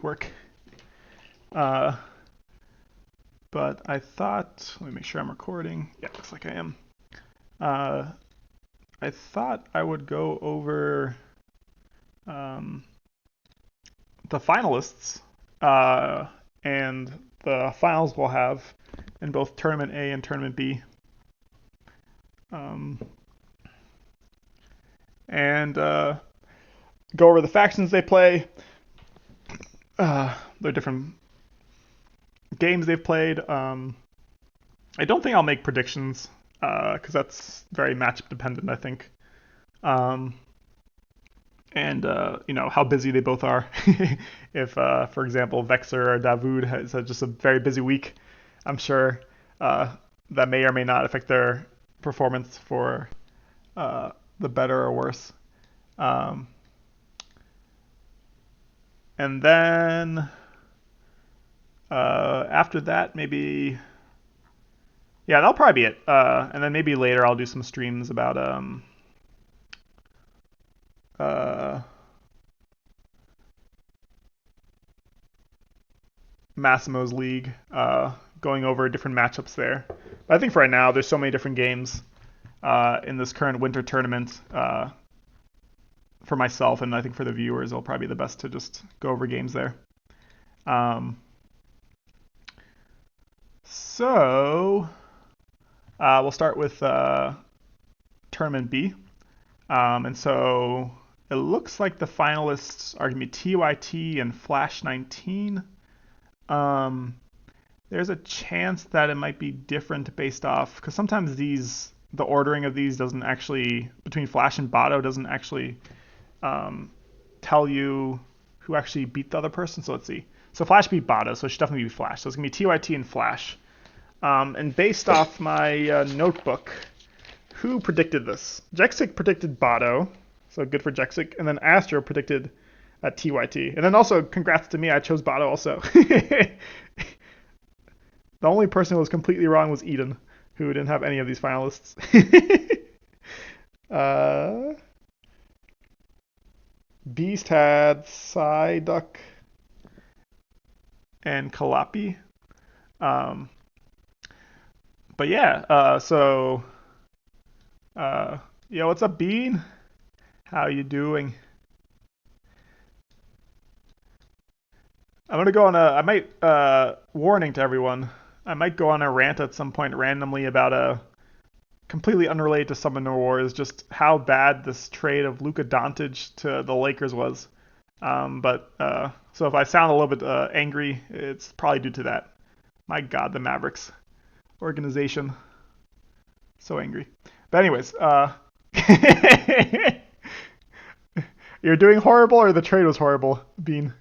work. Uh, but I thought, let me make sure I'm recording. Yeah, looks like I am. Uh, I thought I would go over um, the finalists and the finals we'll have in both Tournament A and Tournament B. Um, and go over the factions they play, their different games they've played. I don't think I'll make predictions because that's very matchup dependent, I think. Um, and how busy they both are. If, for example, Vexer or Davood has just a very busy week, I'm sure that may or may not affect their performance for the better or worse. Um, and then after that, maybe yeah, that'll probably be it. And then maybe later I'll do some streams about uh, Massimo's league, going over different matchups there. But I think for right now, there's so many different games in this current winter tournament. For myself and I think for the viewers, it'll probably be the best to just go over games there. Um, so we'll start with Tournament B. And so it looks like the finalists are going to be TYT and Flash 19. There's a chance that it might be different based off, because sometimes the ordering of these doesn't actually, between Flash and Bato, doesn't actually tell you who actually beat the other person. So let's see. So Flash beat Bato, so it should definitely be Flash. So it's going to be TYT and Flash. And based off my notebook, who predicted this? Jexic predicted Bato, so good for Jexic. And then Astro predicted TYT. And then also, congrats to me, I chose Bato also. The only person who was completely wrong was Eden, who didn't have any of these finalists. Beast had Psyduck and Kalapi. But yeah, yo, what's up, Bean? How you doing? I'm gonna go on I might, warning to everyone, I might go on a rant at some point randomly about a completely unrelated to Summoner Wars, just how bad this trade of Luka Doncic to the Lakers was. So if I sound a little bit angry, it's probably due to that. My God, the Mavericks organization, so angry. But anyways, you're doing horrible, or the trade was horrible, Bean?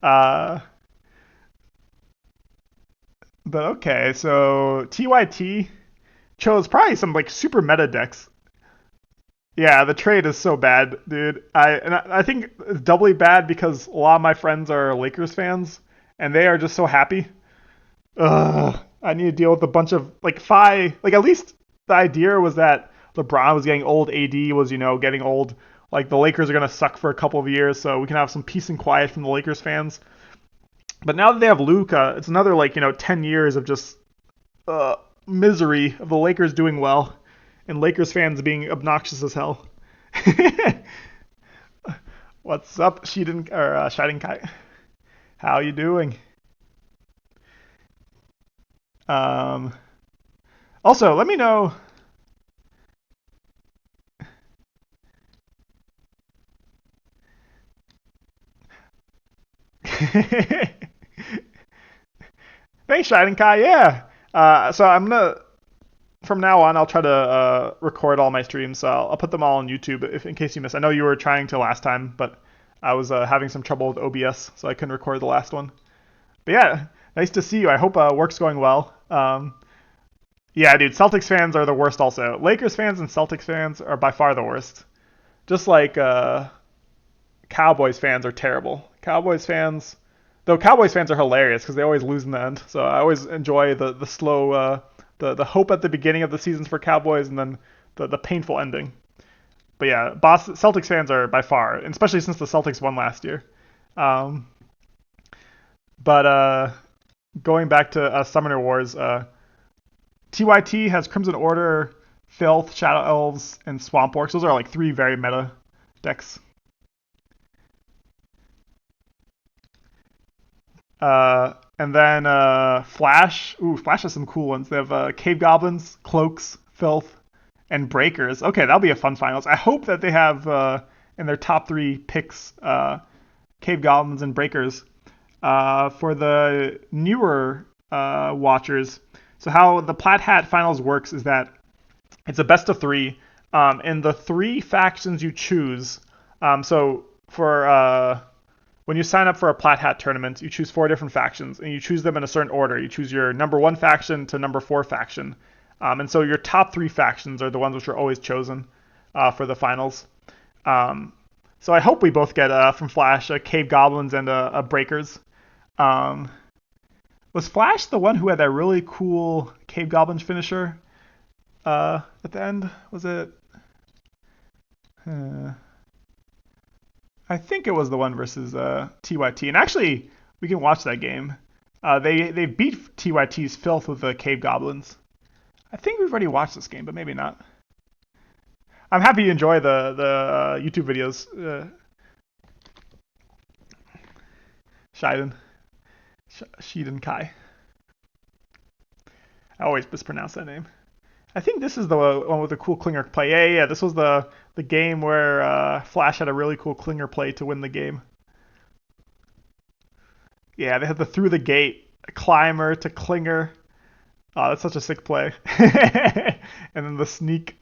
Uh, but okay, so TYT chose probably some like super meta decks. Yeah, the trade is so bad, dude. I think it's doubly bad because a lot of my friends are Lakers fans, and they are just so happy. Ugh, I need to deal with a bunch of like five. Like at least the idea was that LeBron was getting old, AD was getting old. Like the Lakers are gonna suck for a couple of years, so we can have some peace and quiet from the Lakers fans. But now that they have Luka, it's another 10 years of just misery of the Lakers doing well and Lakers fans being obnoxious as hell. What's up, Shiden Kai? How you doing? Um, Also, let me know. Thanks, Shiden Kai. Yeah. So I'm gonna from now on, I'll try to record all my streams. So I'll put them all on YouTube in case you missed. I know you were trying to last time, but I was having some trouble with OBS, so I couldn't record the last one. But yeah, nice to see you. I hope work's going well. Yeah, dude, Celtics fans are the worst also. Lakers fans and Celtics fans are by far the worst. Just like Cowboys fans are terrible. Though Cowboys fans are hilarious because they always lose in the end. So I always enjoy the slow, the hope at the beginning of the seasons for Cowboys and then the painful ending. But yeah, Boston Celtics fans are by far, and especially since the Celtics won last year. Um, but going back to Summoner Wars, TYT has Crimson Order, Filth, Shadow Elves, and Swamp Orcs. Those are like three very meta decks. And then Flash. Ooh, Flash has some cool ones. They have Cave Goblins, Cloaks, Filth, and Breakers. Okay, that'll be a fun finals. I hope that they have in their top three picks Cave Goblins and Breakers. For the newer watchers, so how the Plat Hat finals works is that it's a best of three, and the three factions you choose. So for when you sign up for a Plat Hat tournament, you choose four different factions, and you choose them in a certain order. You choose your number one faction to number four faction, and so your top three factions are the ones which are always chosen for the finals. Um, so I hope we both get from Flash Cave Goblins and Breakers. Um, was Flash the one who had that really cool Cave Goblins finisher at the end? Was it? Uh, I think it was the one versus TYT. And actually, we can watch that game. They beat TYT's Filth with the Cave Goblins. I think we've already watched this game, but maybe not. I'm happy you enjoy the YouTube videos, Shiden, Shiden Kai. I always mispronounce that name. I think this is the one with the cool Klinger play. Yeah. This was the game where Flash had a really cool Klinger play to win the game. Yeah, they had the through the gate climber to Klinger. Oh, that's such a sick play. And then the sneak.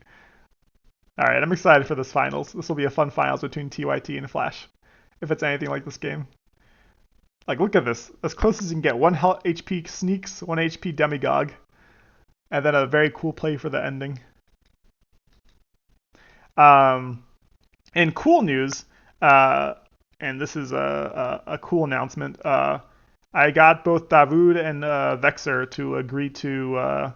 All right, I'm excited for this finals. This will be a fun finals between TYT and Flash, if it's anything like this game. Like, look at this. As close as you can get. 1 HP sneaks, 1 HP demigod, and then a very cool play for the ending. In cool news, and this is a cool announcement, I got both Davood and Vexer to agree to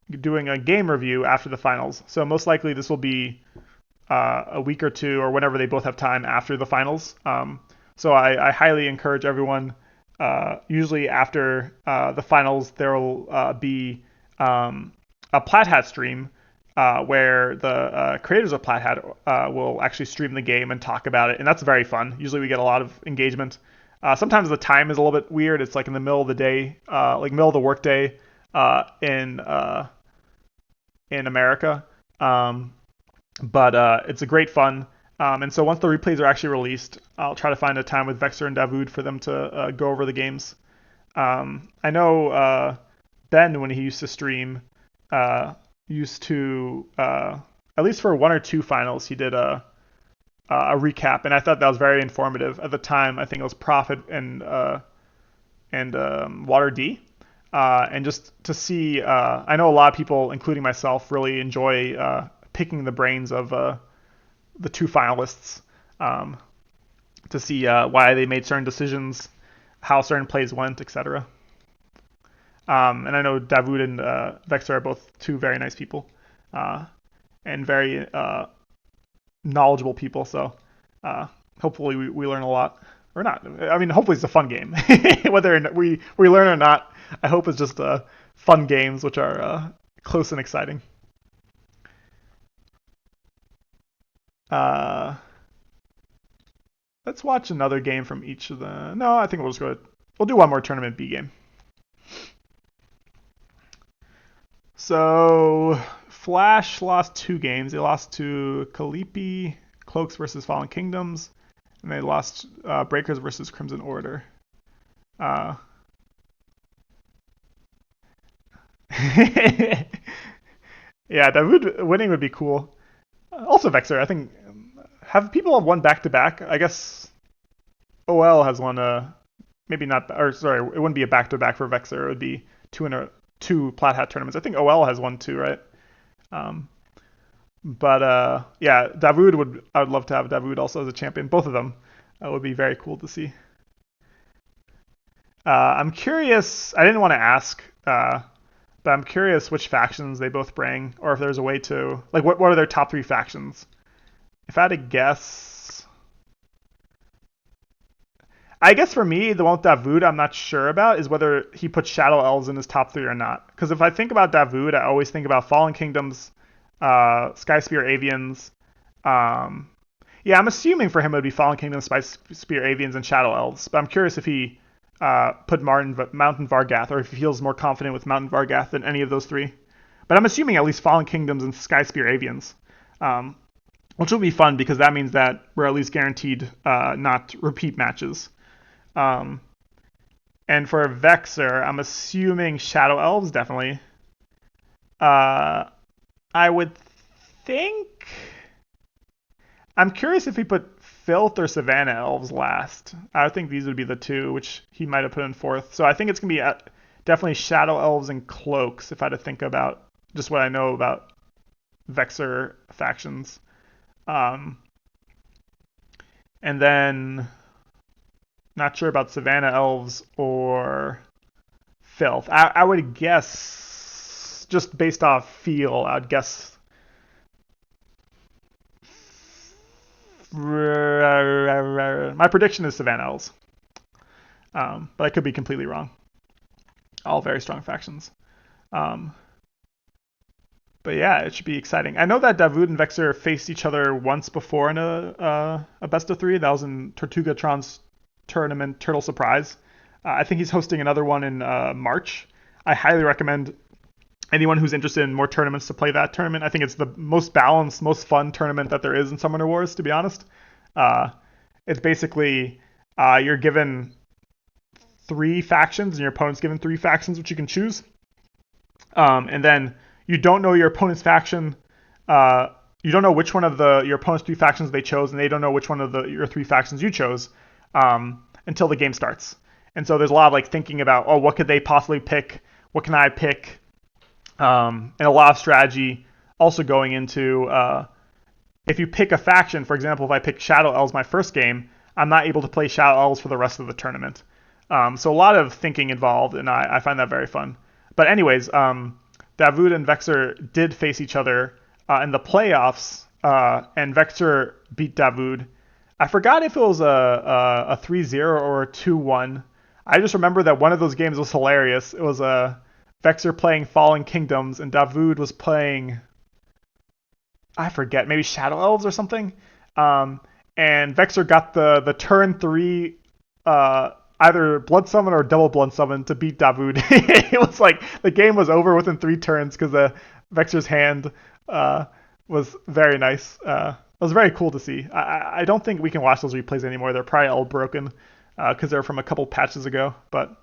doing a game review after the finals. So most likely this will be a week or two or whenever they both have time after the finals. So I highly encourage everyone. Usually after the finals, there will be a Plat Hat stream where the creators of Plat Hat will actually stream the game and talk about it, and that's very fun. Usually we get a lot of engagement. Sometimes the time is a little bit weird. It's like in the middle of the day, like middle of the workday in America. But it's a great fun. And so once the replays are actually released, I'll try to find a time with Vexer and Davood for them to go over the games. I know Ben, when he used to stream, used to at least for one or two finals, he did a recap, and I thought that was very informative. At the time, I think it was Prophet and Water D. And just to see, I know a lot of people, including myself, really enjoy picking the brains of the two finalists to see why they made certain decisions, how certain plays went, etc. And I know Davood and Vexer are both two very nice people and very knowledgeable people. So hopefully we learn a lot. Or not. I mean, hopefully it's a fun game. Whether we learn or not, I hope it's just fun games which are close and exciting. Uh, let's watch another game from each of the. No, I think we'll just go. We'll do one more tournament B game. So Flash lost two games. They lost to Kalipi, Cloaks versus Fallen Kingdoms, and they lost Breakers versus Crimson Order. Yeah, that winning would be cool. Also, Vexer, I think have people have won back to back. I guess OL has won maybe not, or sorry, it wouldn't be a back to back for Vexer. It would be two Plat Hat tournaments. I think OL has won two, right? Um, but yeah, I would love to have Davood also as a champion. Both of them would be very cool to see. I'm curious. I didn't want to ask, but I'm curious which factions they both bring, or if there's a way to like what are their top three factions. if I had to guess, I guess for me, the one with Davood I'm not sure about is whether he puts Shadow Elves in his top three or not. Because if I think about Davood, I always think about Fallen Kingdoms, Sky Spear Avians. Um, yeah, I'm assuming for him it would be Fallen Kingdoms, Sky Spear Avians, and Shadow Elves. But I'm curious if he put Mountain Vargath, or if he feels more confident with Mountain Vargath than any of those three. But I'm assuming at least Fallen Kingdoms and Sky Spear Avians. Um, which will be fun because that means that we're at least guaranteed not repeat matches. Um, and for Vexer, I'm assuming Shadow Elves definitely. Uh, I would think. I'm curious if he put Filth or Savannah Elves last. I would think these would be the two, which he might have put in fourth. So I think it's gonna be definitely Shadow Elves and Cloaks if I had to think about just what I know about Vexer factions. Um, and then not sure about Savannah Elves or Filth. I would guess, just based off feel, I'd guess. My prediction is Savannah Elves, but I could be completely wrong. All very strong factions. Um, but yeah, it should be exciting. I know that Davood and Vexer faced each other once before in a best of three. That was in Tortugatron's tournament, Turtle Surprise. I think he's hosting another one in March. I highly recommend anyone who's interested in more tournaments to play that tournament. I think it's the most balanced, most fun tournament that there is in Summoner Wars, to be honest. Uh, it's basically you're given three factions, and your opponent's given three factions, which you can choose. And then you don't know your opponent's faction. You don't know which one of your opponent's three factions they chose, and they don't know which one of your three factions you chose until the game starts. And so there's a lot of like thinking about, oh, what could they possibly pick? What can I pick? And a lot of strategy also going into if you pick a faction. For example, if I pick Shadow Elves my first game, I'm not able to play Shadow Elves for the rest of the tournament. So a lot of thinking involved, and I find that very fun. But anyways, Davood and Vexer did face each other in the playoffs, and Vexer beat Davood. I forgot if it was a 3-0 or a 2-1. I just remember that one of those games was hilarious. It was a Vexer playing Fallen Kingdoms, and Davood was playing, I forget, maybe Shadow Elves or something. And Vexer got the turn 3 either Blood Summon or double Blood Summon to beat Davood. It was like the game was over within 3 turns because Vexer's hand was very nice. It was very cool to see. I don't think we can watch those replays anymore. They're probably all broken because they're from a couple patches ago. But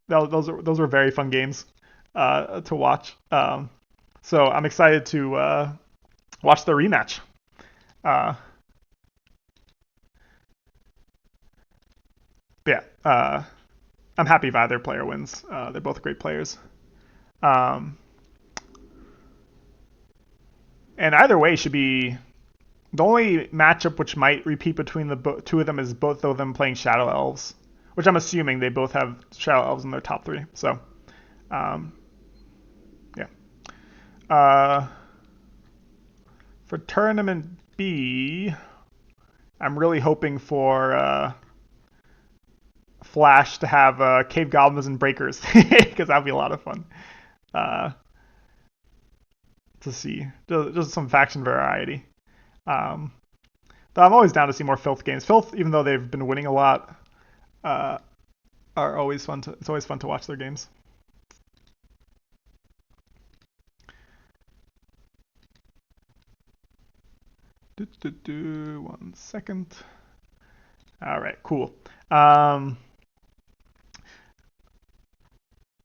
those were very fun games to watch. So I'm excited to watch the rematch. Uh, yeah, I'm happy if either player wins. They're both great players. Um, and either way should be the only matchup which might repeat between the two of them is both of them playing Shadow Elves, which I'm assuming they both have Shadow Elves in their top three. So, um, yeah. Uh, for tournament B, I'm really hoping for Flash to have Cave Goblins and Breakers because that'd be a lot of fun uh, to see. Just some faction variety. Um, but I'm always down to see more Filth games. Filth, even though they've been winning a lot, uh, are always fun. It's always fun to watch their games. One second. All right, cool.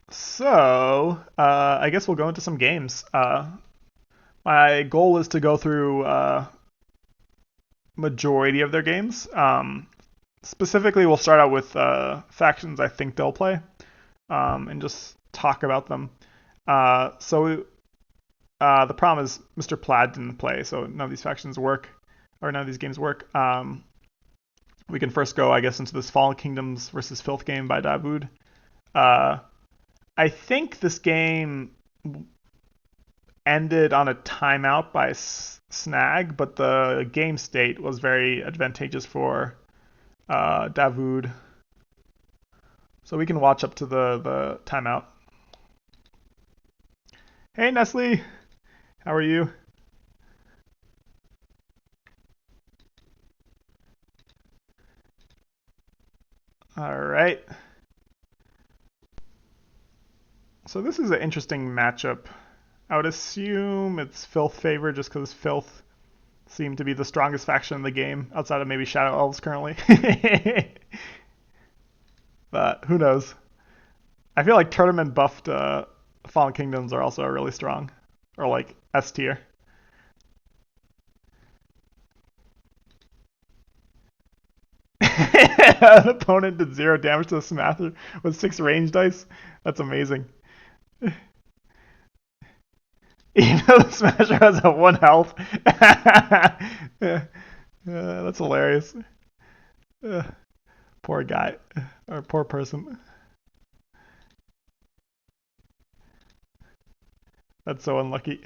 So I guess we'll go into some games. My goal is to go through majority of their games. Specifically, we'll start out with factions I think they'll play, and just talk about them. So the problem is Mr. Plaid didn't play, so none of these factions work, or none of these games work. We can first go, I guess, into this Fallen Kingdoms versus Filth game by Davood. I think this game ended on a timeout by snag, but the game state was very advantageous for Davood. So we can watch up to the timeout. Hey Nestle, how are you? All right. So this is an interesting matchup. I would assume it's Filth favor just because Filth seem to be the strongest faction in the game outside of maybe Shadow Elves currently. But who knows? I feel like tournament buffed Fallen Kingdoms are also really strong, or like S tier. An opponent did 0 damage to the Smather with 6 range dice. That's amazing. Even though the Smasher has a 1 health. Yeah, that's hilarious. Uh, poor guy. Or poor person. That's so unlucky.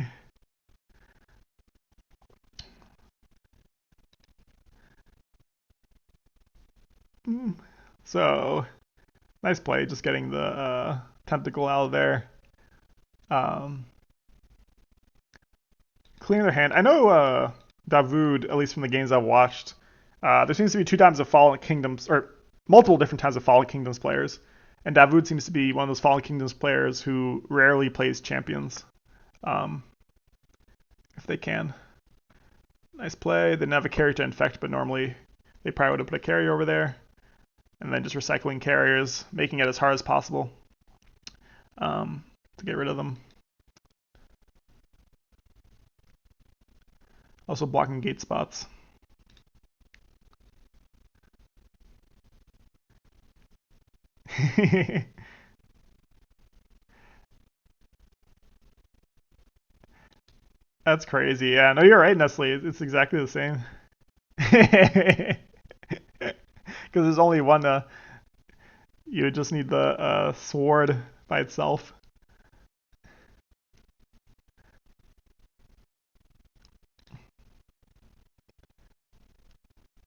So, nice play, just getting the tentacle out of there. Um, clearing their hand. I know Davood, at least from the games I've watched, there seems to be 2 times of Fallen Kingdoms, or multiple different times of Fallen Kingdoms players. And Davood seems to be one of those Fallen Kingdoms players who rarely plays champions, um, if they can. Nice play. They didn't have a carry to infect, but normally they probably would have put a carry over there. And then just recycling carriers, making it as hard as possible to get rid of them. Also blocking gate spots. That's crazy. Yeah, no, you're right, Nestle. It's exactly the same. Because there's only one. You just need the sword by itself.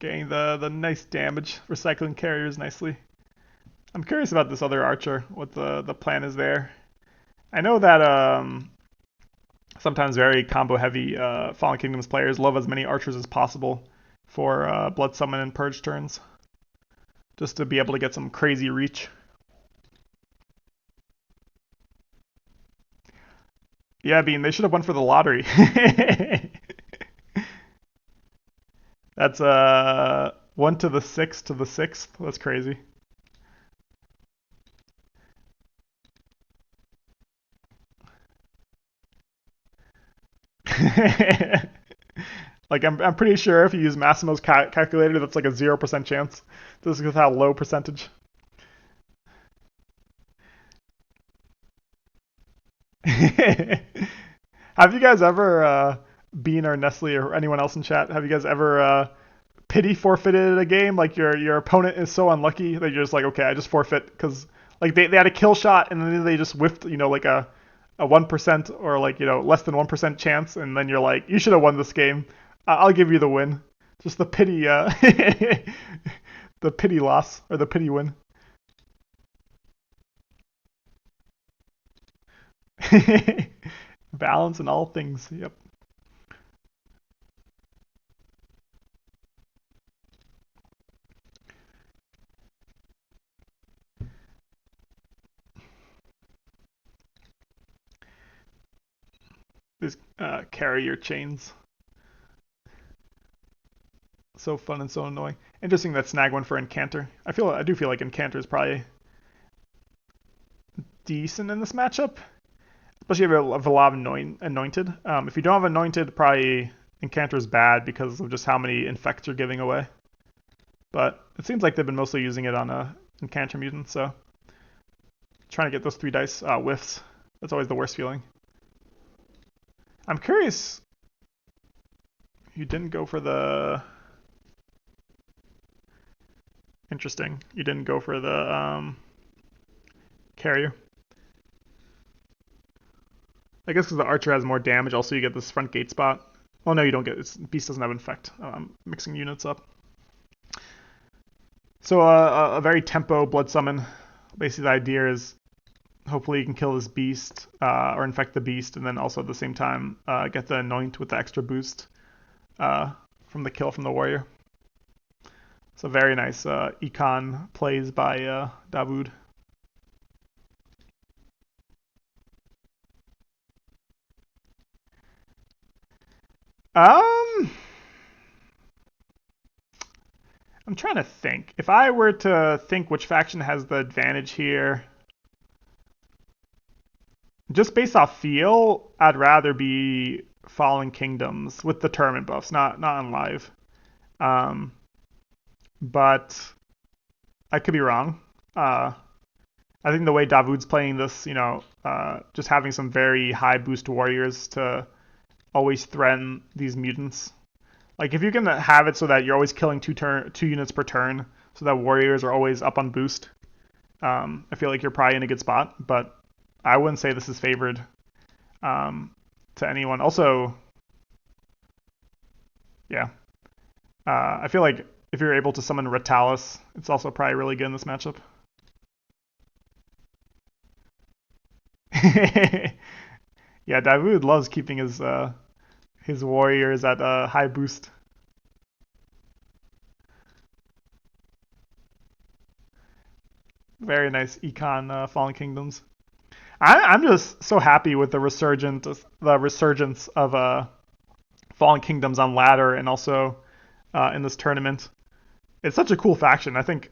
Getting the nice damage, recycling carriers nicely. I'm curious about this other archer. What the plan is there? I know that sometimes very combo heavy Fallen Kingdoms players love as many archers as possible for Blood Summon and Purge turns, just to be able to get some crazy reach. Yeah, Bean, they should have went for the lottery. That's 1 to the 6 to the 6th. That's crazy. Like I'm pretty sure if you use Massimo's calculator, that's like a 0% chance. Just because how low percentage. Have you guys ever, Bean or Nestle or anyone else in chat, have you guys ever pity forfeited a game? Like your opponent is so unlucky that you're just like, okay, I just forfeit because like they had a kill shot and then they just whiffed, like a 1% or like less than 1% chance, and then you're like, you should have won this game. I'll give you the win. Just the pity, the pity loss or the pity win. Balance in all things. Yep. These carrier chains. So fun and so annoying. Interesting that snag one for Incanter. I do feel like Incanter is probably decent in this matchup, especially if you have a lot of anointed. If you don't have anointed, probably Incanter is bad because of just how many infects you're giving away. But it seems like they've been mostly using it on a Incanter mutant, so trying to get those 3 dice whiffs. That's always the worst feeling. I'm curious. You didn't go for the. Interesting. You didn't go for the carrier. I guess because the archer has more damage, also you get this front gate spot. Oh no, you don't get it. Beast doesn't have infect. I'm mixing units up. So a very tempo blood summon. Basically, the idea is hopefully you can kill this beast or infect the beast, and then also at the same time get the anoint with the extra boost uh, from the kill from the warrior. So very nice econ plays by Davood. Um, I'm trying to think. If I were to think which faction has the advantage here, just based off feel, I'd rather be Fallen Kingdoms with the tournament buffs, not on live. Um, but I could be wrong. I think the way Davood's playing this, just having some very high boost warriors to always threaten these mutants. Like if you can have it so that you're always killing two units per turn, so that warriors are always up on boost. I feel like you're probably in a good spot, but I wouldn't say this is favored um, to anyone. Also, yeah, I feel like if you're able to summon Retalis, it's also probably really good in this matchup. Yeah, Davood loves keeping his warriors at high boost. Very nice econ Fallen Kingdoms. I'm just so happy with the resurgence of Fallen Kingdoms on ladder and also in this tournament. It's such a cool faction. I think,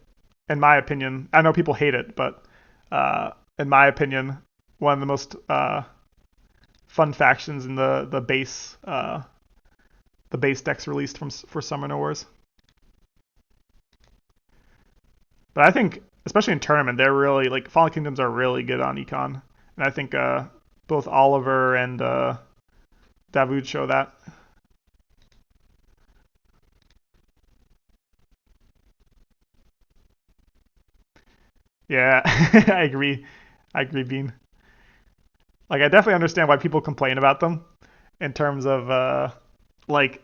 in my opinion, I know people hate it, but in my opinion, one of the most fun factions in the base decks released for Summoner Wars. But I think, especially in tournament, they're really like Fallen Kingdoms are really good on econ, and I think both Oliver and Davood show that. Yeah, I agree. I agree, Bean. Like, I definitely understand why people complain about them in terms of like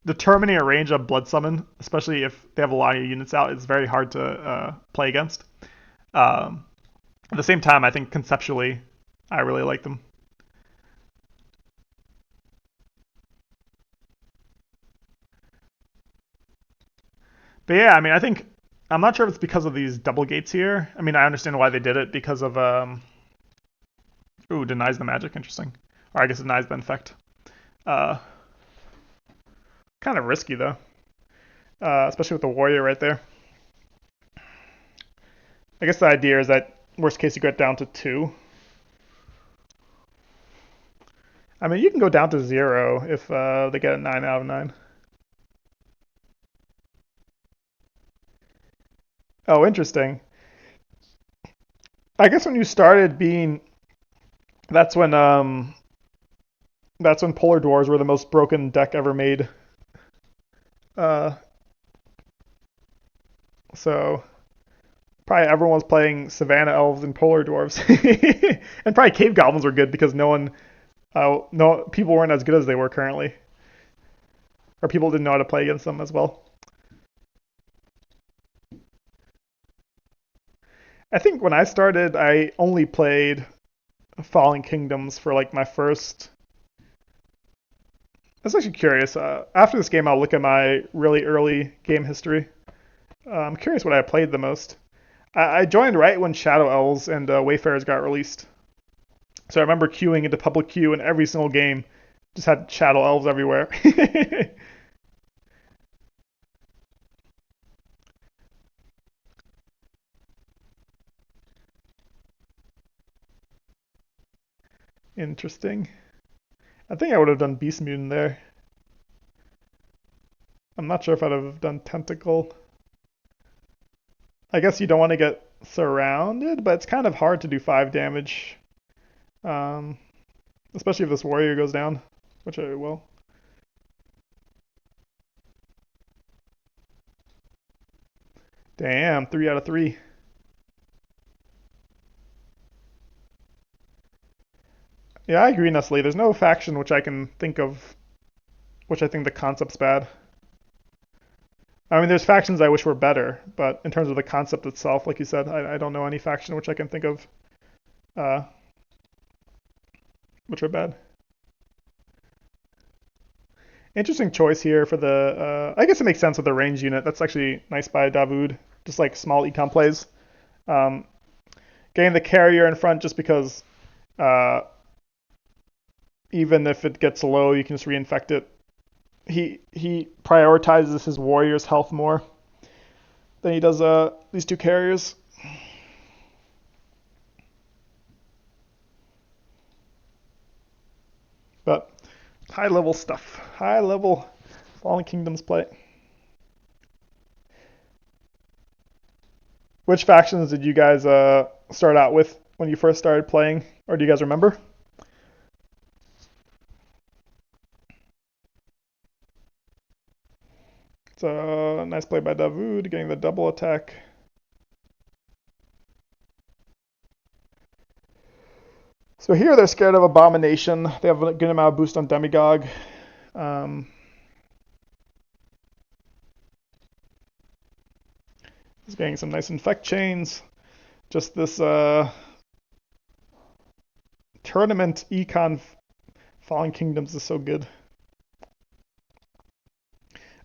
determining a range of blood summon, especially if they have a lot of units out. It's very hard to play against. Um, at the same time, I think conceptually, I really like them. But yeah, I mean, I think I'm not sure if it's because of these double gates here. I mean, I understand why they did it because of ooh, denies the magic. Interesting. Or I guess denies the infect. Uh, kind of risky though, especially with the warrior right there. I guess the idea is that worst case you get down to two. I mean, you can go down to zero if they get a 9 out of 9. Oh, interesting. I guess when you started being, that's when um, that's when Polar Dwarves were the most broken deck ever made. Uh, so probably everyone was playing Savannah Elves and Polar Dwarves, and probably Cave Goblins were good because no people weren't as good as they were currently, or people didn't know how to play against them as well. I think when I started, I only played Fallen Kingdoms for like my first. I was actually curious. After this game, I'll look at my really early game history. I'm curious what I played the most. I joined right when Shadow Elves and Wayfarers got released. So I remember queuing into public queue, and every single game just had Shadow Elves everywhere. Interesting. I think I would have done Beast Mutant there. I'm not sure if I'd have done Tentacle. I guess you don't want to get surrounded, but it's kind of hard to do 5 damage, um, especially if this warrior goes down, which I will. Damn, 3 out of 3. Yeah, I agree, Nestle. There's no faction which I can think of which I think the concept's bad. I mean, there's factions I wish were better, but in terms of the concept itself, like you said, I don't know any faction which I can think of uh, which are bad. Interesting choice here for the. I guess it makes sense with the range unit. That's actually nice by Davood. Just like small econ plays. Um, Getting the carrier in front just because uh, even if it gets low, you can just reinfect it. He prioritizes his warrior's health more than he does these two carriers. But high level stuff. High level Fallen Kingdoms play. Which factions did you guys start out with when you first started playing, or do you guys remember? So nice play by Davood, getting the double attack. So here they're scared of Abomination. They have a good amount of boost on Demigod. Um, he's getting some nice infect chains. Just this tournament econ Fallen Kingdoms is so good.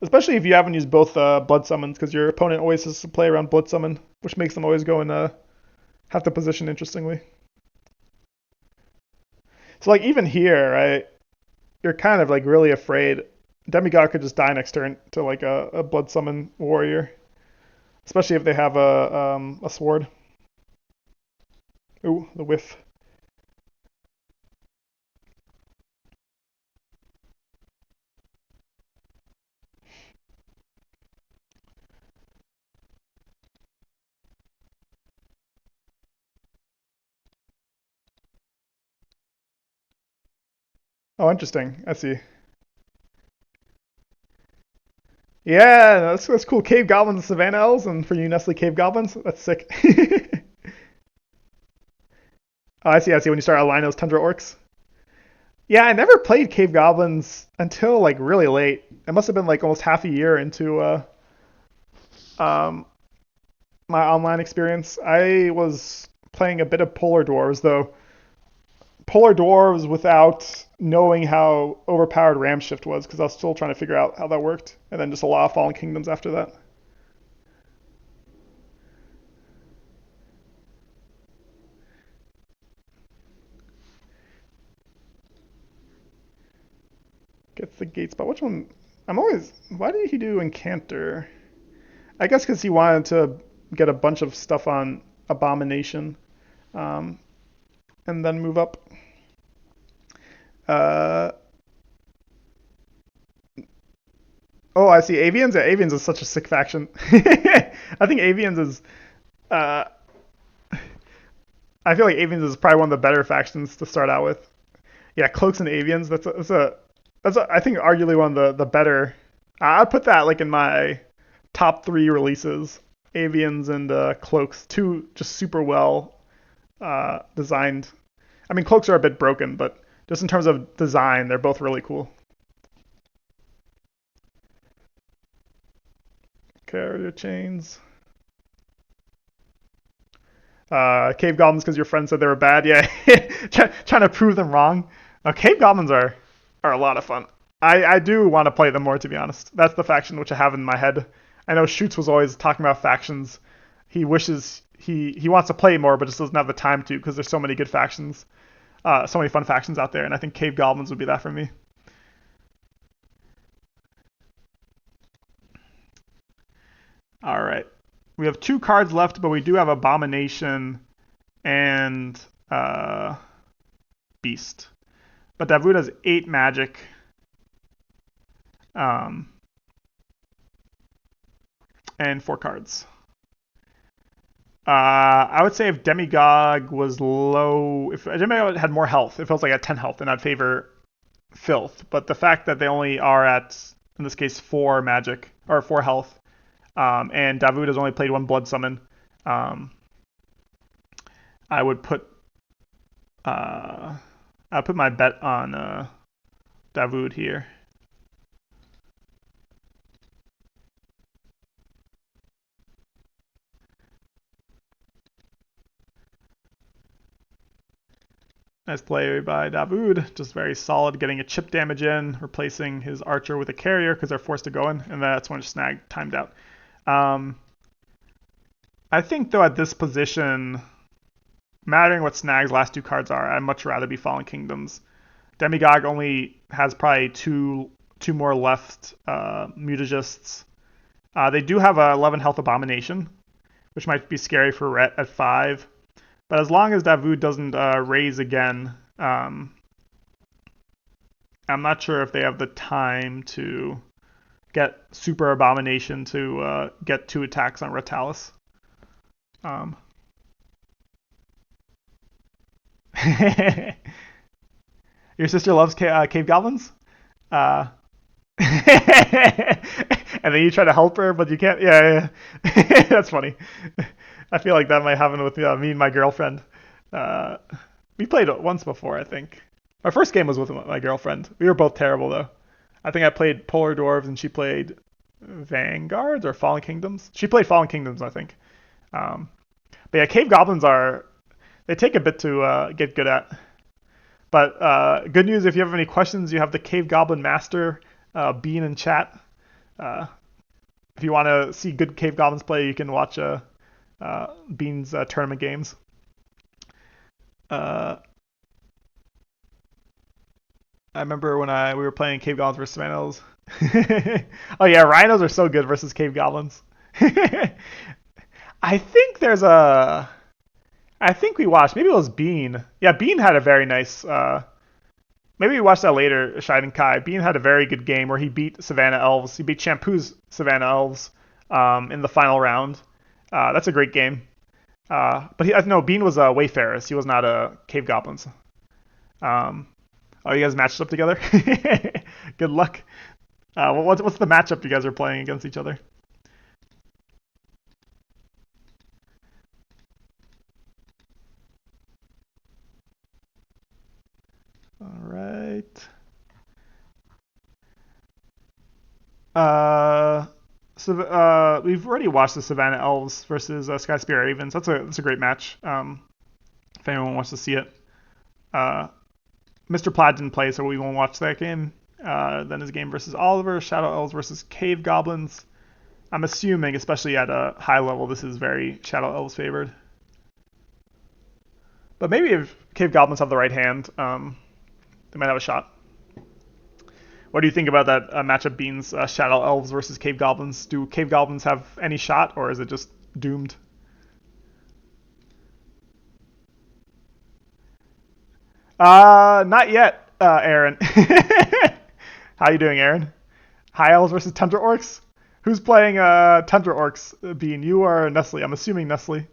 Especially if you haven't used both blood summons, because your opponent always has to play around blood summon, which makes them always go and have to position interestingly. So like even here, right, you're kind of like really afraid. Demigod could just die next turn to like a blood summon warrior, especially if they have a sword. Ooh, the whiff. Oh, interesting. I see. Yeah, that's cool. Cave goblins and savannah elves, and for you Nestle cave goblins, that's sick. Oh, I see. I see. When you start aligning those tundra orcs. Yeah, I never played cave goblins until like really late. It must have been like almost half a year into um, my online experience. I was playing a bit of Polar Dwarves though. Polar Dwarves without knowing how overpowered Ramshift was because I was still trying to figure out how that worked, and then just a lot of Fallen Kingdoms after that. Gets the gate spot. Which one? I'm always. Why did he do Encanter? I guess because he wanted to get a bunch of stuff on Abomination, um, and then move up. Uh, oh, I see. Avians. Yeah, Avians is such a sick faction. I think Avians is. Uh, I feel like Avians is probably one of the better factions to start out with. Yeah, Cloaks and Avians. That's I think arguably one of the better. I'd put that like in my top three releases. Avians and Cloaks, two just super well designed. I mean, Cloaks are a bit broken, but just in terms of design, they're both really cool. Carrier chains. Cave goblins because your friend said they were bad. Yeah, trying to prove them wrong. Cave goblins are a lot of fun. I do want to play them more, to be honest. That's the faction which I have in my head. I know Shoots was always talking about factions. He wishes he wants to play more, but just doesn't have the time to because there's so many good factions, so many fun factions out there, and I think Cave Goblins would be that for me. All right, we have two cards left, but we do have Abomination and Beast. But Davood has 8 magic. Um, and 4 cards. I would say if Demigod was low, if Demigod had more health, if it was like at 10 health, then I'd favor Filth. But the fact that they only are at, in this case, 4 magic, or 4 health, and Davood has only played 1 blood summon, um, I would put, uh, I put my bet on Davood here. Nice play by Davood. Just very solid, getting a chip damage in, replacing his archer with a carrier because they're forced to go in, and that's when Snag timed out. I think, though, at this position, mattering what Snag's last two cards are, I'd much rather be Fallen Kingdoms. Demigod only has probably two more left mutagists. They do have a 11 health Abomination, which might be scary for Rhett at 5. But as long as Davood doesn't raise again, I'm not sure if they have the time to get Super Abomination to get 2 attacks on Retalis. Your sister loves cave goblins? Uh, and then you try to help her, but you can't. Yeah, yeah. That's funny. I feel like that might happen with me and my girlfriend. Uh, we played it once before, I think. Our first game was with my girlfriend. We were both terrible, though. I think I played Polar Dwarves and she played Vanguards or Fallen Kingdoms. She played Fallen Kingdoms, I think. Um, but yeah, Cave Goblins they take a bit to get good at. But good news, if you have any questions, you have the Cave Goblin Master, Bean in chat. Uh, if you want to see good Cave Goblins play, you can watch Bean's tournament games. I remember when we were playing Cave Goblins versus Rhinos. Oh yeah, Rhinos are so good versus Cave Goblins. I think there's a. I think we watched. Maybe it was Bean. Yeah, Bean had a very nice. Maybe we watched that later. Shining Kai. Bean had a very good game where he beat Savannah Elves. He beat Shampoo's Savannah Elves in the final round. That's a great game. But no, Bean was Wayfarers. He was not a Cave Goblins. Oh, you guys matched up together? Good luck. What's the matchup you guys are playing against each other? All right. So we've already watched the Savannah Elves versus Sky Spirit Ravens. That's a great match. If anyone wants to see it. Mr. Plaid didn't play, so we won't watch that game. Then his game versus Oliver, Shadow Elves versus Cave Goblins. I'm assuming, especially at a high level, this is very Shadow Elves favored. But maybe if Cave Goblins have the right hand, they might have a shot. What do you think about that matchup, Beans? Shadow Elves versus Cave Goblins. Do Cave Goblins have any shot, or is it just doomed? Not yet, Aaron. How you doing, Aaron? High Elves versus Tundra Orcs? Who's playing Tundra Orcs, Bean? You or Nestle? I'm assuming Nestle.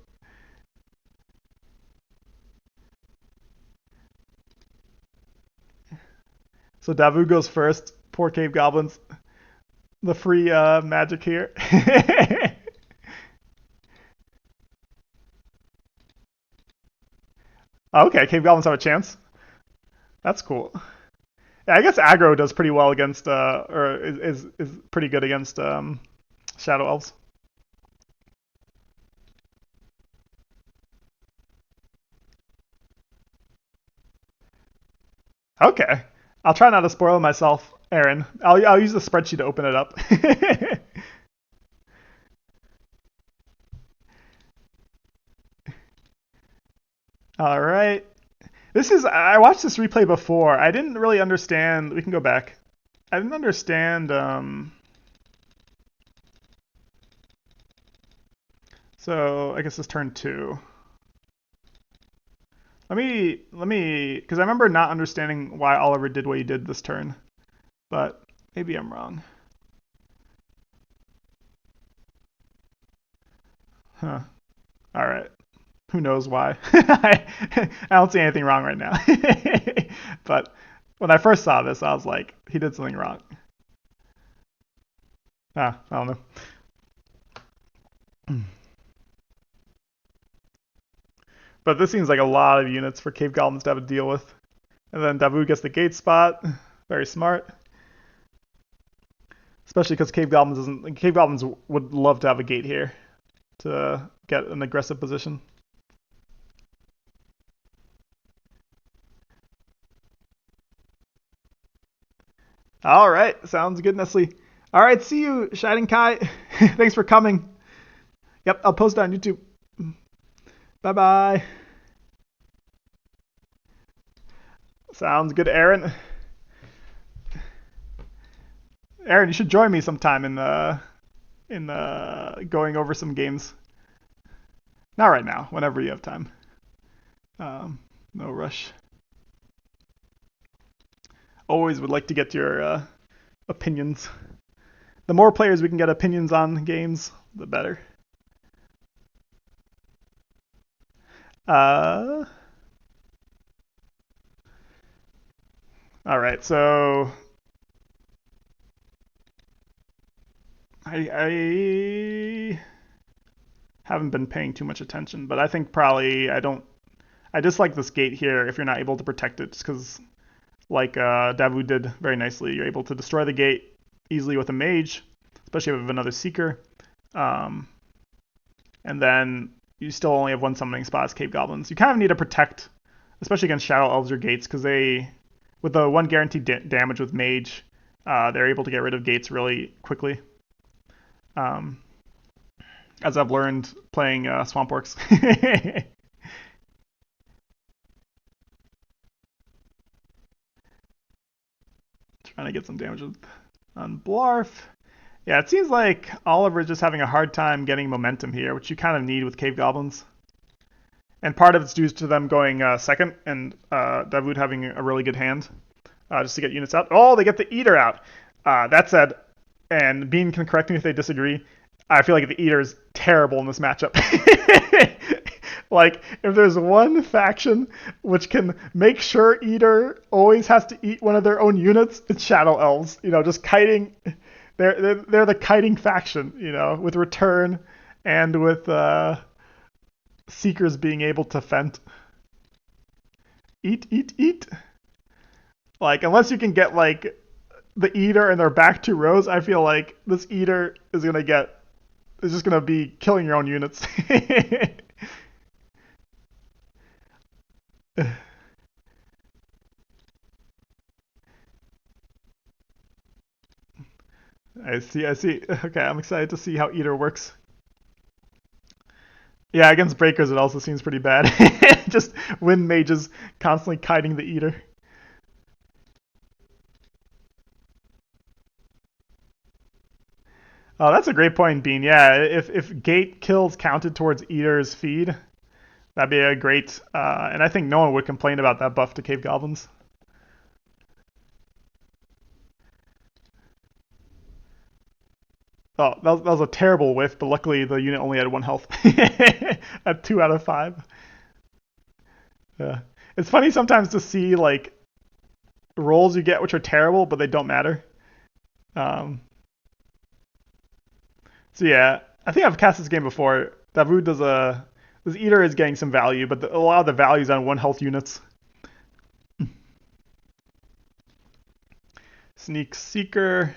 So Davu goes first. Poor Cave Goblins. The free magic here. Okay, Cave Goblins have a chance. That's cool. Yeah, I guess aggro does pretty well against, or is pretty good against Shadow Elves. Okay, I'll try not to spoil myself, Aaron. I'll use the spreadsheet to open it up. All right. I watched this replay before. I didn't really understand. We can go back. I didn't understand. So I guess it's turn 2. Because I remember not understanding why Oliver did what he did this turn, but maybe I'm wrong. Huh. All right. Who knows why? I don't see anything wrong right now. But when I first saw this, I was like, he did something wrong. I don't know. But this seems like a lot of units for Cave Goblins to have to deal with. And then Davood gets the gate spot. Very smart. Especially because Cave Goblins would love to have a gate here to get an aggressive position. All right, sounds good, Nestle. All right, see you, Shining Kai. Thanks for coming. Yep, I'll post it on YouTube. Bye bye. Sounds good, Aaron. Aaron, you should join me sometime in going over some games. Not right now, whenever you have time. No rush. Always would like to get your opinions. The more players we can get opinions on games, the better. All right, so I haven't been paying too much attention, but I think probably I dislike this gate here if you're not able to protect it, just because like Davood did very nicely, you're able to destroy the gate easily with a mage, especially if you have another seeker, and then you still only have one summoning spot as Cave Goblins. You kind of need to protect, especially against Shadow Elves or gates, because they, with the one guaranteed damage with mage, they're able to get rid of gates really quickly. As I've learned playing Swamp Orcs. Trying to get some damage on Blarf. Yeah, it seems like Oliver is just having a hard time getting momentum here, which you kind of need with Cave Goblins. And part of it's due to them going second and Davood having a really good hand just to get units out. Oh, they get the Eater out. That said, and Bean can correct me if they disagree, I feel like the Eater is terrible in this matchup. Like, if there's one faction which can make sure Eater always has to eat one of their own units, it's Shadow Elves. You know, just kiting. They're the kiting faction, you know, with return and with Seekers being able to fent. Eat, eat, eat. Like, unless you can get, like, the Eater in their back 2 rows, I feel like this Eater is just gonna be killing your own units. I see. Okay, I'm excited to see how Eater works. Yeah, against Breakers it also seems pretty bad. Just wind mages constantly kiting the Eater. Oh, that's a great point, Bean. Yeah, if gate kills counted towards Eater's feed, that'd be a great. And I think no one would complain about that buff to Cave Goblins. Oh, that was a terrible whiff, but luckily the unit only had 1 health. At 2 out of 5. Yeah. It's funny sometimes to see, like, rolls you get which are terrible, but they don't matter. Um, so yeah, I think I've cast this game before. Davood this Eater is getting some value, but a lot of the value is on 1 health units. Sneak Seeker.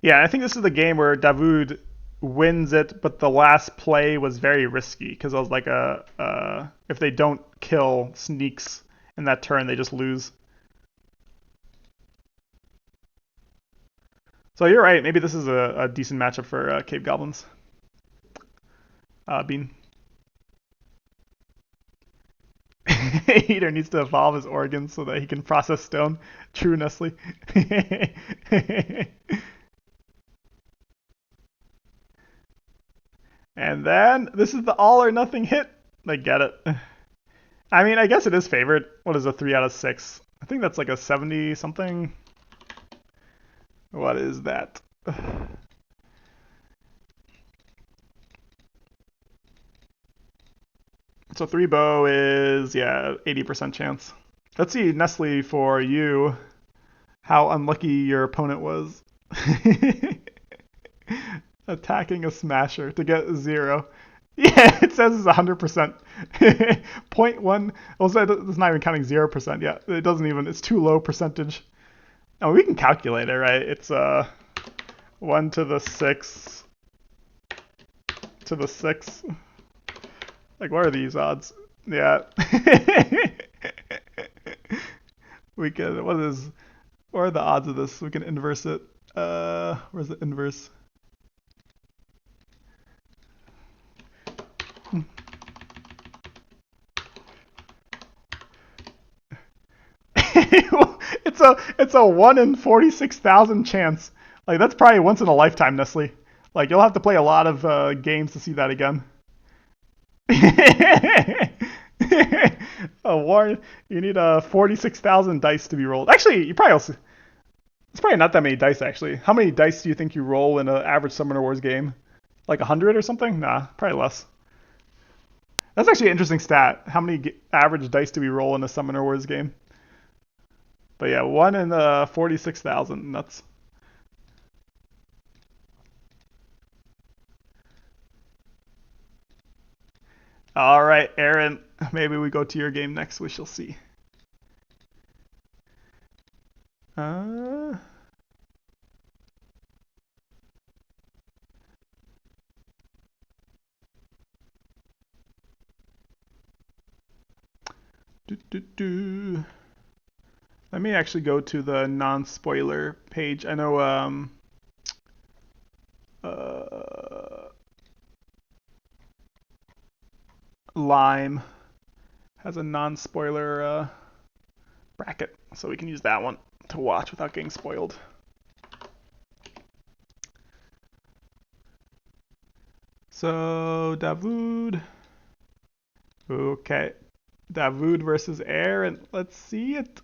Yeah, I think this is the game where Davood wins it, but the last play was very risky because I was like if they don't kill Sneaks in that turn, they just lose. So you're right. Maybe this is a decent matchup for Cave Goblins. Bean. Eater needs to evolve his organs so that he can process stone. True, Nestle. And then this is the all or nothing hit. They get it. I mean, I guess it is favored. What is a 3 out of 6? I think that's like a 70 something. What is that? So 3 bow is, yeah, 80% chance. Let's see, Nestle, for you, how unlucky your opponent was. Attacking a smasher to get 0. Yeah, it says it's 100%. Point one. Also, it's not even counting 0% yet. It doesn't even. It's too low percentage. Oh, we can calculate it, right? It's 1 to the 6 to the 6. Like, what are these odds? Yeah. We can. What are the odds of this? We can inverse it. Where's the inverse? It's a 1 in 46,000 chance. Like, that's probably once in a lifetime, Nestle. Like, you'll have to play a lot of games to see that again. A war. You need 46,000 dice to be rolled. Actually, you probably also. It's probably not that many dice actually. How many dice do you think you roll in an average Summoner Wars game? Like 100 or something? Nah, probably less. That's actually an interesting stat. How many average dice do we roll in a Summoner Wars game? But yeah, 1 in 46,000. Nuts. All right, Aaron. Maybe we go to your game next. We shall see. Uh, do, do, do. Let me actually go to the non-spoiler page. I know Lime has a non-spoiler bracket, so we can use that one to watch without getting spoiled. So Davood. Okay. Davood versus Air, and let's see it.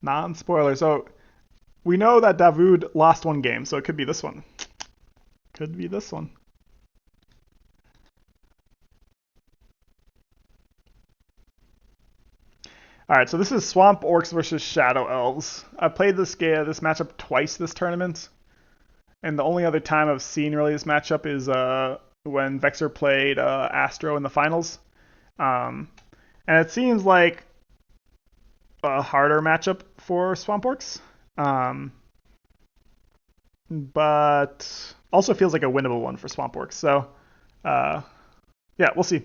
Non-spoiler. So we know that Davood lost one game, so it could be this one. Could be this one. All right, so this is Swamp Orcs versus Shadow Elves. I played this matchup twice this tournament, and the only other time I've seen really this matchup is when Vexer played Astro in the finals. And it seems like a harder matchup for Swamp Orcs, but also feels like a winnable one for Swamp Orcs. So, yeah, we'll see.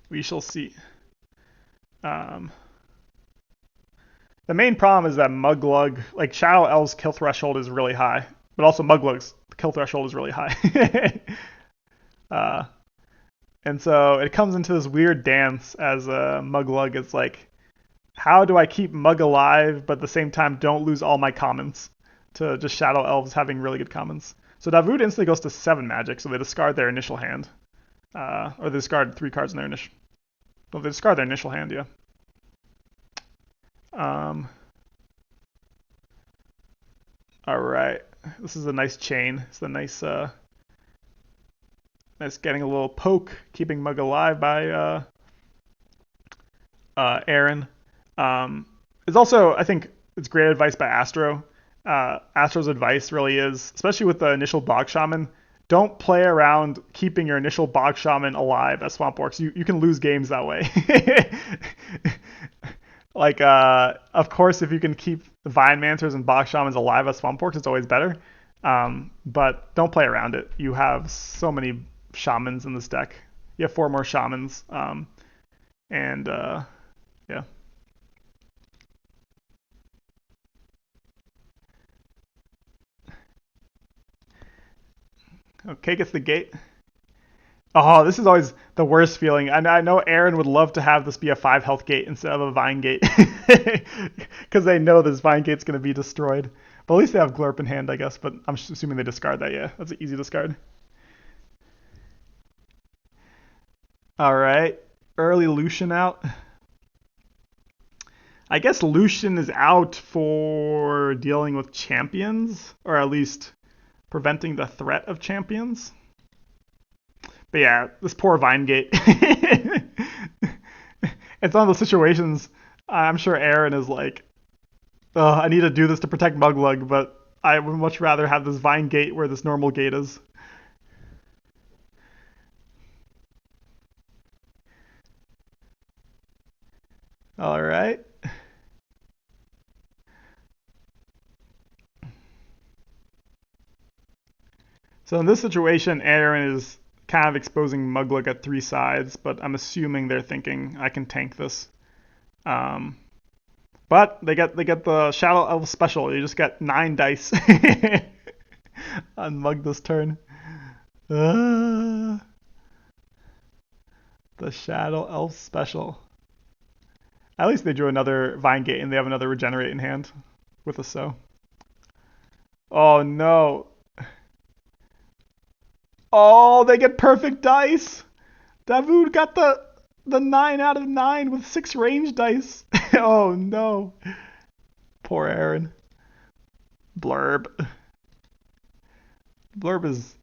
We shall see. The main problem is that Muglug, like Shadow Elves' kill threshold is really high, but also Muglug's kill threshold is really high. And so it comes into this weird dance as Muglug is like, how do I keep Mug alive, but at the same time don't lose all my commons to just Shadow Elves having really good commons. So Davood instantly goes to 7 magic, so they discard their initial hand. Or they discard 3 cards in their initial. Well, they discard their initial hand, yeah. All right. This is a nice chain. It's a nice, nice getting a little poke, keeping Mug alive by Aaron. It's also, I think, it's great advice by Astro. Astro's advice really is, especially with the initial Bog Shaman, don't play around keeping your initial Bog Shaman alive as Swamp Orcs. You can lose games that way. Like, of course, if you can keep Vine Manters and Bog Shamans alive as Swamp Orcs, it's always better. But don't play around it. You have so many Shamans in this deck. You have 4 more Shamans. And, yeah. Okay, gets the gate. Oh, this is always the worst feeling. I know Aaron would love to have this be a 5 health gate instead of a Vine gate. Because they know this Vine gate's going to be destroyed. But at least they have Glurp in hand, I guess. But I'm assuming they discard that, yeah. That's an easy discard. Alright. Early Lucian out. I guess Lucian is out for dealing with champions. Or at least preventing the threat of champions. But yeah, this poor Vinegate. It's one of those situations I'm sure Aaron is like, I need to do this to protect Muglug, but I would much rather have this Vine Gate where this normal gate is. All right. So in this situation, Aaron is kind of exposing Muglook at three sides, but I'm assuming they're thinking I can tank this. Um, but they get the Shadow Elf special. You just get 9 dice on Mug this turn. Uh, the Shadow Elf special. At least they drew another Vine Gate and they have another Regenerate in hand with a So. Oh no. Oh, they get perfect dice. Davood got the 9 out of 9 with 6 range dice. Oh no. Poor Aaron. Blurb. Blurb is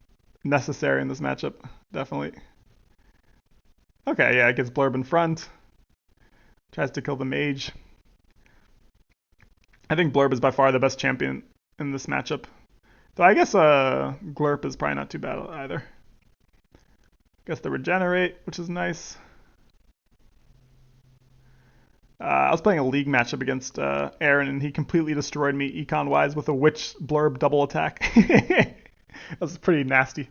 necessary in this matchup, definitely. Okay, yeah, it gets Blurb in front. Tries to kill the mage. I think Blurb is by far the best champion in this matchup. Though I guess Glurp is probably not too bad either. Gets the Regenerate, which is nice. I was playing a league matchup against Aaron, and he completely destroyed me econ-wise with a Witch Blurb double attack. That was pretty nasty.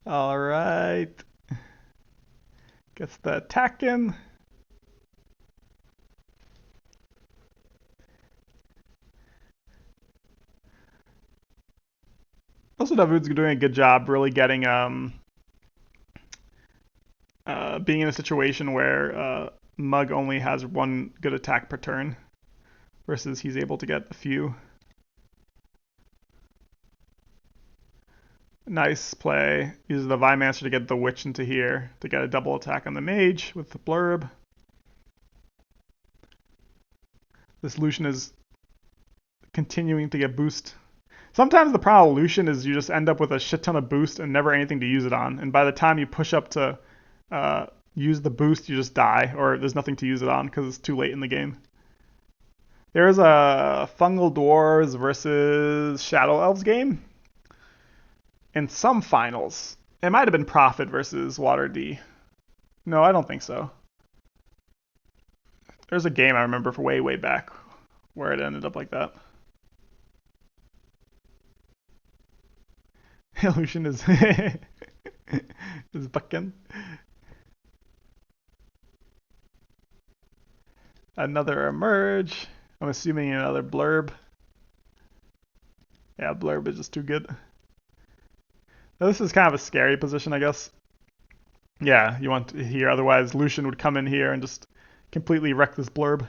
All right. Gets the attack in. Also, Davud's doing a good job really getting being in a situation where Mug only has one good attack per turn, versus he's able to get a few. Nice play. Uses the Vimaster to get the Witch into here to get a double attack on the Mage with the Blurb. This Lucian is continuing to get boost. Sometimes the problem with Lucian is you just end up with a shit ton of boost and never anything to use it on. And by the time you push up to use the boost, you just die, or there's nothing to use it on because it's too late in the game. There's a Fungal Dwarves versus Shadow Elves game in some finals. It might have been Prophet versus Water D. No, I don't think so. There's a game I remember for way, way back where it ended up like that. Lucian is is bucking. Another emerge. I'm assuming another Blurb. Yeah, Blurb is just too good. Now, this is kind of a scary position, I guess. Yeah, you want here. Otherwise, Lucian would come in here and just completely wreck this Blurb.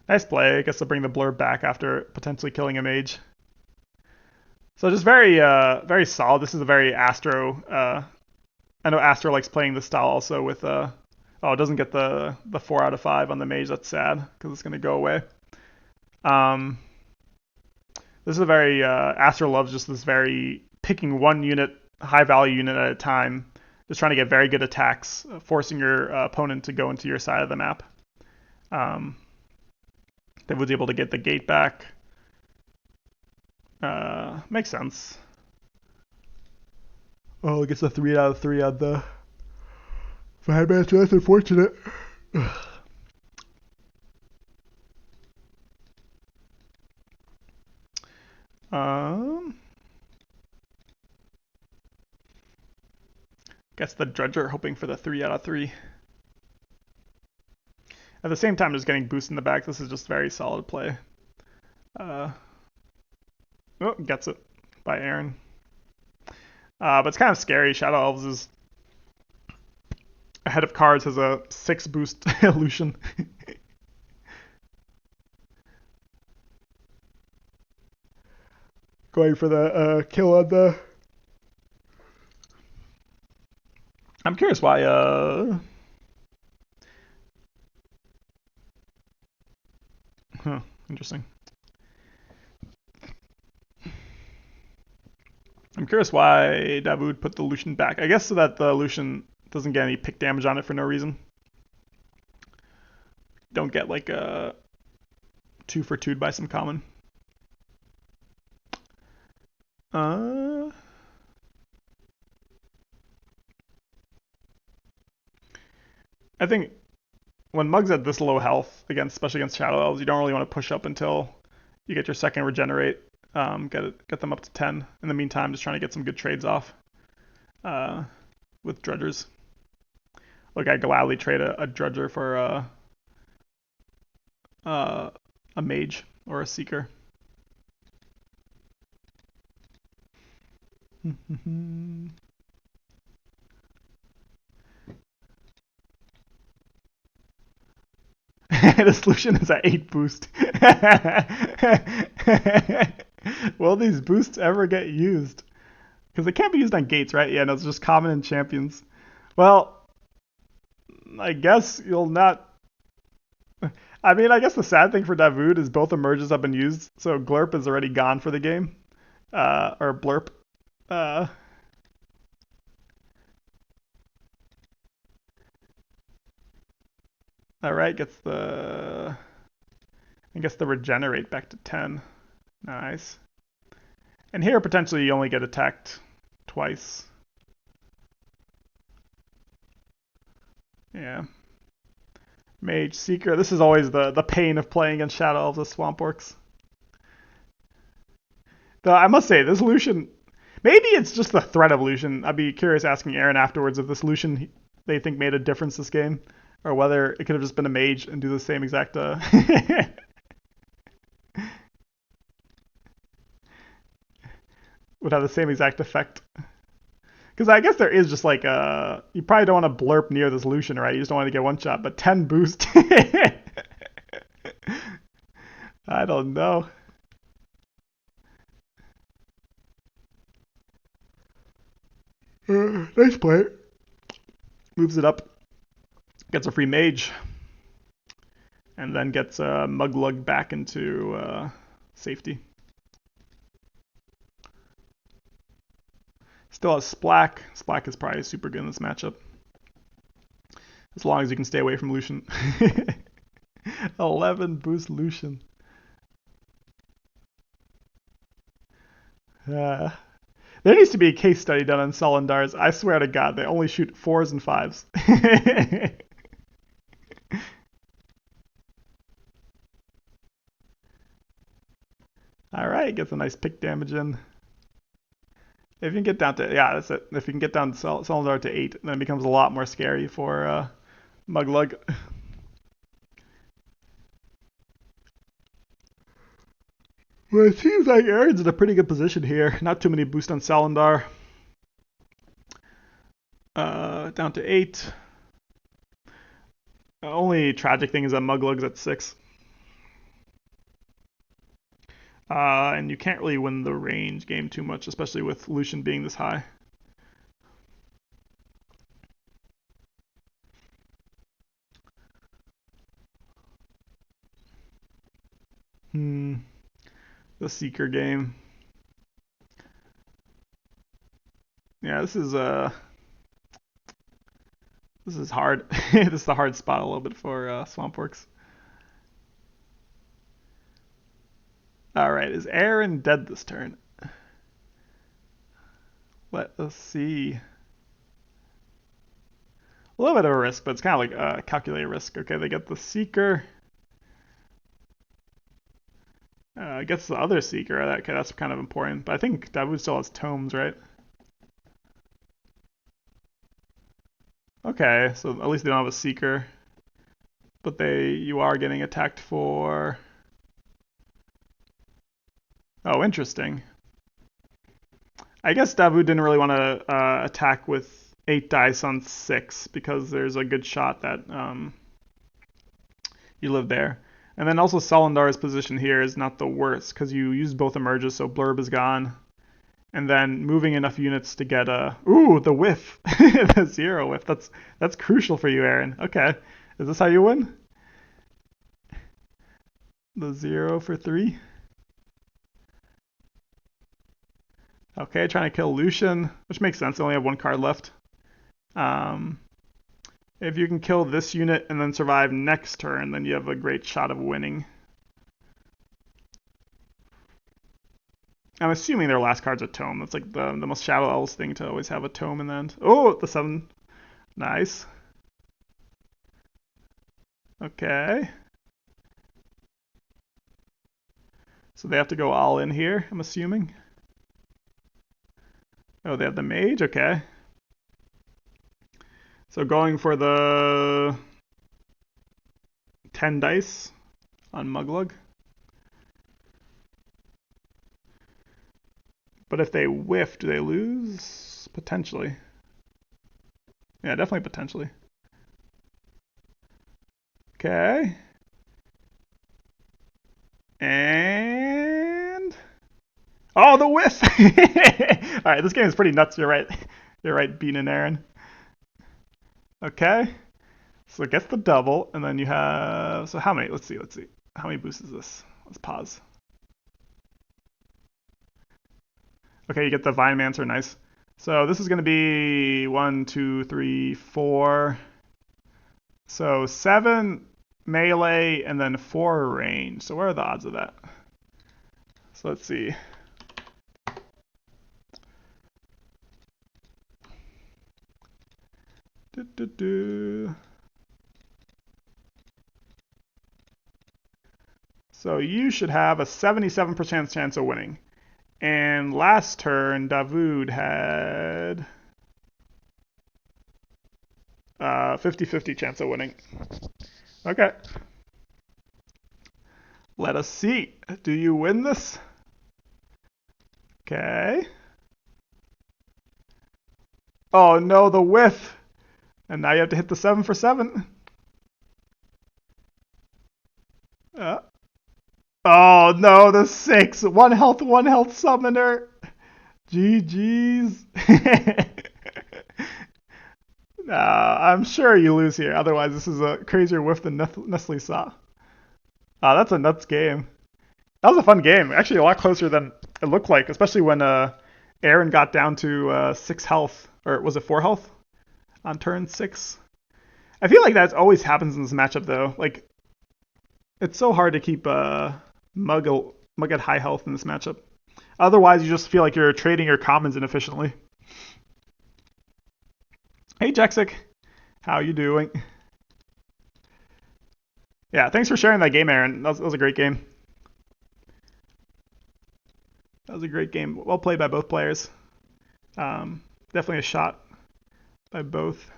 Nice play. I guess to bring the Blurb back after potentially killing a mage. So just very solid. This is a very Astro. I know Astro likes playing this style also with. Oh, it doesn't get the 4 out of 5 on the mage. That's sad because it's gonna go away. Um, this is a very Astro loves just this very picking one unit, high value unit at a time, just trying to get very good attacks, forcing your opponent to go into your side of the map. They was able to get the gate back. Makes sense. Oh, it gets a 3 out of 3 on the 5-master. That's unfortunate. Gets the Dredger, hoping for the 3 out of 3. At the same time, just getting boost in the back. This is just very solid play. Oh, gets it by Aaron. But it's kind of scary. Shadow Elves is ahead of cards, has a 6 boost Lucian. Going for the kill on the. I'm curious why. Interesting. I'm curious why Davood put the Lucian back. I guess so that the Lucian doesn't get any pick damage on it for no reason. Don't get like a 2 for 2'd by some common. Uh, I think when Mug's at this low health, against especially against Shadow Elves, you don't really want to push up until you get your second regenerate. Get them up to 10. In the meantime, just trying to get some good trades off uh, with Dredgers. Like I gladly trade a Dredger for uh, a Mage or a Seeker. The solution is at 8 boost. Will these boosts ever get used? Because they can't be used on gates, right? Yeah, no, it's just common in champions. Well, I guess you'll not. I mean, I guess the sad thing for Davood is both emerges have been used, so Glurp is already gone for the game. Or Blurp. Uh, Alright, gets the. I guess the regenerate back to 10. Nice. And here, potentially, you only get attacked twice. Yeah. Mage, Seeker. This is always the pain of playing against Shadow Elves as Swamp Orcs. Though I must say, this Lucian. Maybe it's just the threat evolution. I'd be curious asking Aaron afterwards if this Lucian they think made a difference this game, or whether it could have just been a mage and do the same exact. Would have the same exact effect. Because I guess there is just like you probably don't want to blurp near this Lucian, right? You just don't want to get one shot, but 10 boost. I don't know. Nice play. Moves it up. Gets a free mage. And then gets Muglug back into safety. Still has Splack. Splack is probably super good in this matchup. As long as you can stay away from Lucian. 11 boost Lucian. There needs to be a case study done on Solendars. I swear to God, they only shoot 4s and 5s. Alright, gets a nice pick damage in. If you can get down to, yeah, that's it. If you can get down Solendar to 8, then it becomes a lot more scary for Muglug. Well, it seems like Aaron's in a pretty good position here. Not too many boosts on Salendar. Down to 8. The only tragic thing is that Muglug's at 6. And you can't really win the range game too much, especially with Lucian being this high. The Seeker game. Yeah, this is hard. This is the hard spot a little bit for Swampworks. Alright, is Aaron dead this turn? Let us see. A little bit of a risk, but it's kind of like a calculated risk. Okay, they get the Seeker. Gets the other Seeker. Okay, that's kind of important. But I think Davood still has Tomes, right? Okay, so at least they don't have a Seeker. But you are getting attacked for... Oh, interesting. I guess Davood didn't really want to attack with 8 dice on 6 because there's a good shot that you live there. And then also Solendar's position here is not the worst because you use both emerges, so Blurb is gone. And then moving enough units to get the whiff. The 0 whiff. That's crucial for you, Aaron. Okay. Is this how you win? The 0 for 3. Okay, trying to kill Lucian, which makes sense. They only have 1 card left. If you can kill this unit and then survive next turn, then you have a great shot of winning. I'm assuming their last card's a tome. That's like the most Shadow Elves thing to always have a tome in the end. Oh, the 7. Nice. Okay. So they have to go all in here, I'm assuming. Oh, they have the mage? Okay. So going for the 10 dice on Muglug. But if they whiff, do they lose? Potentially. Yeah, definitely potentially. Okay. And... Oh, the whiff! Alright, this game is pretty nuts, you're right. You're right, Bean and Aaron. Okay. So it gets the double, and then you have... So how many? Let's see. How many boosts is this? Let's pause. Okay, you get the Vinemancer, nice. So this is going to be 1, 2, 3, 4. So 7 melee and then 4 range. So what are the odds of that? So let's see. So you should have a 77% chance of winning. And last turn, Davood had 50-50 chance of winning. Okay. Let us see. Do you win this? Okay. Oh no, the whiff. And now you have to hit the 7 for 7. Oh no, the 6. 1 health summoner. GG's. I'm sure you lose here. Otherwise, this is a crazier whiff than Nestle saw. That's a nuts game. That was a fun game. Actually, a lot closer than it looked like, especially when Aaron got down to 6 health. Or was it 4 health on turn 6? I feel like that always happens in this matchup, though. Like, it's so hard to keep Mug at high health in this matchup. Otherwise, you just feel like you're trading your commons inefficiently. Hey, Jexic. How you doing? Yeah, thanks for sharing that game, Aaron. That was a great game. That was a great game. Well played by both players. Definitely a shot by both.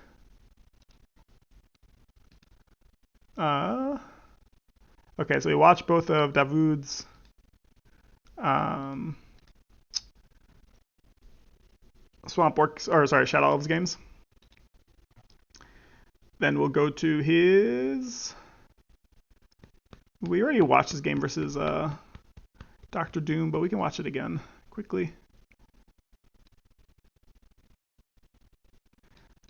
Okay, so we watched both of Davoods. Swamp Orcs, or sorry, Shadow Elves games. Then we'll go to his... We already watched his game versus Dr. Doom, but we can watch it again quickly.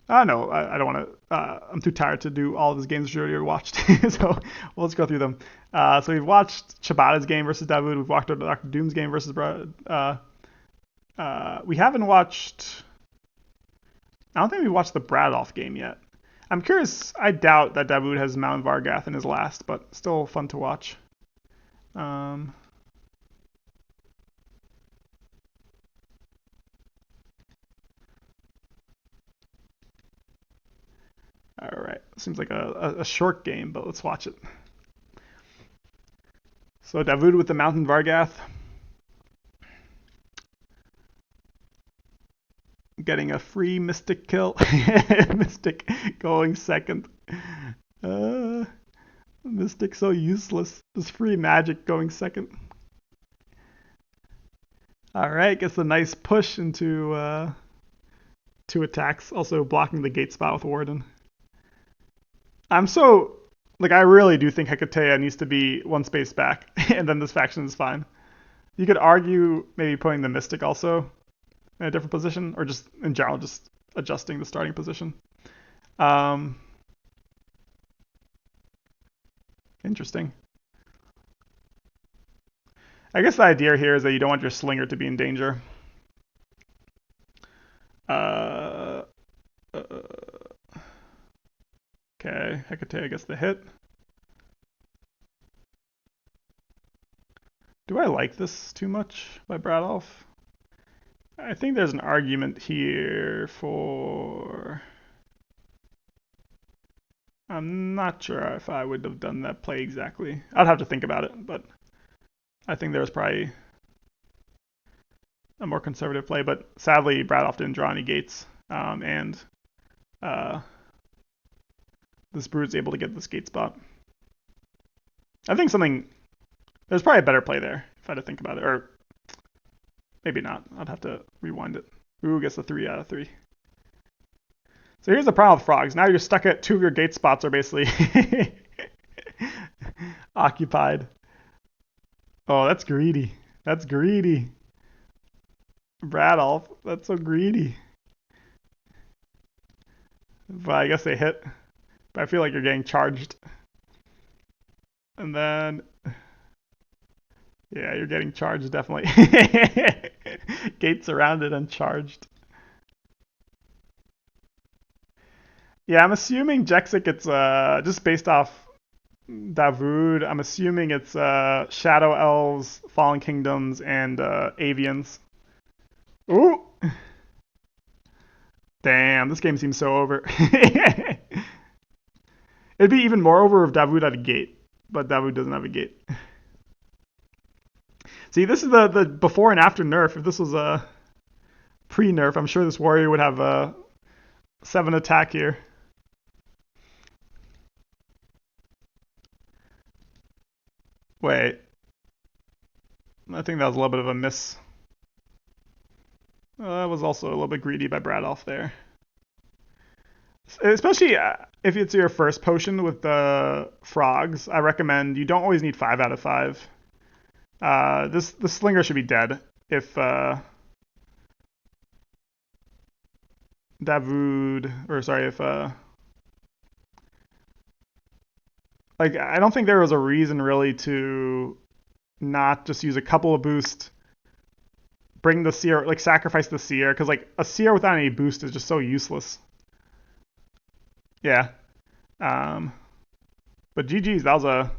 No, I don't want to. I'm too tired to do all of his games we already watched, so we'll just go through them. So we've watched Ciabatta's game versus Davood. We've watched Dr. Doom's game versus... we haven't watched... I don't think we watched the Bradolph game yet. I'm curious. I doubt that Davood has Mount Vargath in his last, but still fun to watch. All right. Seems like a short game, but let's watch it. So Davood with the Mountain Vargath. Getting a free Mystic kill. Mystic going second. Mystic so useless. Just free magic going second. Alright, gets a nice push into 2 attacks. Also blocking the gate spot with Warden. I'm so... Like, I really do think Hekatea needs to be 1 space back, and then this faction is fine. You could argue maybe putting the Mystic also in a different position, or just, in general, just adjusting the starting position. Interesting. I guess the idea here is that you don't want your Slinger to be in danger. Okay, Hekatea gets the hit. Do I I like this too much by Bradolf. I think there's an argument here for... I'm not sure if I would have done that play exactly. I'd have to think about it, but I think there was probably a more conservative play. But sadly, Bradolf didn't draw any gates, and this Brood's able to get this gate spot. I think there's probably a better play there if I had to think about it, or maybe not. I'd have to rewind it. Ooh, gets a 3 out of 3. So here's the problem with frogs. Now you're stuck at 2 of your gate spots are basically occupied. Oh, that's greedy. That's greedy. Bradolf, that's so greedy. But I guess they hit. But I feel like you're getting charged. And then... yeah, you're getting charged, definitely. Gate surrounded and charged. Yeah, I'm assuming Jexic, it's just based off Davood. I'm assuming it's Shadow Elves, Fallen Kingdoms, and Avians. Ooh! Damn, this game seems so over. It'd be even more over if Davood had a gate, but Davood doesn't have a gate. See, this is the before and after nerf. If this was a pre-nerf, I'm sure this warrior would have a 7 attack here. Wait. I think that was a little bit of a miss. That was also a little bit greedy by Bradolf there. Especially if it's your first potion with the frogs, I recommend you don't always need 5 out of 5. The slinger should be dead if Davood, or sorry, if like I don't think there was a reason really to not just use a couple of boost, bring the seer, like sacrifice the seer, because like a seer without any boost is just so useless. Yeah. But GG's, that was a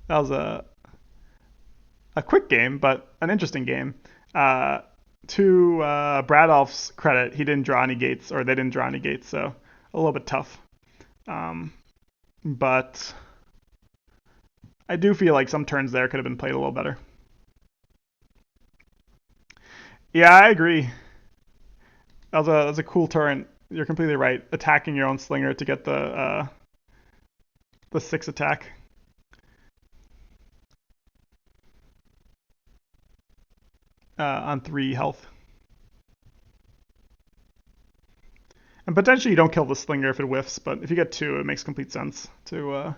that was a quick game, but an interesting game. To Bradolf's credit, he didn't draw any gates, or they didn't draw any gates, so a little bit tough. But I do feel like some turns there could have been played a little better. Yeah, I agree. That was a cool turn. You're completely right. Attacking your own slinger to get the 6 attack. On 3 health. And potentially you don't kill the slinger if it whiffs, but if you get 2, it makes complete sense to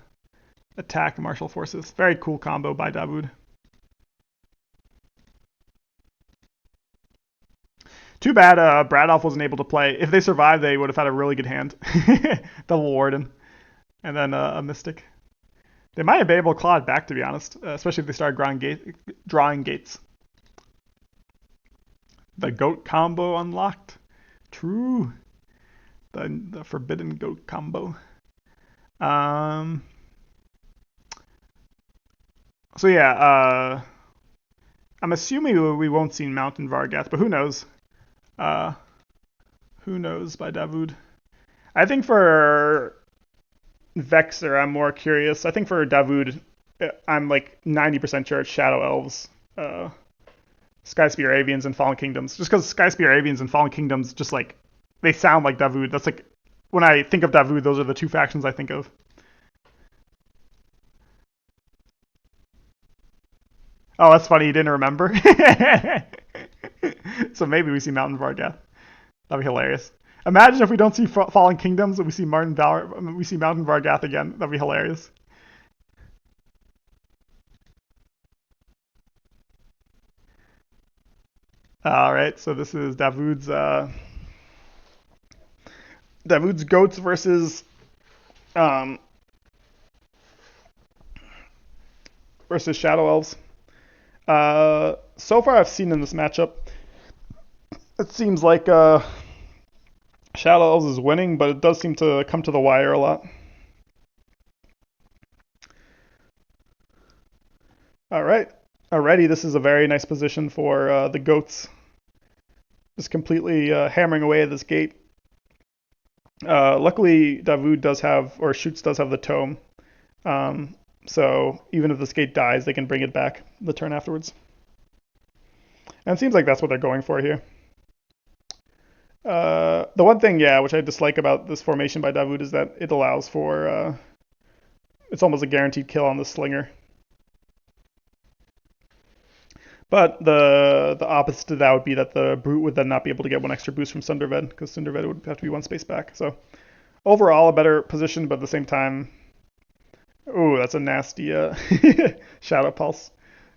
attack martial forces. Very cool combo by Davood. Too bad Bradolf wasn't able to play. If they survived, they would have had a really good hand. Double Warden. And then a Mystic. They might have been able to claw it back, to be honest. Especially if they started drawing gates. The goat combo unlocked. True. The forbidden goat combo. So yeah, I'm assuming we won't see Mountain Vargath, but who knows? Who knows by Davood. I think for Vexer, I'm more curious. I think for Davood, I'm like 90% sure it's Shadow Elves, Skyspear Avians, and Fallen Kingdoms. Just because Skyspear Avians and Fallen Kingdoms just like they sound like Davood. That's like when I think of Davood, those are the 2 factions I think of. Oh, that's funny. You didn't remember. So maybe we see Mountain Vargath. That'd be hilarious. Imagine if we don't see Fallen Kingdoms and we see Mountain Vargath again. That'd be hilarious. All right, so this is Davood's goats versus Shadow Elves. So far I've seen in this matchup, it seems like Shadow Elves is winning, but it does seem to come to the wire a lot. All right. Already, this is a very nice position for the goats. Just completely hammering away at this gate. Luckily, Davood does have, or Shoots does have the tome. Um, so even if this gate dies, they can bring it back the turn afterwards. And it seems like that's what they're going for here. The one thing, yeah, which I dislike about this formation by Davood is that it allows for, it's almost a guaranteed kill on the slinger. But the opposite to that would be that the brute would then not be able to get one extra boost from Sunderved, because Sunderved would have to be one space back. So overall, a better position, but at the same time, ooh, that's a nasty Shadow Pulse.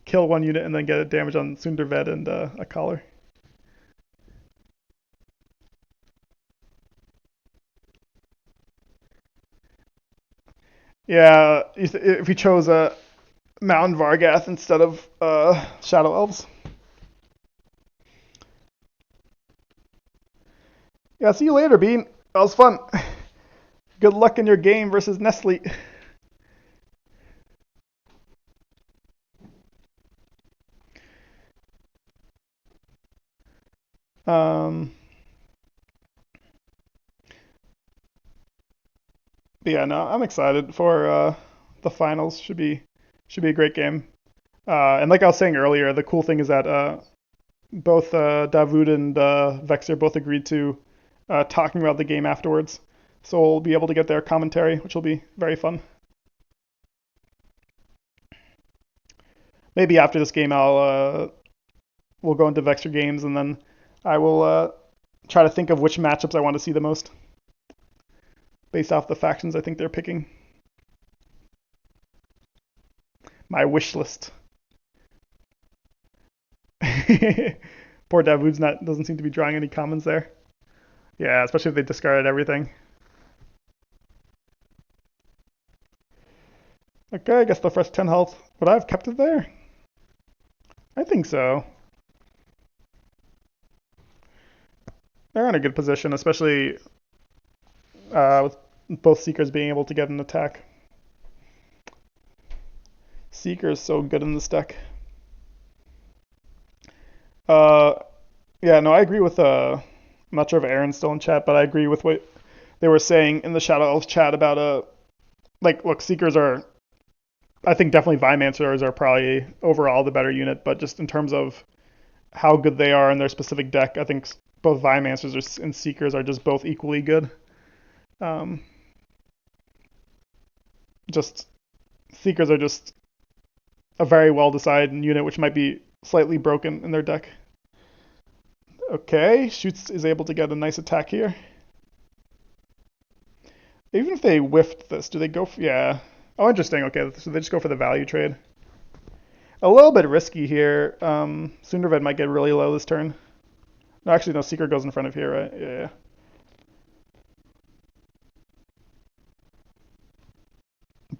Kill one unit and then get a damage on Sunderved and a collar. Yeah, if you chose a Mountain Vargath instead of Shadow Elves. Yeah, see you later, Bean. That was fun. Good luck in your game versus Nestle. Um, but yeah, no, I'm excited for the finals. Should be a great game. And like I was saying earlier, the cool thing is that both Davood and Vexer both agreed to talking about the game afterwards. So we'll be able to get their commentary, which will be very fun. Maybe after this game, we'll go into Vexer games, and then I will try to think of which matchups I want to see the most, based off the factions I think they're picking. My wish list. Poor Davood's not doesn't seem to be drawing any commons there. Yeah, especially if they discarded everything. Okay, I guess the first 10 health. Would I have kept it there? I think so. They're in a good position, especially with both Seekers being able to get an attack. Seeker is so good in this deck. Uh, yeah, no, I agree with. I'm not sure if Aaron's still in chat, but I agree with what they were saying in the Shadow Elves chat about like, look, Seekers are. I think definitely Vimancers are probably overall the better unit, but just in terms of how good they are in their specific deck, I think both Vimancers and Seekers are just both equally good. Um, just Seekers are just a very well decided unit, which might be slightly broken in their deck. Okay, Shoots is able to get a nice attack here. Even if they whiffed this, do they go for... Yeah. Oh, interesting. Okay, so they just go for the value trade. A little bit risky here. Sunderved might get really low this turn. No, actually, no, Seeker goes in front of here, right? Yeah.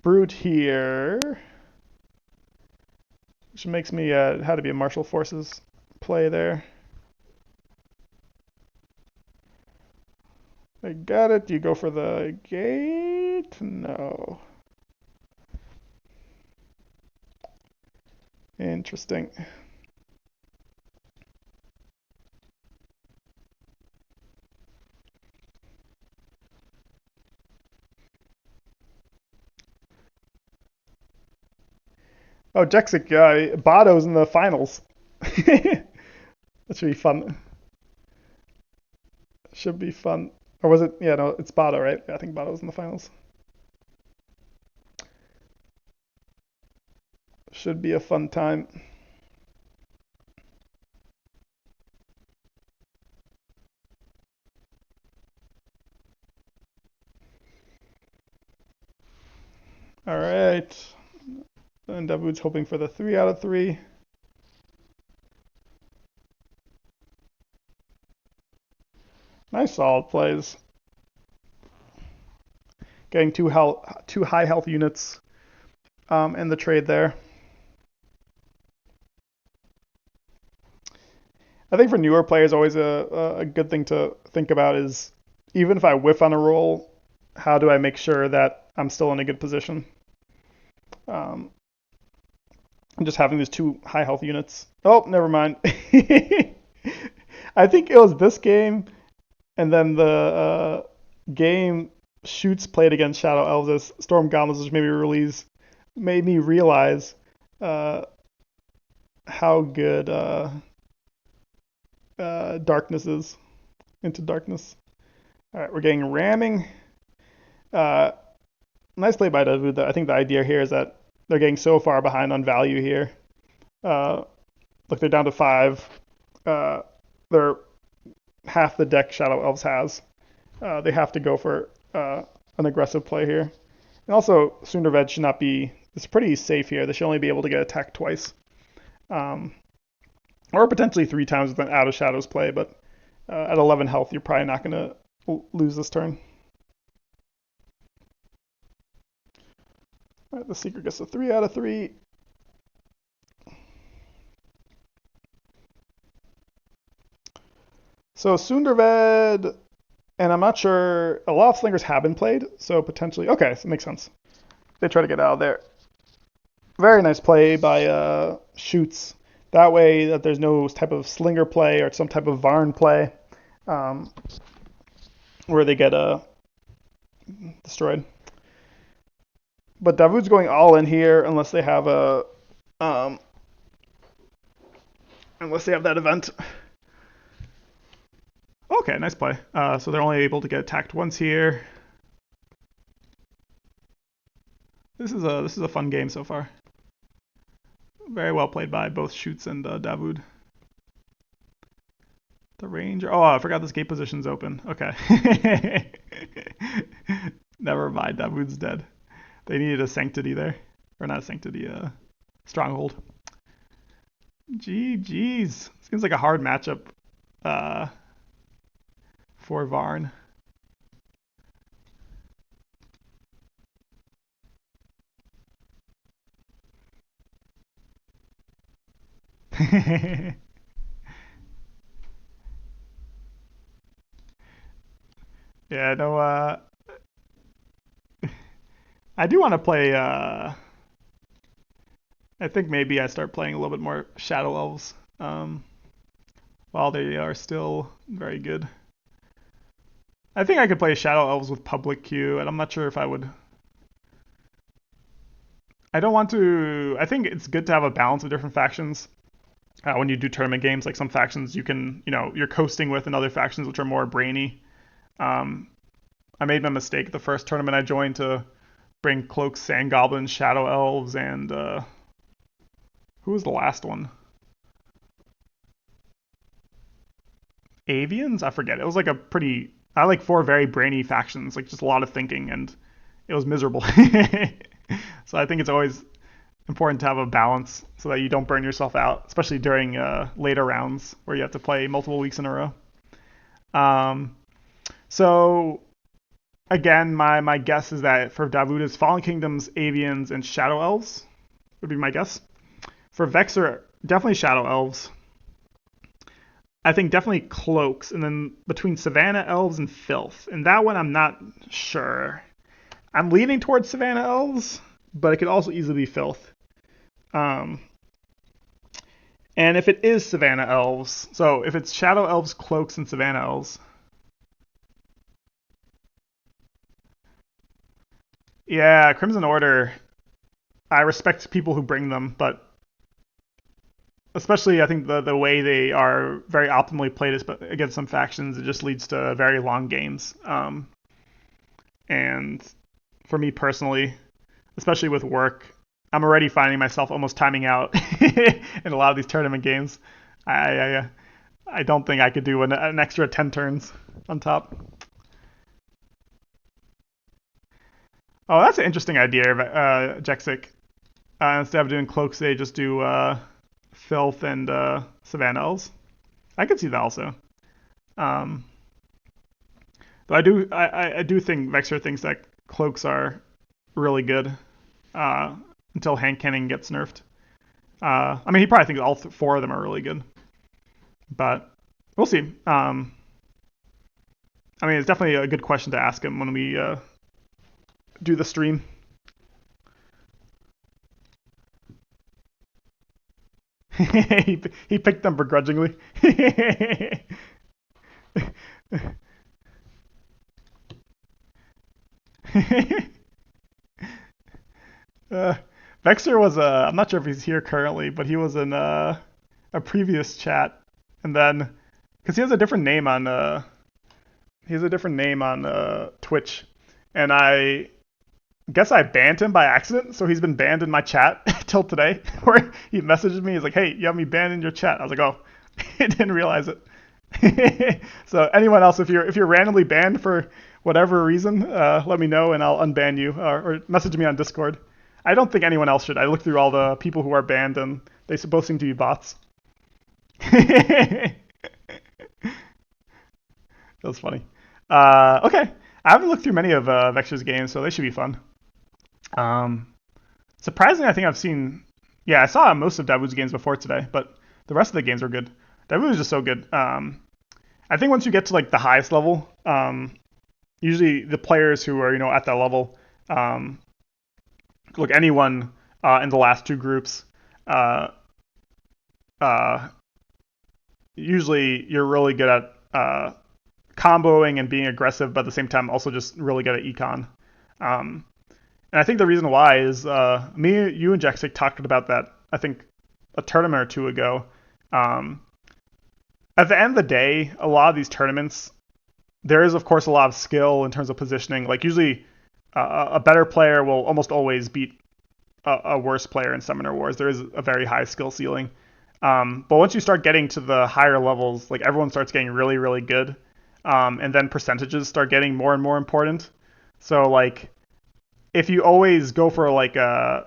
Brute here. Which makes me had to be a Martial Forces play there. I got it. Do you go for the gate? No. Interesting. Oh, Jexic, Bado's in the finals. That should be fun. Should be fun. Or was it? Yeah, no, it's Bado, right? Yeah, I think Bado's in the finals. Should be a fun time. All right. And Davoods hoping for the 3 out of 3. Nice solid plays. Getting two high health units in the trade there. I think for newer players, always a good thing to think about is even if I whiff on a roll, how do I make sure that I'm still in a good position? I'm just having these two high health units. Oh, never mind. I think it was this game, and then the game Shoots played against Shadow Elves as Storm Goblins, which made me realize uh, how good Darkness is. Into Darkness. All right, we're getting ramming. Uh, Nice play by Davood. I think the idea here is that they're getting so far behind on value here. Uh, Look, they're down to 5. Uh, they're half the deck Shadow Elves has. They have to go for an aggressive play here. And also, Sunderved should not be. It's pretty safe here. They should only be able to get attacked twice, um, or potentially 3 times with an Out of Shadows play. But at 11 health, you're probably not going to lose this turn. All right, the Seeker gets a 3 out of 3. So Sunderved, and I'm not sure, a lot of Slingers have been played, so potentially, okay, so it makes sense. They try to get out of there. Very nice play by Shoots. That way that there's no type of Slinger play or some type of Varn play um, where they get destroyed. But Davood's going all in here unless they have um, that event. Okay, nice play. So they're only able to get attacked once here. This is a fun game so far. Very well played by both Shoots and Davood. The Ranger. Oh, I forgot this gate position's open. Okay. Never mind. Davood's dead. They needed a Sanctity there. Or not a Sanctity, Stronghold. GG's. Seems like a hard matchup for Varn. Yeah, no, I do want to play, I think maybe I start playing a little bit more Shadow Elves, while they are still very good. I think I could play Shadow Elves with public queue, and I'm not sure if I would. I don't want to. I think it's good to have a balance of different factions. When you do tournament games, like some factions you can, you're coasting with, and other factions which are more brainy. Um, I made my mistake the first tournament I joined to bring Cloaks, Sand Goblins, Shadow Elves, and who was the last one? Avians? I forget. It was like a pretty. I like 4 very brainy factions, like just a lot of thinking, and it was miserable. So I think it's always important to have a balance so that you don't burn yourself out, especially during later rounds where you have to play multiple weeks in a row. Um, so again, my guess is that for Davood is Fallen Kingdoms, Avians, and Shadow Elves would be my guess. For Vexer, definitely Shadow Elves. I think definitely Cloaks, and then between Savannah Elves and Filth. And that one I'm not sure. I'm leaning towards Savannah Elves, but it could also easily be Filth. Um, and if it is Savannah Elves, so if it's Shadow Elves, Cloaks, and Savannah Elves, yeah, Crimson Order. I respect people who bring them, but especially I think the way they are very optimally played against some factions, it just leads to very long games. And for me personally, especially with work, I'm already finding myself almost timing out in a lot of these tournament games. I don't think I could do an extra 10 turns on top. Oh, that's an interesting idea, Jexic. Instead of doing cloaks, they just do filth and Savannah Elves. I could see that also. Um, but I do think Vexer thinks that cloaks are really good uh, until Hand Cannon gets nerfed. I mean, he probably thinks all 4 of them are really good, but we'll see. I mean, it's definitely a good question to ask him when we do the stream. he picked them begrudgingly. uh, Vexer was I'm not sure if he's here currently, but he was in a previous chat, and then because he has a different name on Twitch, and I guess I banned him by accident, so he's been banned in my chat till today. Where he messaged me, he's like, "Hey, you have me banned in your chat." I was like, "Oh, I didn't realize it." So anyone else, if you're randomly banned for whatever reason, let me know and I'll unban you or message me on Discord. I don't think anyone else should. I looked through all the people who are banned and they both seem to be bots. That was funny. Okay, I haven't looked through many of Vexer's games, so they should be fun. Um, Surprisingly, I think I've seen. Yeah, I saw most of Davoods games before today, but the rest of the games were good. Davoods is just so good. I think once you get to like the highest level, usually the players who are at that level, um, look anyone in the last two groups, uh, uh, usually you're really good at comboing and being aggressive, but at the same time also just really good at econ. Um, and I think the reason why is me, you, and Jaxic talked about that. I think a tournament or two ago. Um, at the end of the day, a lot of these tournaments, there is of course a lot of skill in terms of positioning. Like usually, a better player will almost always beat a worse player in Summoner Wars. There is a very high skill ceiling. But once you start getting to the higher levels, like everyone starts getting really, really good. And then percentages start getting more and more important. So like if you always go for like the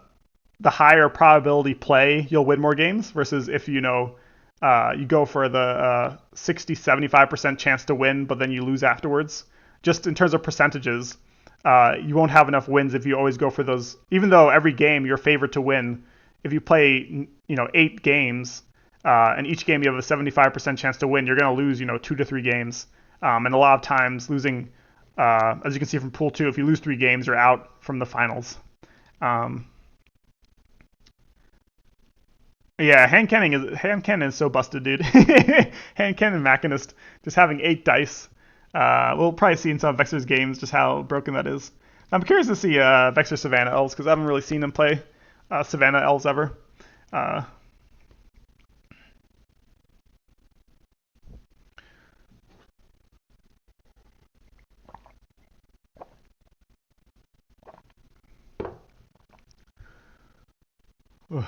higher probability play, you'll win more games versus if you go for the 60-75% chance to win, but then you lose afterwards. Just in terms of percentages, you won't have enough wins if you always go for those. Even though every game you're favored to win, if you play 8 games and each game you have a 75% chance to win, you're going to lose 2 to 3 games. And a lot of times losing, as you can see from Pool 2, if you lose 3 games, you're out from the finals. Um, yeah, hand cannon is so busted, dude. Hand cannon Machinist just having 8 dice. We'll probably see in some of Vexer's games just how broken that is. I'm curious to see Vexer Savannah Elves because I haven't really seen him play Savannah Elves ever. Uh, all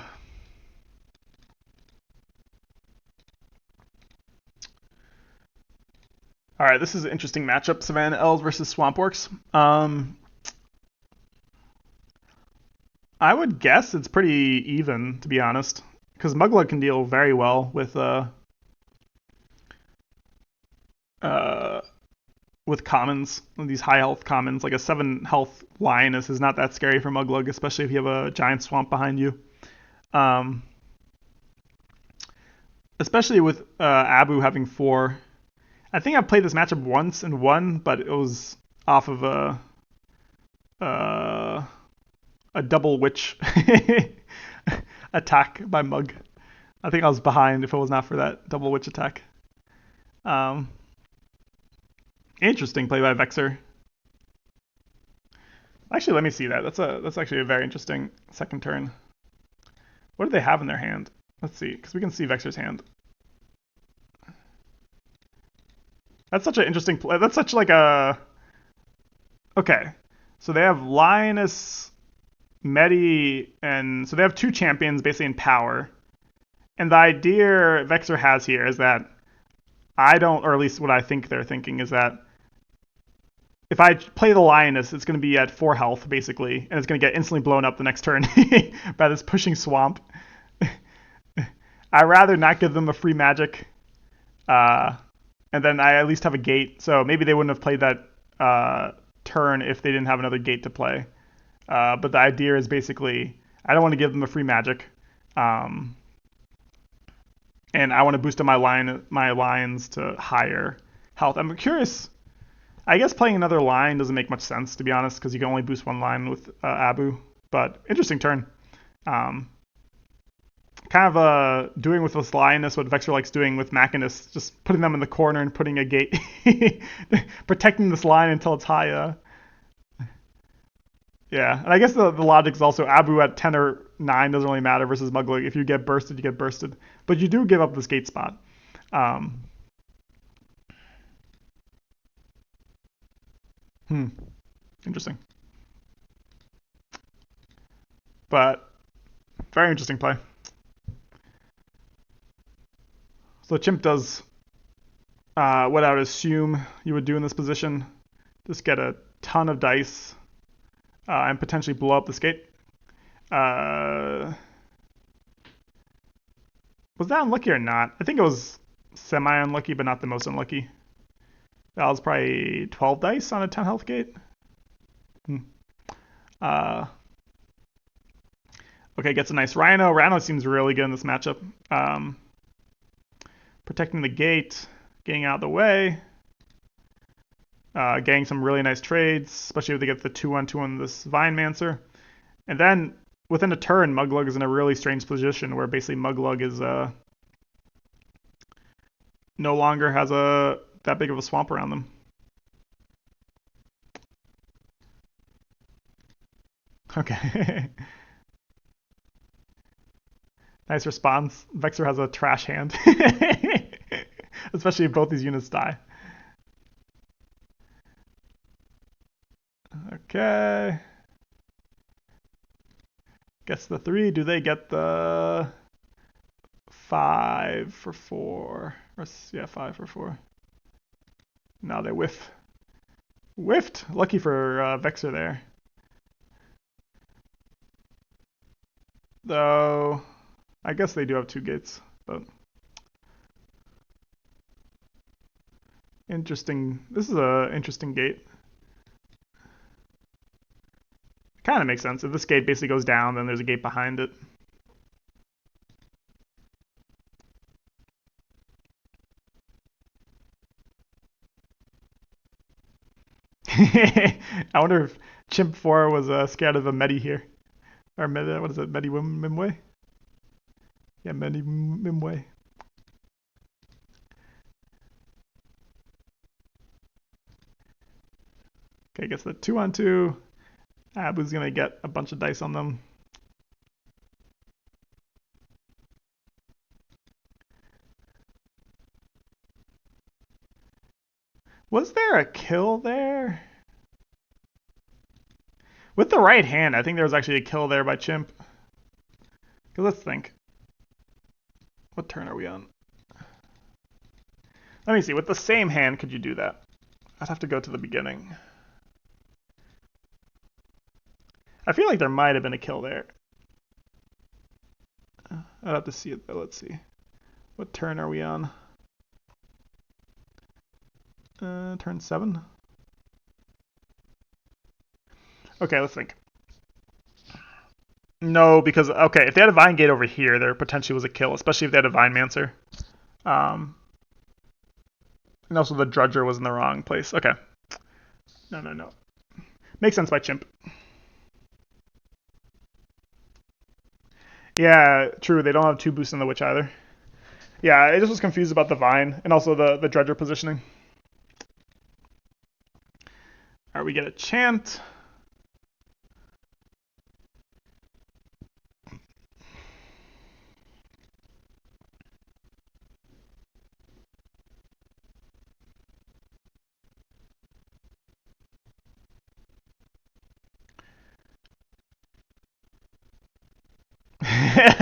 right, this is an interesting matchup: Savannah Elves versus Swamp Orcs. I would guess it's pretty even, to be honest, because Muglug can deal very well uh, with commons, these high health commons. Like a 7 health lioness is not that scary for Muglug, especially if you have a giant swamp behind you. Um, Especially with Abu having 4. I think I've played this matchup once and won, but it was off of uh, a double witch attack by Mug. I think I was behind if it was not for that double witch attack. Um, Interesting play by Vexer. Actually, let me see that. That's actually a very interesting second turn. What do they have in their hand? Let's see, because we can see Vexer's hand. That's such an interesting play. That's such like a. Okay, so they have Lioness, Medi, and so they have 2 champions basically in power. And the idea Vexer has here is that I don't, or at least what I think they're thinking is that if I play the Lioness, it's going to be at 4 health basically, and it's going to get instantly blown up the next turn by this pushing swamp. I'd rather not give them a free magic, and then I at least have a gate. So maybe they wouldn't have played that turn if they didn't have another gate to play. But the idea is basically I don't want to give them a free magic, um, and I want to boost up my lions to higher health. I'm curious. I guess playing another line doesn't make much sense to be honest, because you can only boost one line with Abu. But interesting turn. Um, Kind kind of doing with this Lioness what Vexer likes doing with Machinus, just putting them in the corner and putting a gate, protecting this line until it's high. Yeah, and I guess the logic is also Abu at 10 or 9 doesn't really matter versus Muglug. If you get bursted, you get bursted, but you do give up this gate spot. Um, hmm, interesting, but very interesting play. So Chimp does what I would assume you would do in this position. Just get a ton of dice and potentially blow up the skate. Was that unlucky or not? I think it was semi-unlucky, but not the most unlucky. That was probably 12 dice on a 10 health gate. Uh, okay, gets a nice Rhino. Rhino seems really good in this matchup. Protecting the gate, getting out of the way. Getting some really nice trades, especially if they get the 2-1-2 on this Vinemancer. And then within a turn, Muglug is in a really strange position where basically Muglug is no longer has that big of a swamp around them. Okay. Nice response. Vexer has a trash hand. Especially if both these units die. Okay. Gets the 3. Do they get the 5 for 4? Or, yeah, 5 for 4. No, they whiff. Whiffed. Lucky for Vexer there. Though, I guess they do have 2 gates, but interesting. This is a interesting gate. Kind of makes sense. If this gate basically goes down, then there's a gate behind it. I wonder if Chimp 4 was scared of a Medi here. Or Medi, what is it? Medi Mimway? Yeah, Medi Mimway. Okay, gets the 2-on-2. Abu's gonna get a bunch of dice on them. Was there a kill there? With the right hand, I think there was actually a kill there by Chimp. Let's think. What turn are we on? Let me see. With the same hand, could you do that? I'd have to go to the beginning. I feel like there might have been a kill there. I'd have to see it though. Let's see. What turn are we on? Turn 7. Okay, let's think. No, because okay, if they had a Vine Gate over here, there potentially was a kill, especially if they had a Vinemancer. And also the Drudger was in the wrong place. Okay. No. Makes sense by Chimp. Yeah, true. They don't have 2 boosts in the Witch either. Yeah, I just was confused about the Vine and also the Dredger positioning. Alright, we get a Chant.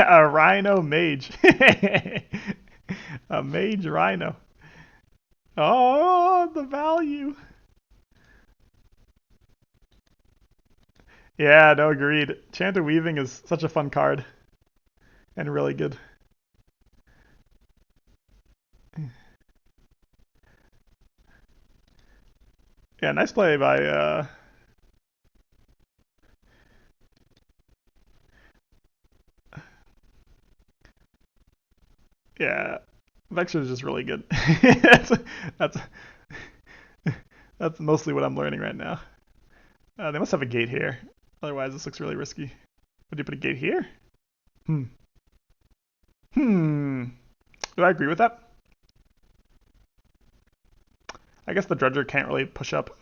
A Rhino Mage. A Mage Rhino. Oh, the value. Yeah, no, agreed. Chanted Weaving is such a fun card. And really good. Yeah, nice play by yeah. Vexer is just really good. that's that's mostly what I'm learning right now. They must have a gate here. Otherwise, this looks really risky. Would you put a gate here? Hmm. Do I agree with that? I guess the Dredger can't really push up.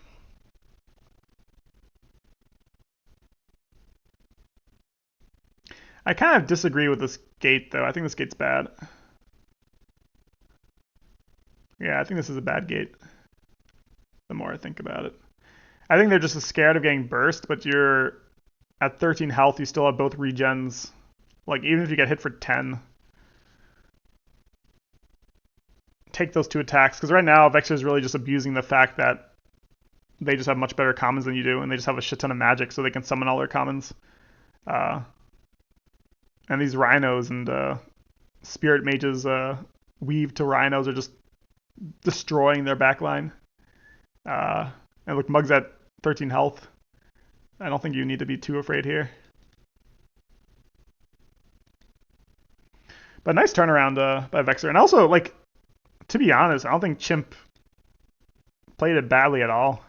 I kind of disagree with this gate, though. I think this gate's bad. Yeah, I think this is a bad gate, the more I think about it. I think they're just scared of getting burst, but you're at 13 health, you still have both regens. Like, even if you get hit for 10, take those two attacks. Because right now, Vexer is really just abusing the fact that they just have much better commons than you do, and they just have a shit ton of magic, so they can summon all their commons. Uh, and these rhinos and spirit mages weave to rhinos are just destroying their backline. And look, Mug's at 13 health. I don't think you need to be too afraid here. But nice turnaround by Vexer. And also, like, to be honest, I don't think Chimp played it badly at all.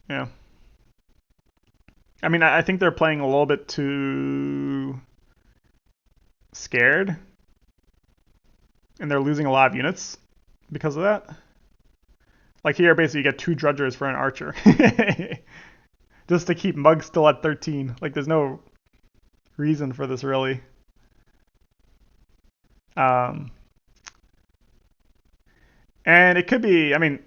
Yeah. I mean, I think they're playing a little bit too scared, and they're losing a lot of units because of that. Like here, basically, you get two Drudgers for an Archer. Just to keep Mug still at 13. Like, there's no reason for this, really. Um, and it could be, I mean,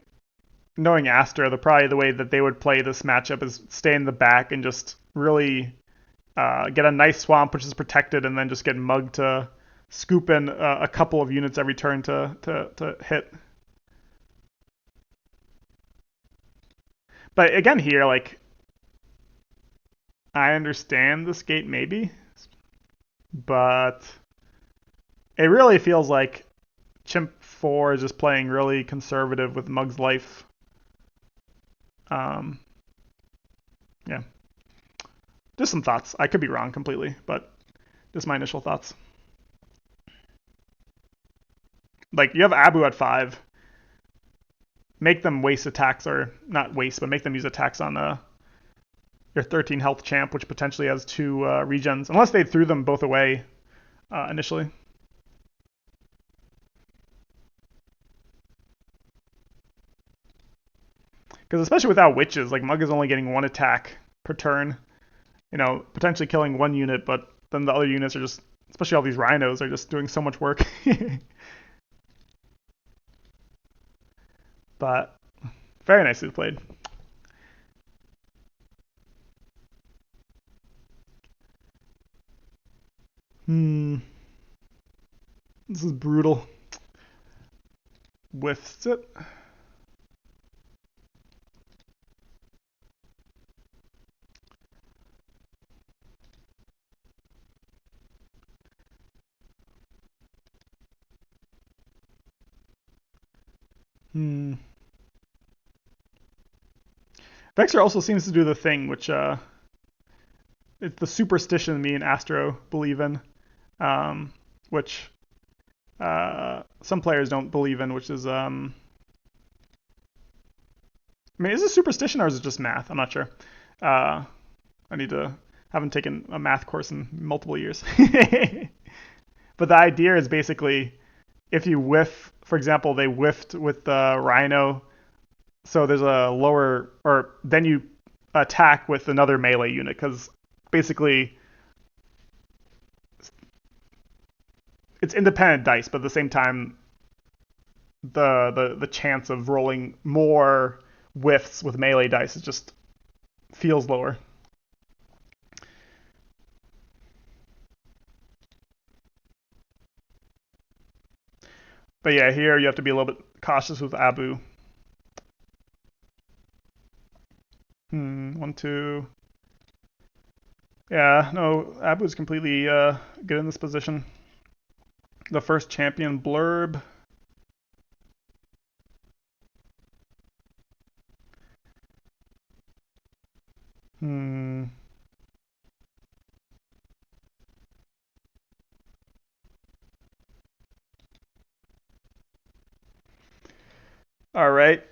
knowing Astra, probably the way that they would play this matchup is stay in the back and just really get a nice swamp which is protected, and then just get Mug to scoop in a couple of units every turn to hit. But again, here, like, I understand this gate maybe, but it really feels like Chimp 4 is just playing really conservative with Mug's life. Um, yeah. Just some thoughts. I could be wrong completely, but just my initial thoughts. Like, you have Abu at 5. Make them waste attacks, or not waste, but make them use attacks on your 13 health champ, which potentially has two regens, unless they threw them both away initially. Because especially without witches, like Mug is only getting one attack per turn. You know, potentially killing one unit, but then the other units are just, especially all these rhinos, are just doing so much work. But very nicely played. Hmm. This is brutal. Whiffs it. Hmm. Vexer also seems to do the thing which it's the superstition me and Astro believe in, which some players don't believe in, which is I mean, is it superstition or is it just math? I'm not sure. Uh, I need to haven't taken a math course in multiple years. But the idea is basically if you whiff, for example, they whiffed with the Rhino, so there's a lower, or then you attack with another melee unit because basically it's independent dice, but at the same time the chance of rolling more whiffs with melee dice is just feels lower. But yeah, here you have to be a little bit cautious with Abu. 1, 2. Yeah, no, Abu's completely good in this position. The first champion blurb. Hmm. All right.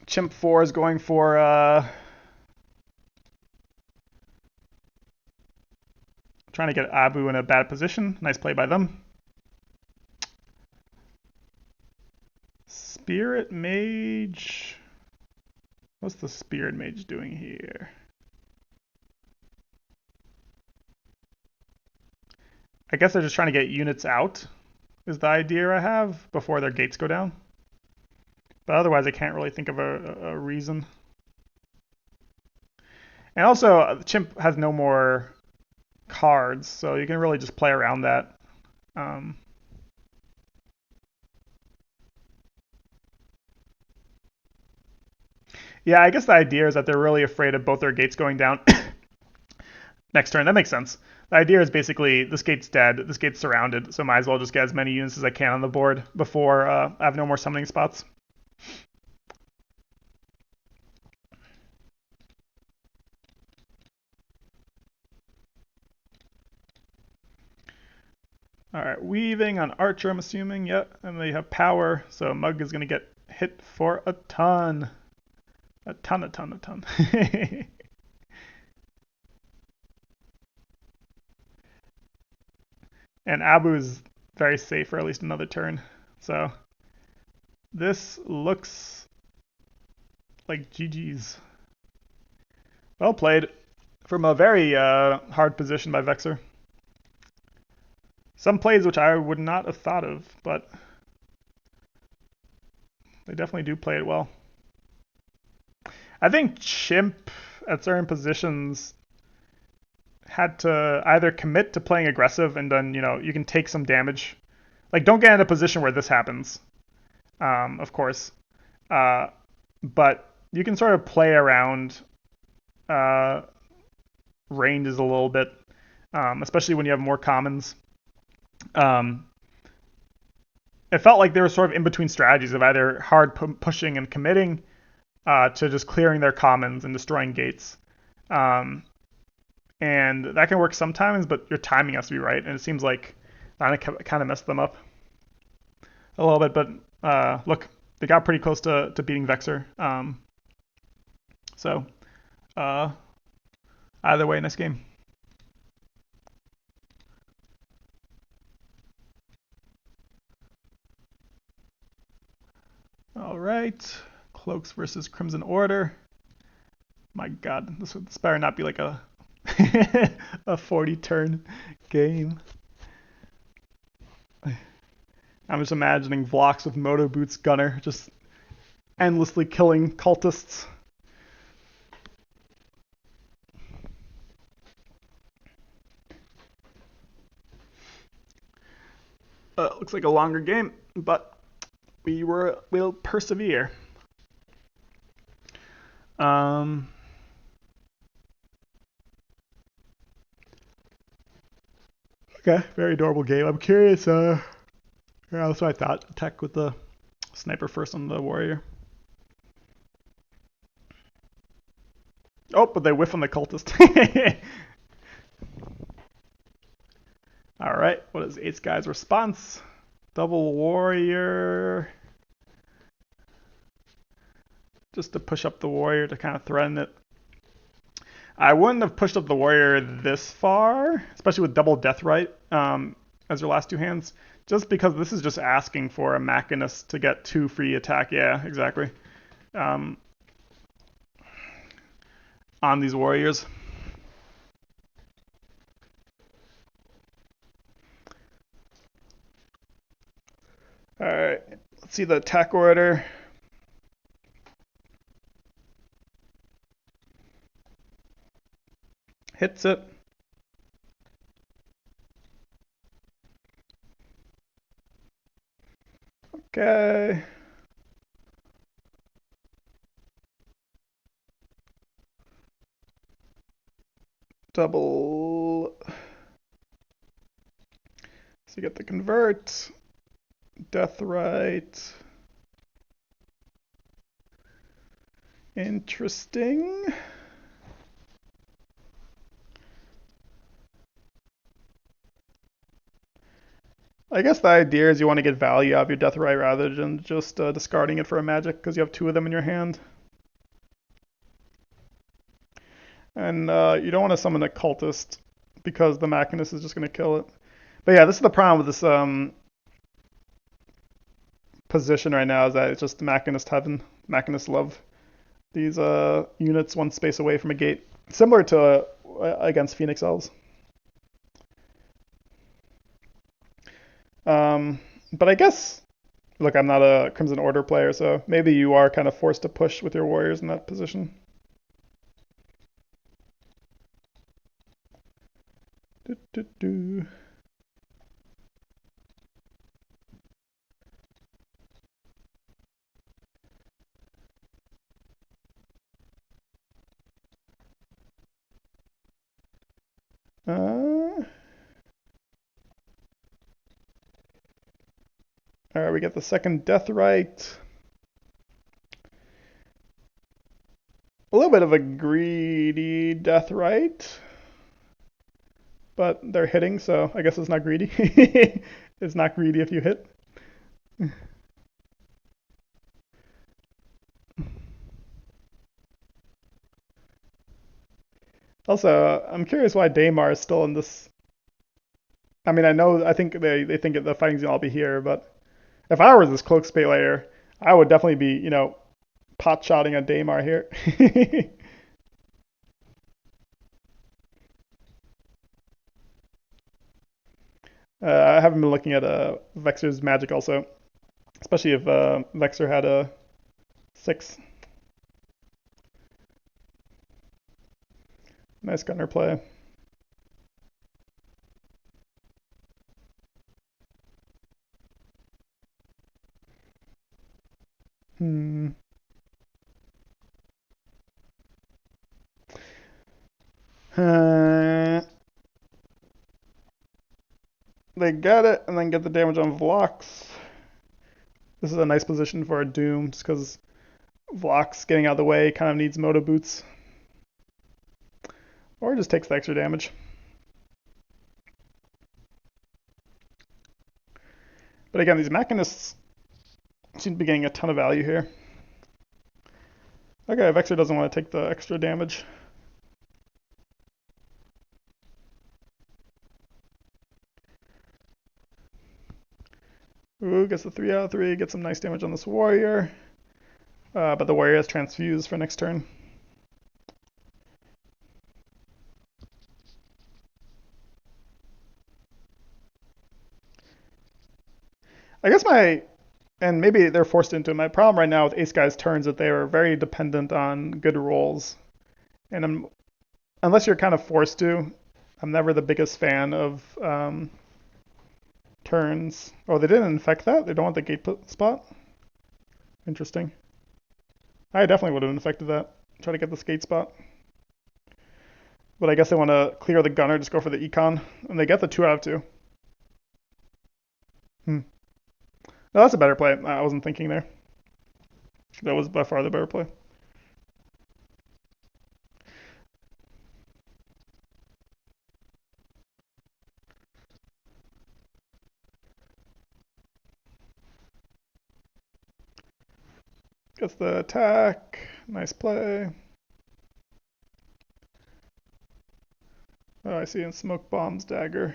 Chimp 4 is going for trying to get Abu in a bad position. Nice play by them. Spirit Mage. What's the Spirit Mage doing here? I guess they're just trying to get units out, is the idea I have, before their gates go down. But otherwise, I can't really think of a reason. And also, the Chimp has no more cards, so you can really just play around that. Yeah, I guess the idea is that they're really afraid of both their gates going down next turn. That makes sense. The idea is basically this gate's dead, this gate's surrounded, so might as well just get as many units as I can on the board before I have no more summoning spots. Alright, weaving on Archer, I'm assuming, yep, and they have power, so Mug is going to get hit for a ton. A ton. And Abu is very safe for at least another turn. So this looks like GG's. Well played from a very hard position by Vexer. Some plays which I would not have thought of, but they definitely do play it well. I think Chimp at certain positions had to either commit to playing aggressive and then, you can take some damage. Like, don't get in a position where this happens, of course. But you can sort of play around ranges a little bit, especially when you have more commons. It felt like they were sort of in between strategies of either hard pushing and committing to just clearing their commons and destroying gates. And that can work sometimes, but your timing has to be right. And it seems like I kind of messed them up a little bit. But look, they got pretty close to beating Vexer. So either way, nice game. All right, Cloaks versus Crimson Order. My God, this better not be like a 40-turn game. I'm just imagining Vlox with Moto Boots Gunner just endlessly killing cultists. Looks like a longer game, but we'll persevere. Okay, very adorable game. I'm curious. Yeah, that's what I thought. Attack with the sniper first on the warrior. Oh, but they whiff on the cultist. All right, what is Ace Guy's response? Double warrior. Just to push up the warrior to kind of threaten it. I wouldn't have pushed up the warrior this far, especially with double Deathrite as your last two hands, just because this is just asking for a Machinist to get 2 free attack. Yeah, exactly. On these warriors. All right, let's see the attack order. Hits it. Okay. Double. So you get the convert. Deathrite. Interesting. I guess the idea is you want to get value out of your Deathrite rather than just discarding it for a magic because you have 2 of them in your hand. And you don't want to summon a cultist because the Machinist is just going to kill it. But yeah, this is the problem with this position right now is that it's just Machinist heaven. Machinists love these units one space away from a gate, similar to against Phoenix Elves. But I guess, look, I'm not a Crimson Order player, so maybe you are kind of forced to push with your warriors in that position. Do, do, do. All right, we get the second death right. A little bit of a greedy death right, but they're hitting, so I guess it's not greedy. It's not greedy if you hit. Also, I'm curious why Daymar is still in this. I mean, I think they think the fighting's gonna all be here, but if I was this Cloak Spate layer, I would definitely be, pot shotting a Daymar here. I haven't been looking at Vexer's magic also, especially if Vexer had a 6. Nice gunner play. Hmm. They get it and then get the damage on Vlox. This is a nice position for a Doom just because Vlox getting out of the way kind of needs Moto Boots. Or just takes the extra damage. But again, these Machinists seem to be getting a ton of value here. Okay, Vexer doesn't want to take the extra damage. Ooh, gets the 3 out of 3, gets some nice damage on this warrior. But the warrior has transfused for next turn. I guess and maybe they're forced into it. My problem right now with Ace Guy's turns is that they are very dependent on good rolls. And unless you're kind of forced to, I'm never the biggest fan of turns. Oh, they didn't infect that? They don't want the gate spot? Interesting. I definitely would have infected that. Try to get the skate spot. But I guess they want to clear the gunner, just go for the econ. And they get the 2 out of 2. Hmm. No, that's a better play. I wasn't thinking there. That was by far the better play. Gets the attack. Nice play. Oh, I see. And smoke bombs dagger.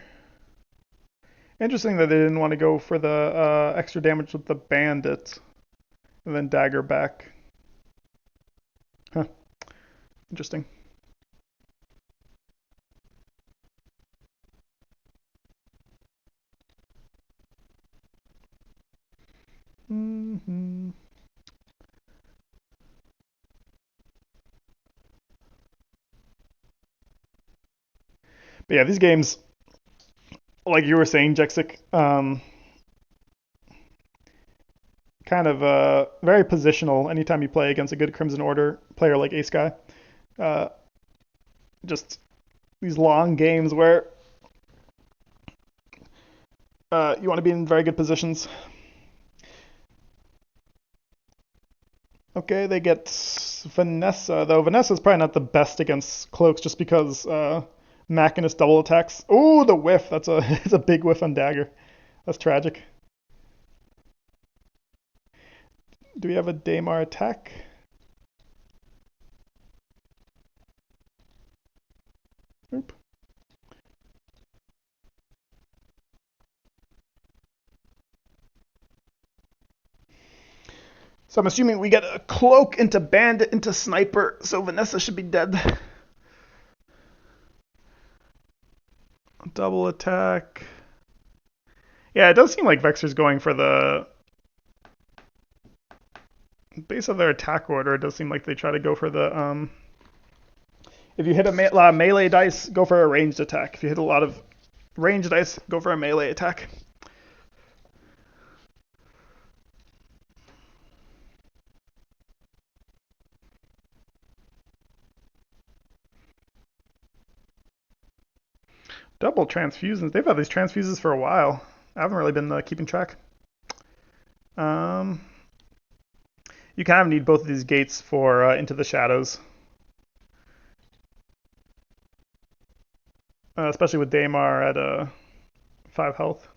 Interesting that they didn't want to go for the extra damage with the bandit and then dagger back. Huh. Interesting. Mm-hmm. But yeah, these games, like you were saying, Jexic, kind of very positional anytime you play against a good Crimson Order player like Ace Guy. Uh, just these long games where you want to be in very good positions. Okay, they get Vanessa, though Vanessa's probably not the best against cloaks just because Machinist double attacks. Oh, the whiff. That's it's a big whiff on dagger. That's tragic. Do we have a Daymar attack? Oop. So I'm assuming we get a cloak into bandit into sniper, so Vanessa should be dead. Double attack. Yeah, it does seem like Vexer's going for the base of their attack order. It does seem like they try to go for the if you hit a lot of melee dice, go for a ranged attack. If you hit a lot of ranged dice, go for a melee attack. Double transfusions. They've had these transfuses for a while. I haven't really been keeping track. You kind of need both of these gates for Into the Shadows. Especially with Daymar at 5 health.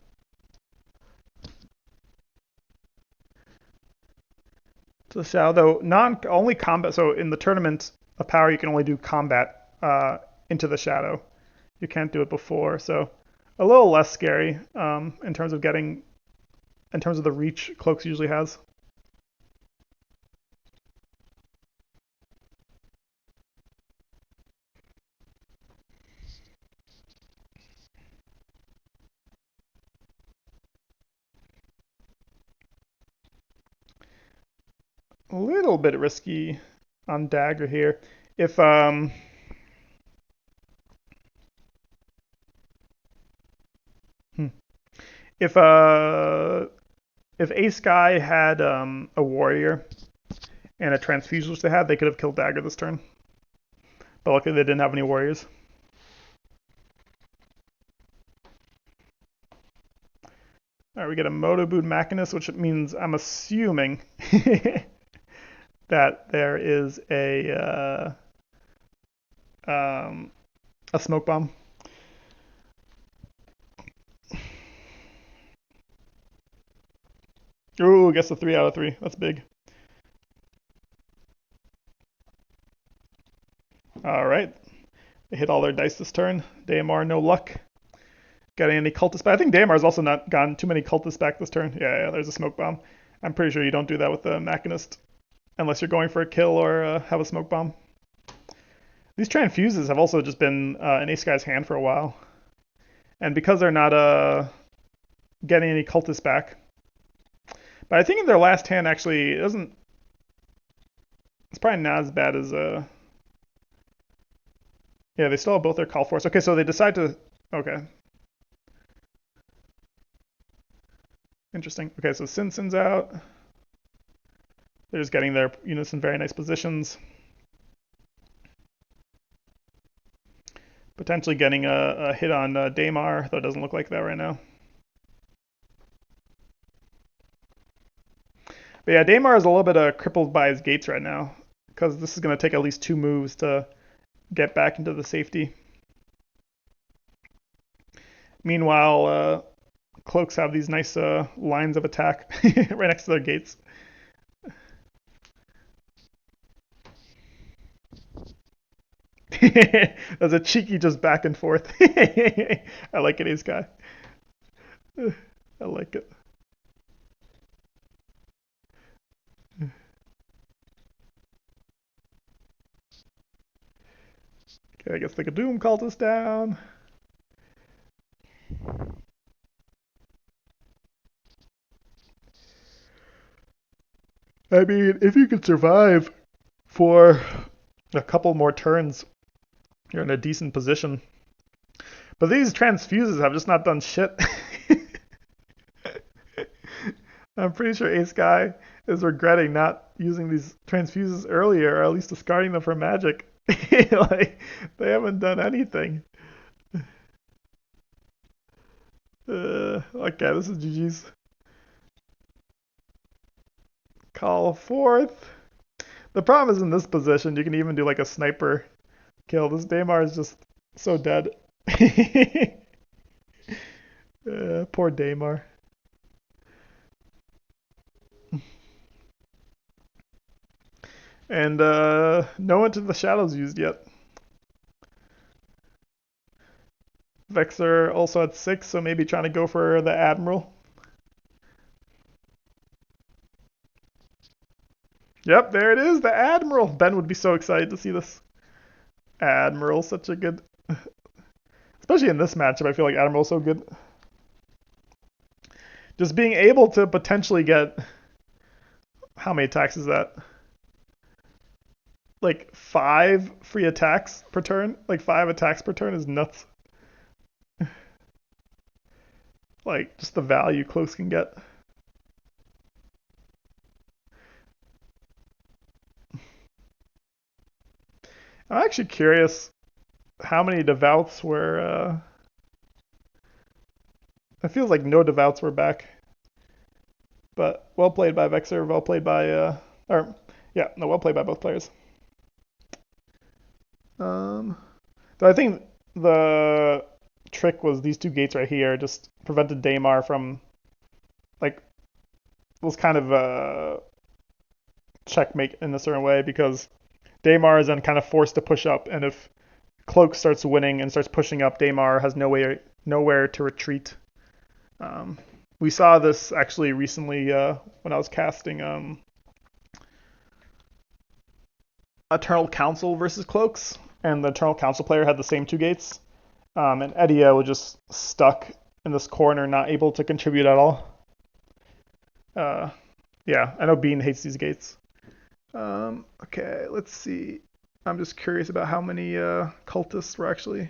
To the Shadow, though, only combat. So in the tournament of power, you can only do combat Into the Shadow. You can't do it before, so a little less scary in terms of the reach Cloaks usually has. A little bit risky on Dagger here. If if Ace Guy had a warrior and a transfusion which they had, they could have killed Dagger this turn. But luckily they didn't have any warriors. Alright, we get a Moto Boot Machinist, which means I'm assuming that there is a smoke bomb. Ooh, gets a 3 out of 3. That's big. Alright. They hit all their dice this turn. Daymar, no luck. Getting any cultists back. I think Daymar's also not gotten too many cultists back this turn. Yeah, there's a smoke bomb. I'm pretty sure you don't do that with the Machinist. Unless you're going for a kill or have a smoke bomb. These transfuses have also just been in Ace Guy's hand for a while. And because they're not getting any cultists back. But I think in their last hand, actually, it doesn't... It's probably not as bad as... Yeah, they still have both their call force. Okay, so they decide to... Okay. Interesting. Okay, so Sin's out. They're just getting their units in very nice positions. Potentially getting a hit on Daymar, though it doesn't look like that right now. But yeah, Daymar is a little bit crippled by his gates right now, because this is going to take at least 2 moves to get back into the safety. Meanwhile, Cloaks have these nice lines of attack right next to their gates. There's a cheeky just back and forth. I like it, Ace Guy. I like it. Okay, I guess the Doom called us down. I mean, if you could survive for a couple more turns, you're in a decent position. But these transfuses have just not done shit. I'm pretty sure Ace Guy is regretting not using these transfuses earlier, or at least discarding them for magic. Like, they haven't done anything. Okay, this is GG's. Call forth. The problem is in this position, you can even do like a sniper kill. This Daymar is just so dead. Poor Daymar. And no Into the Shadows used yet. Vexer also at 6, so maybe trying to go for the Admiral. Yep, there it is, the Admiral. Ben would be so excited to see this. Admiral, such a good, especially in this matchup. I feel like Admiral's so good. Just being able to potentially get, how many attacks is that? Like 5 free attacks per turn. Like 5 attacks per turn is nuts. Like just the value close can get. I'm actually curious how many devouts were. It feels like no devouts were back, but well played by Vexer. Well played by or yeah, no, well played by both players. Um, so I think the trick was these two gates right here just prevented Daymar from like was kind of checkmate in a certain way because Daymar is then kind of forced to push up, and if Cloak starts winning and starts pushing up, Daymar has nowhere to retreat. Um, we saw this actually recently when I was casting Eternal Council versus Cloaks, and the Eternal Council player had the same two gates, and Edia was just stuck in this corner, not able to contribute at all. Uh, yeah, I know Bean hates these gates. Okay, let's see. I'm just curious about how many cultists were actually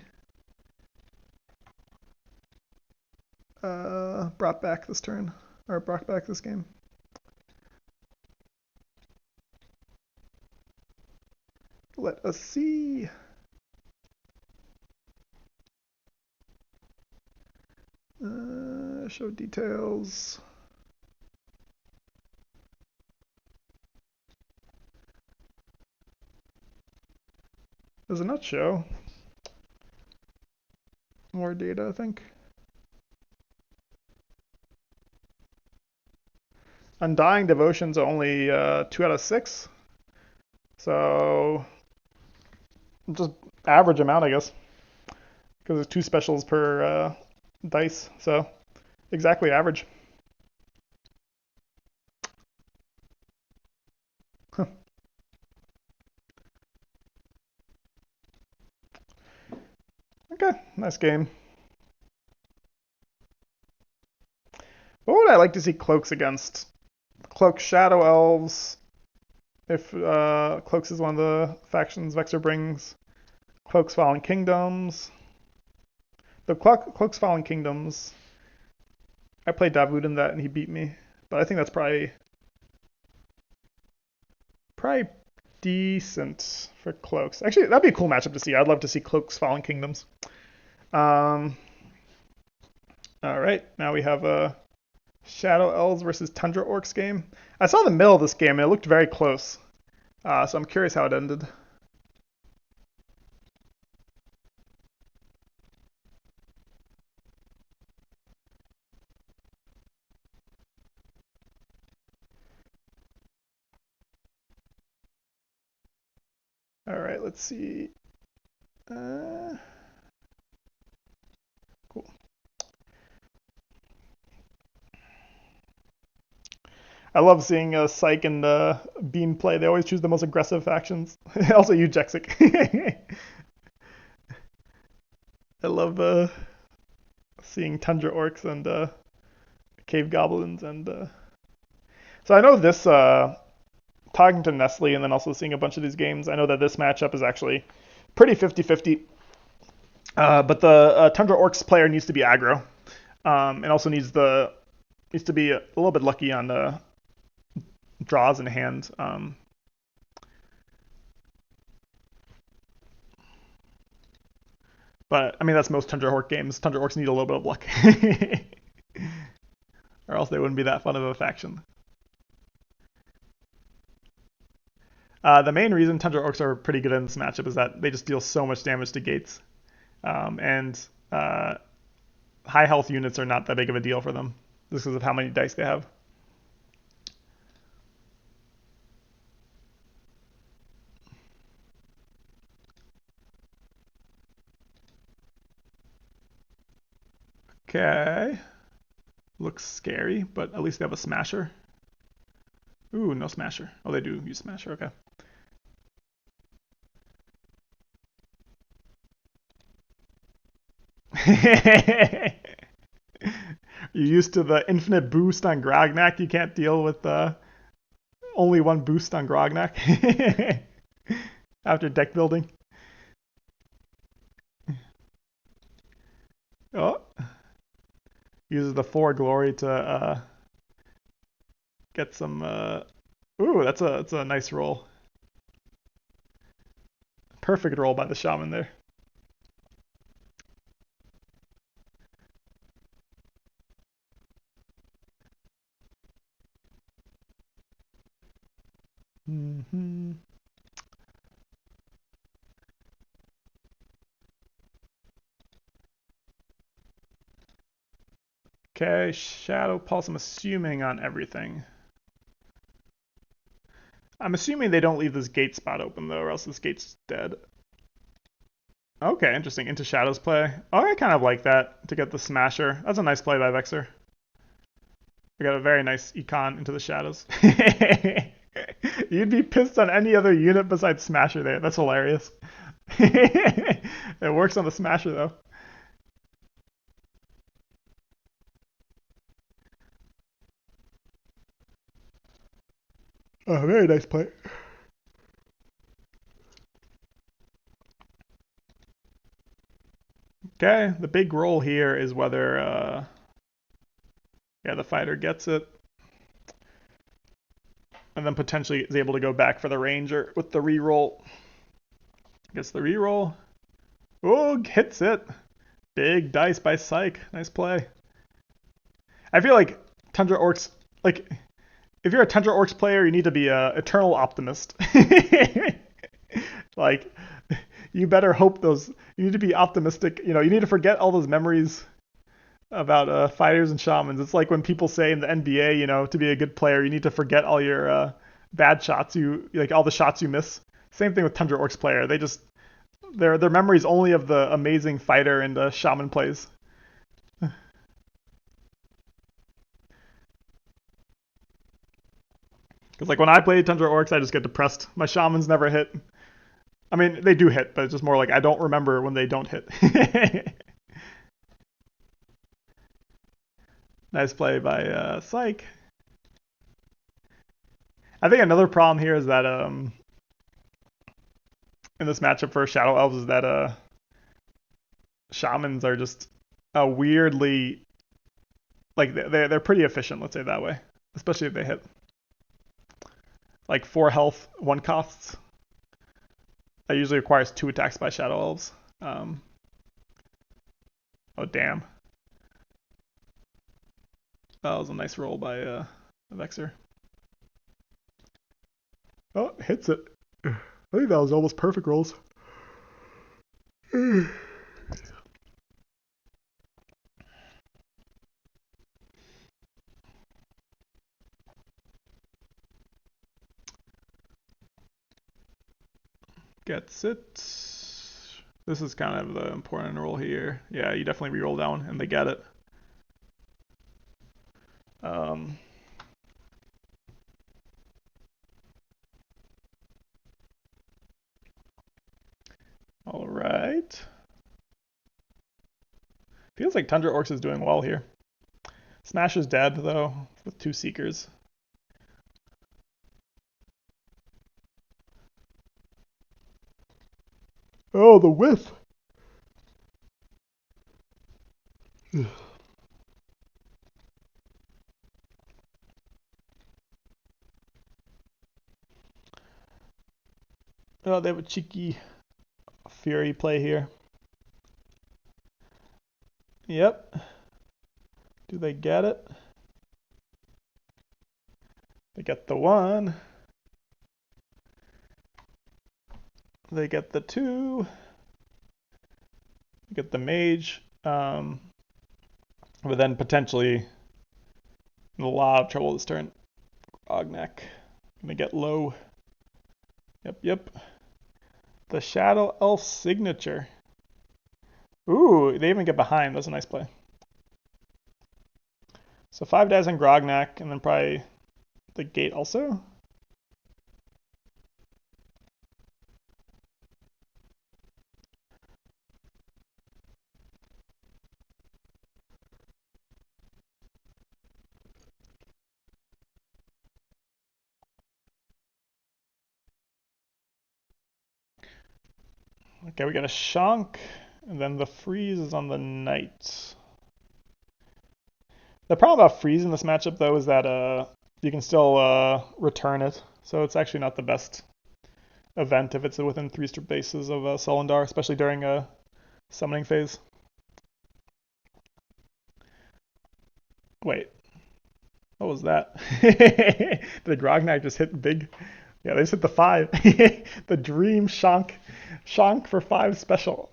brought back this turn, or brought back this game. Let us see. Show details. Does it not show? More data, I think. Undying Devotion's only 2 out of 6. So just average amount, I guess. Because there's 2 specials per dice. So exactly average. Okay, nice game. What would I like to see Cloaks against? Cloaks Shadow Elves. If Cloaks is one of the factions Vexer brings. Cloaks Fallen Kingdoms. The Cloaks Fallen Kingdoms. I played Davood in that and he beat me. But I think that's probably decent for Cloaks. Actually, that'd be a cool matchup to see. I'd love to see Cloaks Fallen Kingdoms. All right, now we have a Shadow Elves versus Tundra Orcs game. I saw the middle of this game and it looked very close. So I'm curious how it ended. All right, let's see. Cool. I love seeing Psych and Bean play. They always choose the most aggressive factions. Also, you, Jexic. I love seeing Tundra Orcs and Cave Goblins. And so I know this, talking to Nestle and then also seeing a bunch of these games, I know that this matchup is actually pretty 50-50. But the Tundra Orcs player needs to be aggro, and also needs to be a little bit lucky on the draws in hand. But I mean that's most Tundra Orc games. Tundra Orcs need a little bit of luck, or else they wouldn't be that fun of a faction. The main reason Tundra Orcs are pretty good in this matchup is that they just deal so much damage to gates, and high health units are not that big of a deal for them, just because of how many dice they have. Okay. Looks scary, but at least they have a smasher. Ooh, no Smasher. Oh, they do use Smasher. Okay. You're used to the infinite boost on Grognak. You can't deal with only one boost on Grognak after deck building. Oh, uses the 4 glory to get some. Ooh, that's a nice roll. Perfect roll by the shaman there. Mm-hmm. Okay, Shadow Pulse, I'm assuming on everything. I'm assuming they don't leave this gate spot open, though, or else this gate's dead. Okay, interesting. Into Shadow's play. Oh, I kind of like that, to get the Smasher. That's a nice play by Vexer. We got a very nice econ into the Shadows. You'd be pissed on any other unit besides Smasher there. That's hilarious. It works on the Smasher, though. Oh, very nice play. Okay, the big roll here is whether, yeah, the fighter gets it. And then potentially is able to go back for the Ranger with the reroll. Gets the reroll. Oh, hits it. Big dice by Psych. Nice play. I feel like Tundra Orcs, like, if you're a Tundra Orcs player, you need to be a eternal optimist. Like, you better hope those, you need to be optimistic. You know, you need to forget all those memories about fighters and shamans. It's like when people say in the NBA, you know, to be a good player, you need to forget all your bad shots, like all the shots you miss. Same thing with Tundra Orcs player. They just, their memories only of the amazing fighter and shaman plays. Because like when I play Tundra Orcs, I just get depressed. My shamans never hit. I mean, they do hit, but it's just more like I don't remember when they don't hit. Nice play by Psych. I think another problem here is that in this matchup for Shadow Elves is that shamans are just weirdly, like they're pretty efficient. Let's say it that way, especially if they hit like 4 health, 1 costs. That usually requires 2 attacks by Shadow Elves. Oh damn! That was a nice roll by Vexer. Oh, hits it. I think that was almost perfect rolls. Gets it. This is kind of the important roll here. Yeah, you definitely reroll down and they get it. All right. Feels like Tundra Orcs is doing well here. Smash is dead, though, with 2 Seekers. Oh, the whiff! Oh, they have a cheeky Fury play here. Yep. Do they get it? They get the 1. They get the 2. They get the Mage. But then potentially in a lot of trouble this turn. Ognak. Gonna get low. Yep. The Shadow Elf signature. Ooh, they even get behind. That's a nice play. So 5 dice on Grognak, and then probably the gate also. Okay, we got a Shank, and then the freeze is on the knight. The problem about freeze in this matchup, though, is that you can still return it, so it's actually not the best event if it's within 3 bases of Solendar, especially during a summoning phase. Wait, what was that? The Grognak just hit big. Yeah, they just hit the 5. The Dream Shank. Shank for 5 special.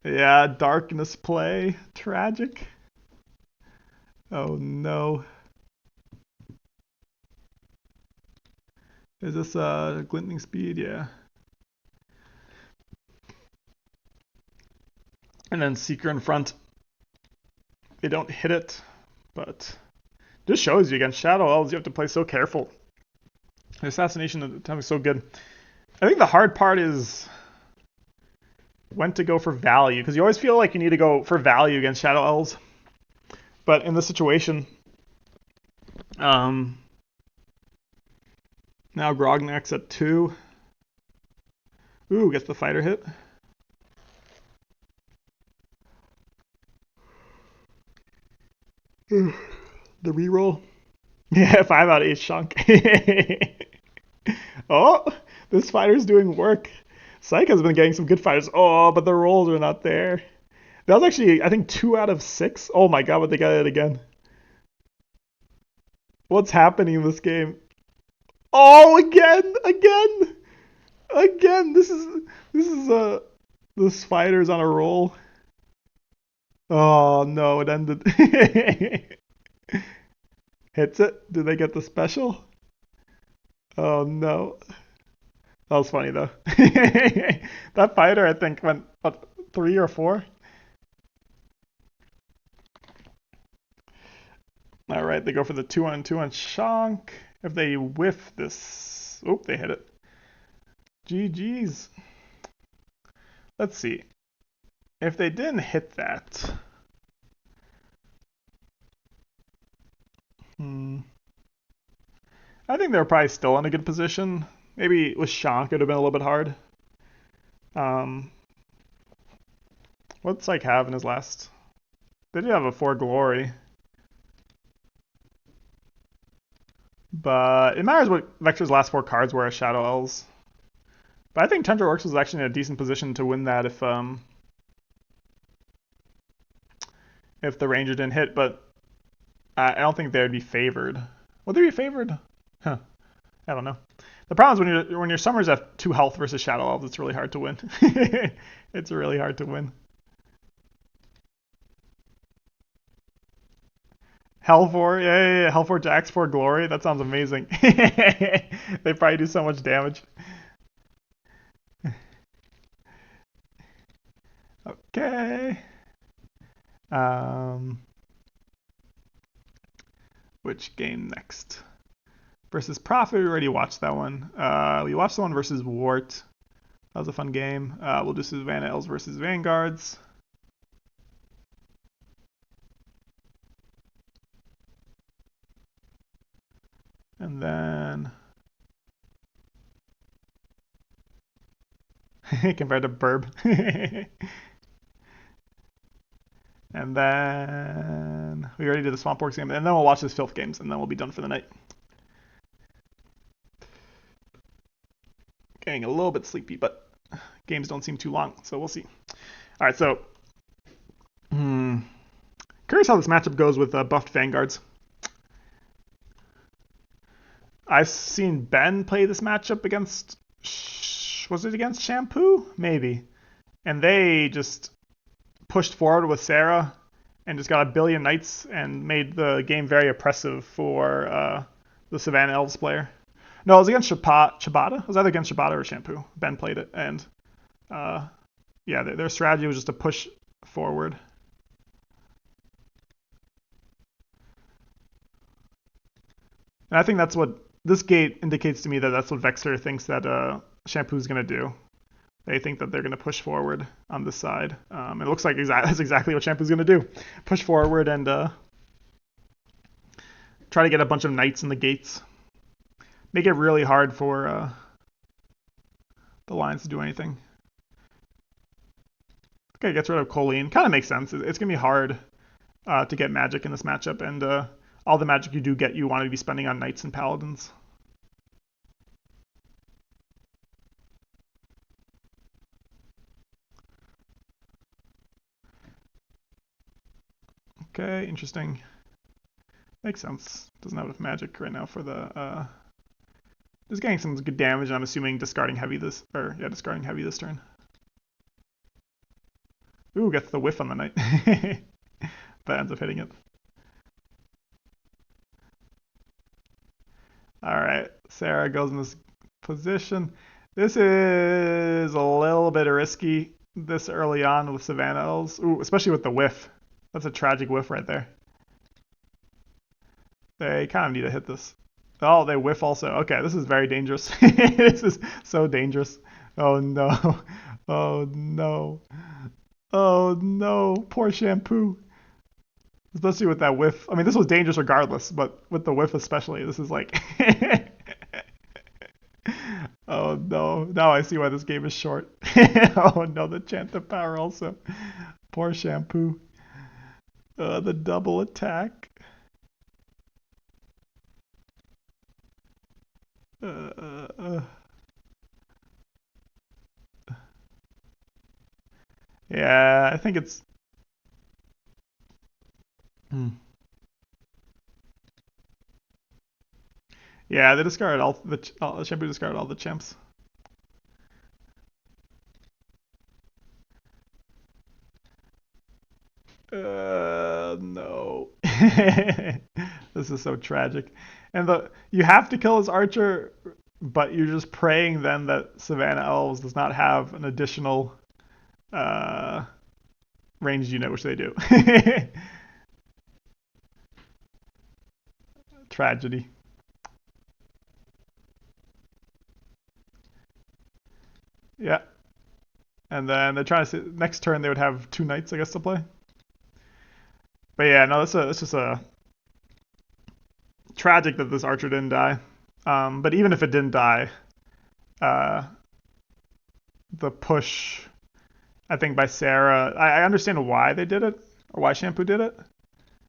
Yeah, darkness play. Tragic. Oh no. Is this glinting speed? Yeah. And then Seeker in front. They don't hit it, but just shows you against Shadow Elves you have to play so careful. The assassination at the time is so good. I think the hard part is when to go for value, because you always feel like you need to go for value against Shadow Elves. But in this situation, now Grognak's at 2. Ooh, gets the fighter hit. The reroll. Yeah, 5 out of 8 Shunk. Oh, this fighter's doing work. Psych has been getting some good fighters. Oh, but the rolls are not there. That was actually, I think, 2 out of 6. Oh my god, but they got it again. What's happening in this game? Oh, again. This fighter's on a roll. Oh no, it ended. Hits it. Did they get the special? Oh no. That was funny though. That fighter, I think, went what, 3 or 4. All right, they go for the 2-on-2 on Shank. If they whiff this, oh, they hit it. GG's. Let's see. If they didn't hit that, I think they're probably still in a good position. Maybe with Shank, it would have been a little bit hard. What's Psych have in his last? They did have a 4 glory. But it matters what Vexer's last 4 cards were as Shadow Elves. But I think Tundra Orcs was actually in a decent position to win that if the Ranger didn't hit, but I don't think they would be favored. Would they be favored? Huh. I don't know. The problem is when your summers have 2 health versus Shadow Elves, it's really hard to win. It's really hard to win. Hell4, yeah. Hell4 Jax 4 Glory. That sounds amazing. They probably do so much damage. Okay. Which game next? Versus Prophet, we already watched that one. We watched the one versus Wart. That was a fun game. We'll do Savannah Elves versus Vanguards. And then compared to Burb. And then we already did the Swamp Works game, and then we'll watch this Filth games, and then we'll be done for the night. Getting a little bit sleepy, but games don't seem too long, so we'll see. All right, so curious how this matchup goes with buffed Vanguards. I've seen Ben play this matchup against, was it against Shampoo? Maybe. And they just pushed forward with Sarah and just got a billion knights and made the game very oppressive for the Savannah Elves player. No, it was against Shibata. It was either against Shibata or Shampoo. Ben played it, and yeah, their strategy was just to push forward. And I think that's what this gate indicates to me, that that's what Vexer thinks that Shampoo's gonna do. They think that they're gonna push forward on this side. It looks like that's exactly what Shampoo's gonna do: push forward and try to get a bunch of knights in the gates. Make it really hard for the Lions to do anything. Okay, gets rid of Colleen. Kind of makes sense. It's gonna be hard to get magic in this matchup, and all the magic you do get, you want to be spending on knights and paladins. Okay, interesting. Makes sense. Doesn't have enough magic right now for the. Just getting some good damage. And I'm assuming discarding heavy this, or yeah, discarding heavy this turn. Ooh, gets the whiff on the knight. But ends up hitting it. All right, Sarah goes in this position. This is a little bit risky this early on with Savannah Elves. Ooh, especially with the whiff. That's a tragic whiff right there. They kind of need to hit this. Oh, they whiff also. Okay, this is very dangerous. This is so dangerous. Oh no. Oh no. Oh no. Poor Shampoo. Especially with that whiff. I mean, this was dangerous regardless, but with the whiff especially, this is like. Oh no. Now I see why this game is short. Oh no, the chant of power also. Poor Shampoo. The double attack. Uh, uh, uh. Yeah, I think it's. Hmm. Yeah, they discarded all the Shampoo discarded all the champs. No. This is so tragic. And you have to kill his archer, but you're just praying then that Savannah Elves does not have an additional uh, ranged unit, which they do. Tragedy. Yeah. And then they're trying to say next turn they would have two knights, I guess, to play. But yeah, no, it's just a tragic that this archer didn't die. But even if it didn't die, uh, the push, I think by Sarah, I understand why they did it, or why Shampoo did it,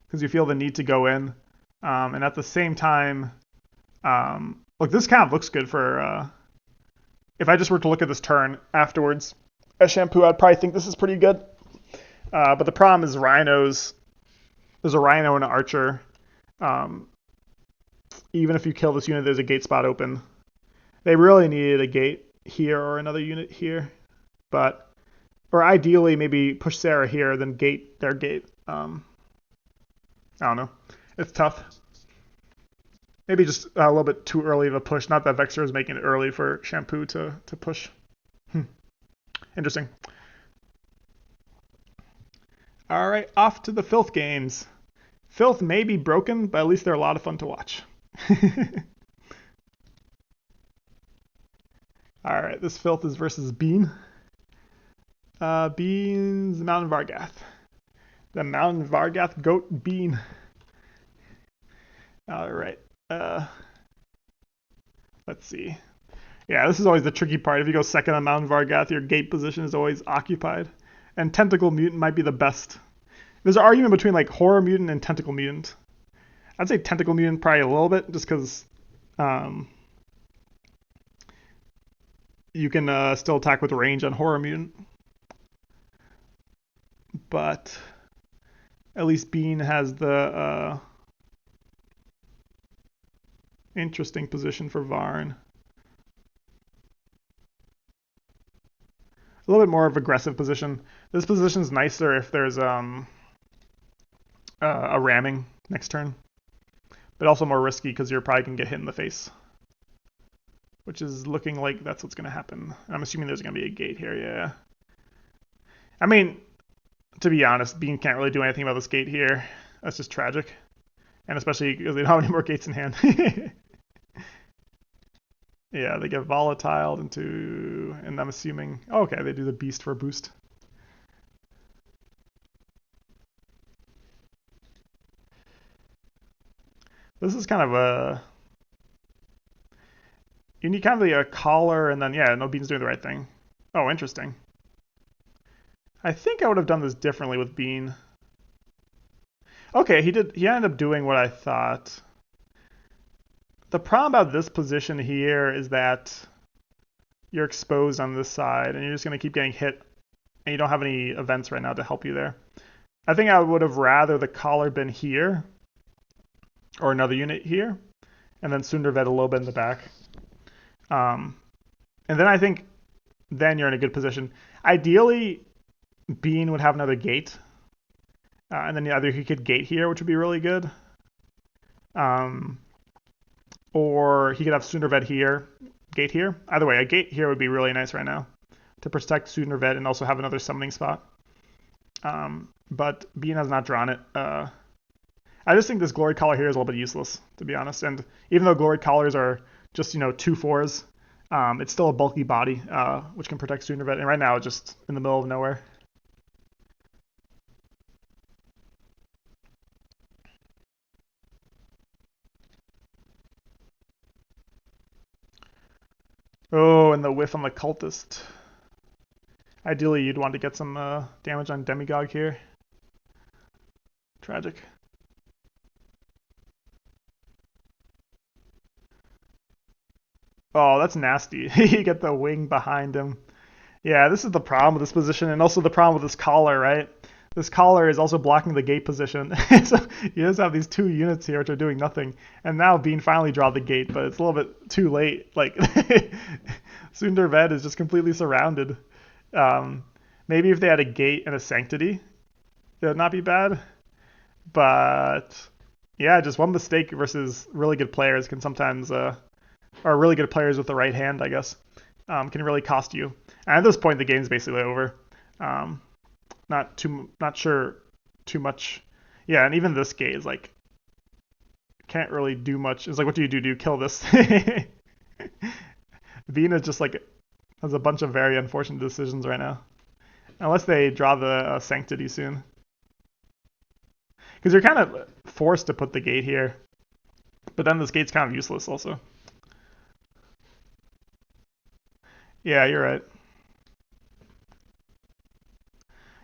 because you feel the need to go in, and at the same time, look, this kind of looks good for. If I just were to look at this turn afterwards, as Shampoo, I'd probably think this is pretty good. But the problem is rhinos. There's a rhino and an archer. Um, Even if you kill this unit, there's a gate spot open. They really needed a gate here or another unit here, but or ideally maybe push Sarah here, then gate their gate. I don't know. It's tough. Maybe just a little bit too early of a push. Not that Vexer is making it early for Shampoo to push. Interesting. All right, off to the Filth games. Filth may be broken, but at least they're a lot of fun to watch. All right, this Filth is versus Bean. Bean's Mountain Vargath. The Mountain Vargath Goat Bean. All right. Let's see. Yeah, this is always the tricky part. If you go second on Mountain Vargath, your gate position is always occupied. And Tentacle Mutant might be the best. There's an argument between like Horror Mutant and Tentacle Mutant. I'd say Tentacle Mutant probably a little bit, just because you can still attack with range on Horror Mutant. But at least Bean has the interesting position for Varn. A little bit more of aggressive position. This position's nicer if there's a ramming next turn, but also more risky because you're probably gonna get hit in the face, which is looking like that's what's gonna happen. I'm assuming there's gonna be a gate here. Yeah. I mean, to be honest, Bean can't really do anything about this gate here. That's just tragic. And especially because they don't have any more gates in hand. Yeah, they get volatile into, and I'm assuming, oh, okay, they do the beast for a boost. This is kind of a, you need kind of a collar, and then, yeah, no, Bean's doing the right thing. Oh, interesting. I think I would have done this differently with Bean. Okay, he ended up doing what I thought. The problem about this position here is that you're exposed on this side, and you're just going to keep getting hit, and you don't have any events right now to help you there. I think I would have rather the collar been here, or another unit here, and then Sundervet a little bit in the back. Um, and then I think then you're in a good position. Ideally, Bean would have another gate, and then either he could gate here, which would be really good, um, or he could have Sundervet here, gate here. Either way, a gate here would be really nice right now to protect Sundervet and also have another summoning spot. But Bean has not drawn it. I just think this Glory Collar here is a little bit useless, to be honest. And even though Glory Collars are just, 2/4s, it's still a bulky body, which can protect Sundervet. And right now, it's just in the middle of nowhere. Oh, and the whiff on the Cultist. Ideally, you'd want to get some damage on Demigod here. Tragic. Oh, that's nasty. You get the wing behind him. Yeah, this is the problem with this position, and also the problem with this collar, right? This collar is also blocking the gate position. So you just have these two units here which are doing nothing. And now Bean finally draw the gate, but it's a little bit too late. Like, Sundervet is just completely surrounded. Maybe if they had a gate and a sanctity, it would not be bad. But yeah, just one mistake versus really good players can sometimes, or really good players with the right hand, I guess, can really cost you. And at this point, the game's basically over. Not sure too much. Yeah, and even this gate is like can't really do much. It's like, what do you do? Do you kill this? Vina just like has a bunch of very unfortunate decisions right now, unless they draw the sanctity soon. Because you're kind of forced to put the gate here, but then this gate's kind of useless also. Yeah, you're right.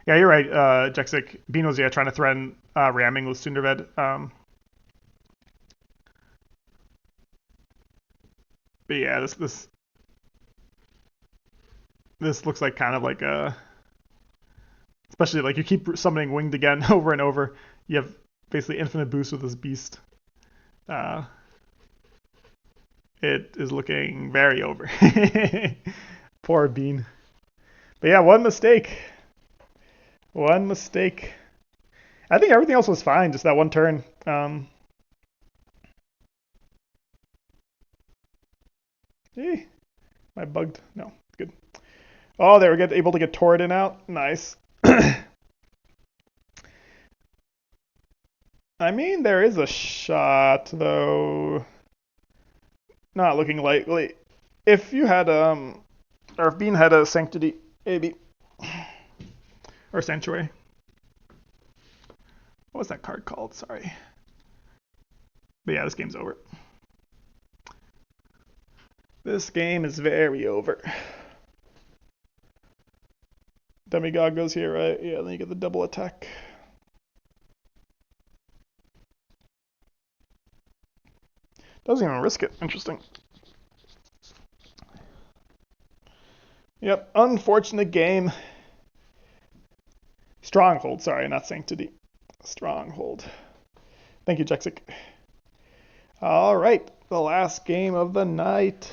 Yeah, you're right, Jexic. Bean was, yeah, trying to threaten ramming with Sundervet. But yeah, this looks like kind of like a, especially like you keep summoning Winged again over and over. You have basically infinite boost with this beast. Uh, it is looking very over. Poor Bean. But yeah, one mistake. One mistake. I think everything else was fine, just that one turn. Am I bugged? No, good. Oh, there we get able to get Torridon out. Nice. I mean, there is a shot though. Not looking likely. If you had or if Bean had a Sanctity, maybe, or Sanctuary. What was that card called? Sorry. But yeah, this game's over. This game is very over. Demigod goes here, right? Yeah, then you get the double attack. Doesn't even risk it. Interesting. Yep, unfortunate game. Stronghold, sorry, not Sanctity. Stronghold. Thank you, Jexic. All right, the last game of the night.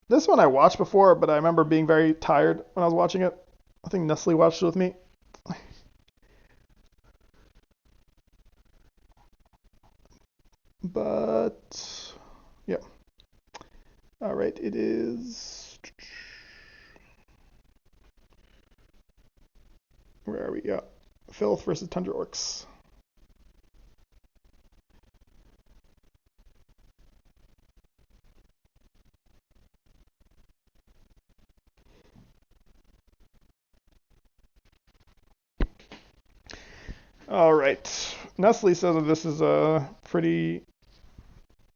This one I watched before, but I remember being very tired when I was watching it. I think Nestle watched it with me. But, yeah. All right, it is... Where are we? Yeah. Filth versus Tundra Orcs. All right. Nestle says that this is a pretty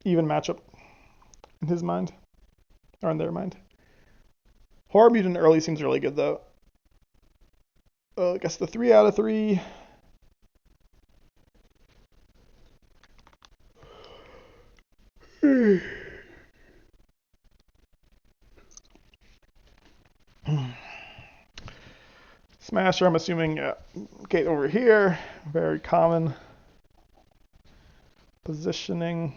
even matchup in his mind, or in their mind. Horror Mutant early seems really good, though. I guess the 3 out of 3. Smasher, I'm assuming gate over here. Very common positioning.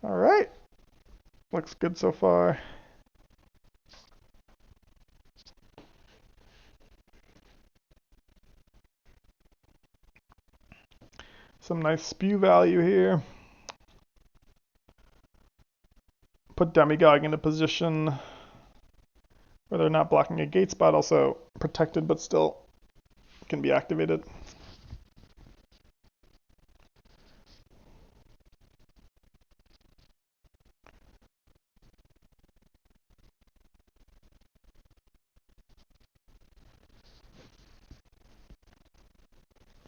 All right. Looks good so far. Some nice spew value here. Put Demigog in a position where they're not blocking a gate spot, also protected but still can be activated.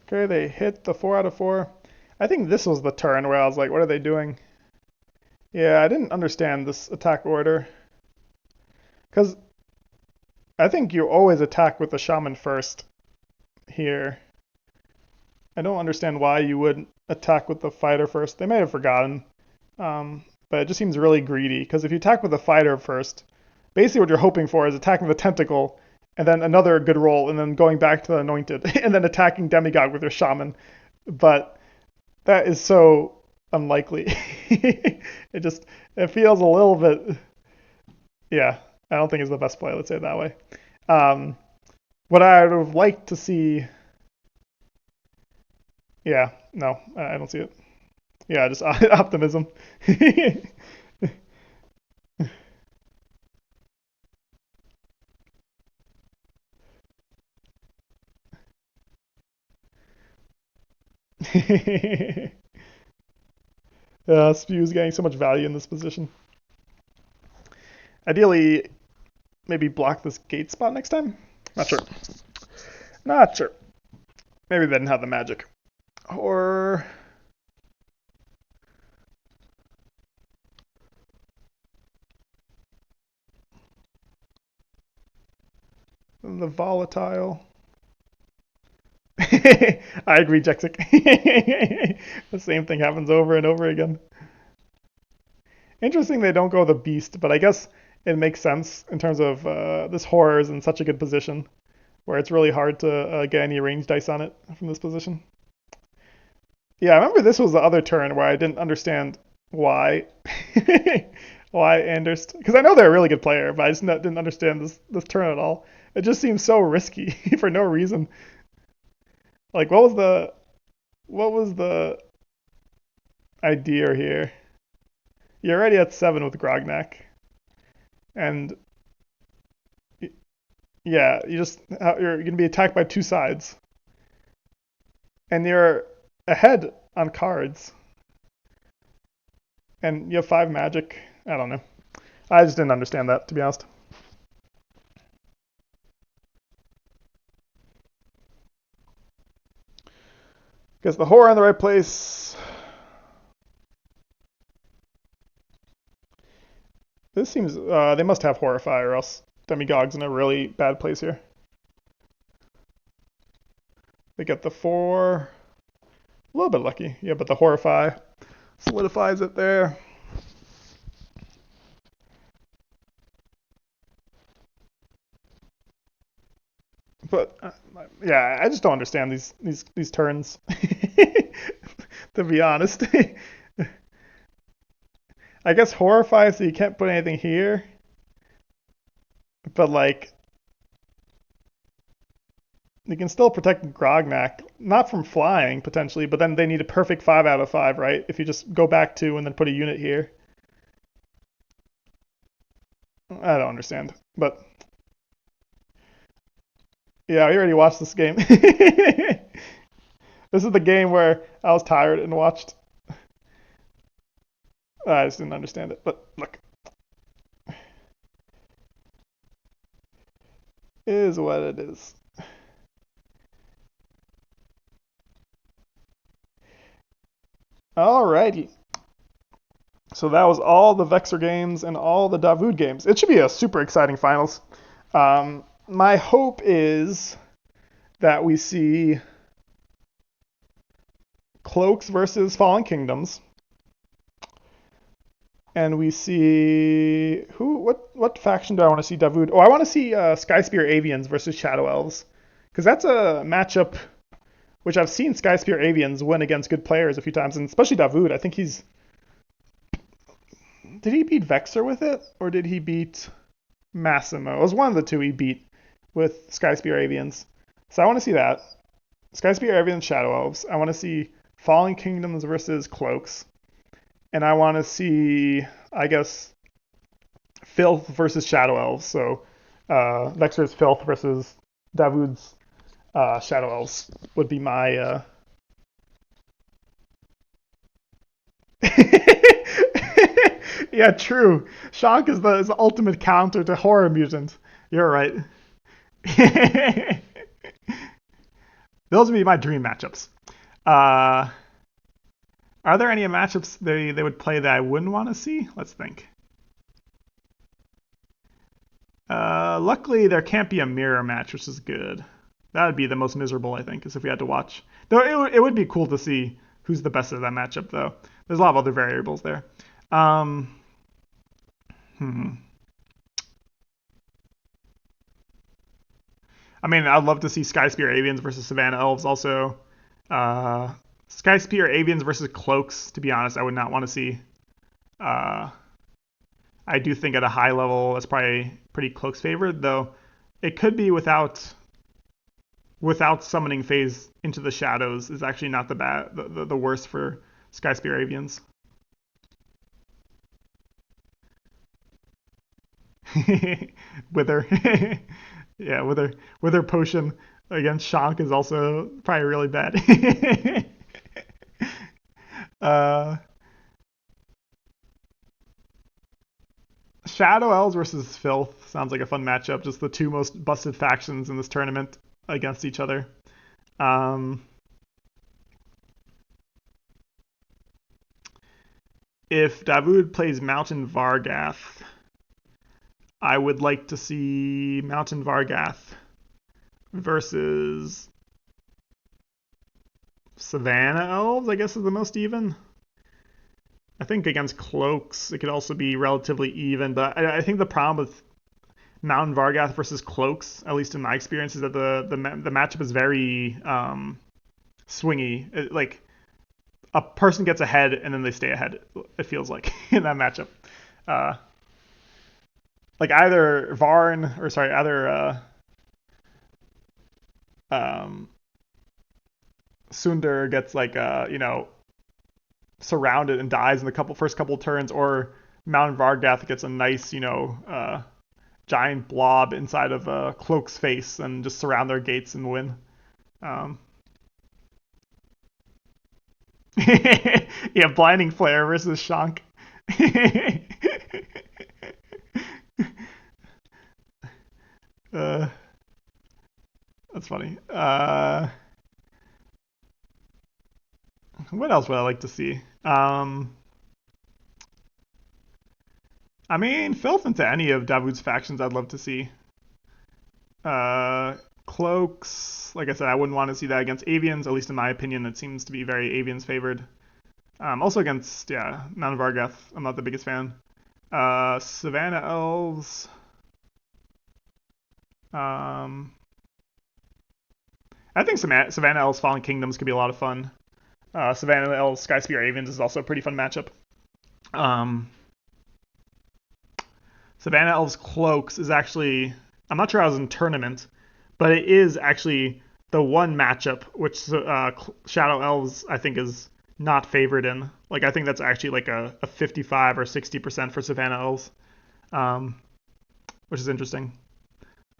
Okay, they hit the 4 out of 4. I think this was the turn where I was like, what are they doing? Yeah, I didn't understand this attack order. Because I think you always attack with the shaman first here. I don't understand why you would attack with the fighter first. They may have forgotten. But it just seems really greedy. Because if you attack with the fighter first, basically what you're hoping for is attacking the tentacle, and then another good roll, and then going back to the anointed, and then attacking demigod with your shaman. But that is so unlikely. It feels a little bit, yeah. I don't think it's the best play. Let's say it that way. Um, what I would have liked to see, yeah, no, I don't see it. Yeah, just optimism. Spew's getting so much value in this position. Ideally, maybe block this gate spot next time. Not sure. Not sure. Maybe they didn't have the magic. Or the volatile. I agree, Jexic. The same thing happens over and over again. Interesting they don't go the beast, but I guess it makes sense in terms of this horror is in such a good position where it's really hard to get any range dice on it from this position. Yeah, I remember this was the other turn where I didn't understand why why Anders, because I know they're a really good player, but I just didn't understand this turn at all. It just seems so risky for no reason. Like what was the idea here? You're already at 7 with Grognak, and yeah, you're gonna be attacked by two sides, and you're ahead on cards, and you have 5 magic. I don't know. I just didn't understand that, to be honest. Gets the horror in the right place. This seems they must have horrify, or else Demigog's in a really bad place here. They get the 4. A little bit lucky, yeah, but the horrify solidifies it there. But yeah, I just don't understand these turns. To be honest, I guess horrify, so you can't put anything here. But like, you can still protect Grognak, not from flying potentially, but then they need a perfect 5 out of 5, right? If you just go back 2 and then put a unit here. I don't understand, but yeah, we already watched this game. This is the game where I was tired and watched. I just didn't understand it. But look, Is what it is. Alrighty. So that was all the Vexer games and all the Davood games. It should be a super exciting finals. My hope is that we see Cloaks versus Fallen Kingdoms, and we see what faction do I want to see Davood? Oh, I want to see Skyspear Avians versus Shadow Elves, because that's a matchup which I've seen Skyspear Avians win against good players a few times, and especially Davood. I think he's did he beat Vexer with it, or did he beat Massimo? It was one of the two he beat with Skyspear Avians. So I want to see that. Skyspear Avians Shadow Elves. I want to see Fallen Kingdoms versus Cloaks. And I want to see, I guess, Filth versus Shadow Elves. So Vexer's Filth versus Davood's Shadow Elves would be my. Yeah, true. Shock is the ultimate counter to Horror Mutant. You're right. Those would be my dream matchups. Uh, are there any matchups they would play that I wouldn't want to see? Let's think. Luckily, there can't be a mirror match, which is good. That would be the most miserable, I think, is if we had to watch. Though it would be cool to see who's the best at that matchup, though. There's a lot of other variables there. Um, hmm. I mean, I'd love to see Skyspear Avians versus Savannah Elves also. Skyspear Avians versus Cloaks, to be honest, I would not want to see. Uh, I do think at a high level, that's probably pretty Cloaks favored, though it could be without summoning phase into the shadows is actually not the worst for Skyspear Avians. Wither. Yeah, Wither potion against Shank is also probably really bad. uh, Shadow Elves versus Filth sounds like a fun matchup. Just the two most busted factions in this tournament against each other. Um, if Davood plays Mountain Vargath, I would like to see Mountain Vargath versus Savannah Elves, I guess is the most even. I think against Cloaks, it could also be relatively even, but I think the problem with Mountain Vargath versus Cloaks, at least in my experience, is that the matchup is very swingy. Like a person gets ahead and then they stay ahead. It feels like in that matchup. Uh, like either Varn or sorry, either um, Sundar gets like surrounded and dies in the first couple turns, or Mountain Vargath gets a nice giant blob inside of Cloak's face and just surround their gates and win. Um, yeah, Blinding Flare versus Shank. uh, that's funny. What else would I like to see? I mean, Filth into any of Davood's factions, I'd love to see. Uh, Cloaks, like I said, I wouldn't want to see that against Avians. At least in my opinion, it seems to be very Avians favored. Also against Mount Vargath, I'm not the biggest fan. Savannah Elves. Um, I think Savannah Elves Fallen Kingdoms could be a lot of fun. Savannah Elves Skyspear Avians is also a pretty fun matchup. Um, Savannah Elves Cloaks is actually, I'm not sure I was in tournament, but it is actually the one matchup which Shadow Elves I think is not favored in. Like I think that's actually like a 55 or 60% for Savannah Elves, um, which is interesting.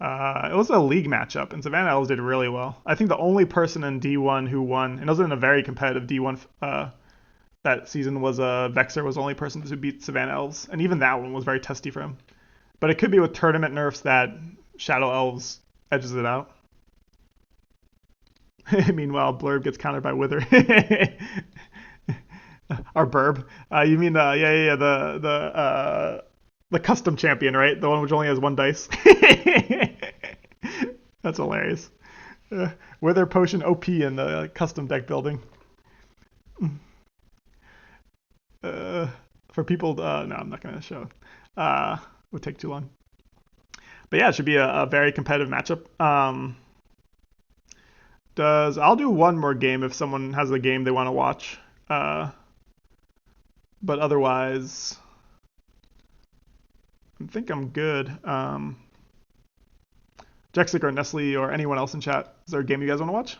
It was a league matchup, and Savannah Elves did really well. I think the only person in D1 who won, and it was in a very competitive D1 that season, was Vexer was the only person who beat Savannah Elves, and even that one was very testy for him. But it could be with tournament nerfs that Shadow Elves edges it out. Meanwhile, Blurb gets countered by Wither. Our Burb. You mean yeah, the custom champion, right? The one which only has one dice. That's hilarious. Wither potion OP in the custom deck building. Uh, for people, no, I'm not gonna show. Would take too long. But yeah, it should be a very competitive matchup. Does I'll do one more game if someone has a game they want to watch. Uh, but otherwise, I think I'm good. Jexic or Nestle or anyone else in chat, is there a game you guys want to watch?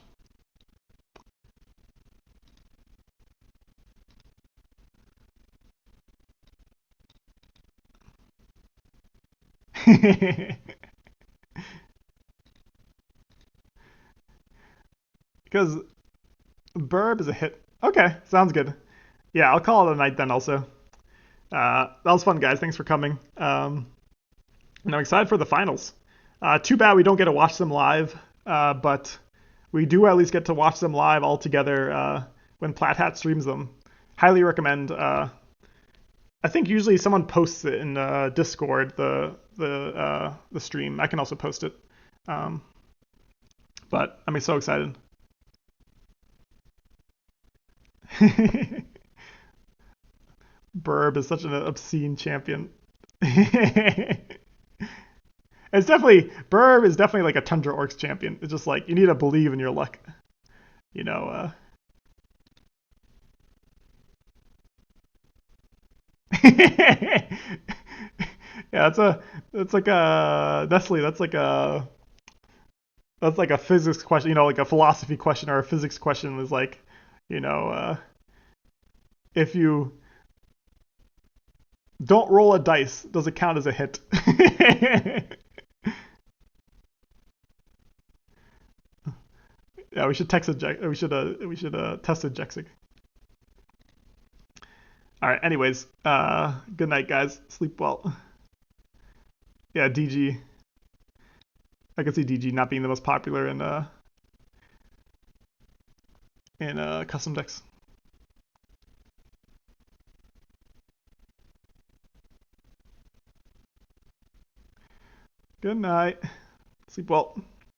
Because Burb is a hit. Okay, sounds good. Yeah, I'll call it a night then. Also, that was fun, guys. Thanks for coming. And I'm excited for the finals. Too bad we don't get to watch them live, but we do at least get to watch them live all together when Plat Hat streams them. Highly recommend. I think usually someone posts it in Discord, the stream. I can also post it, um, but I'm so excited. Burb is such an obscene champion. It's definitely Burb is definitely like a Tundra Orcs champion. It's just like you need to believe in your luck. You know. Yeah, that's like a Nestle. That's like a physics question. You know, like a philosophy question or a physics question is like, you know, if you don't roll a dice, does it count as a hit? Yeah, we should text a we should test a Jexic. All right. Anyways, good night, guys. Sleep well. Yeah, DG. I can see DG not being the most popular in custom decks. Good night. Sleep well.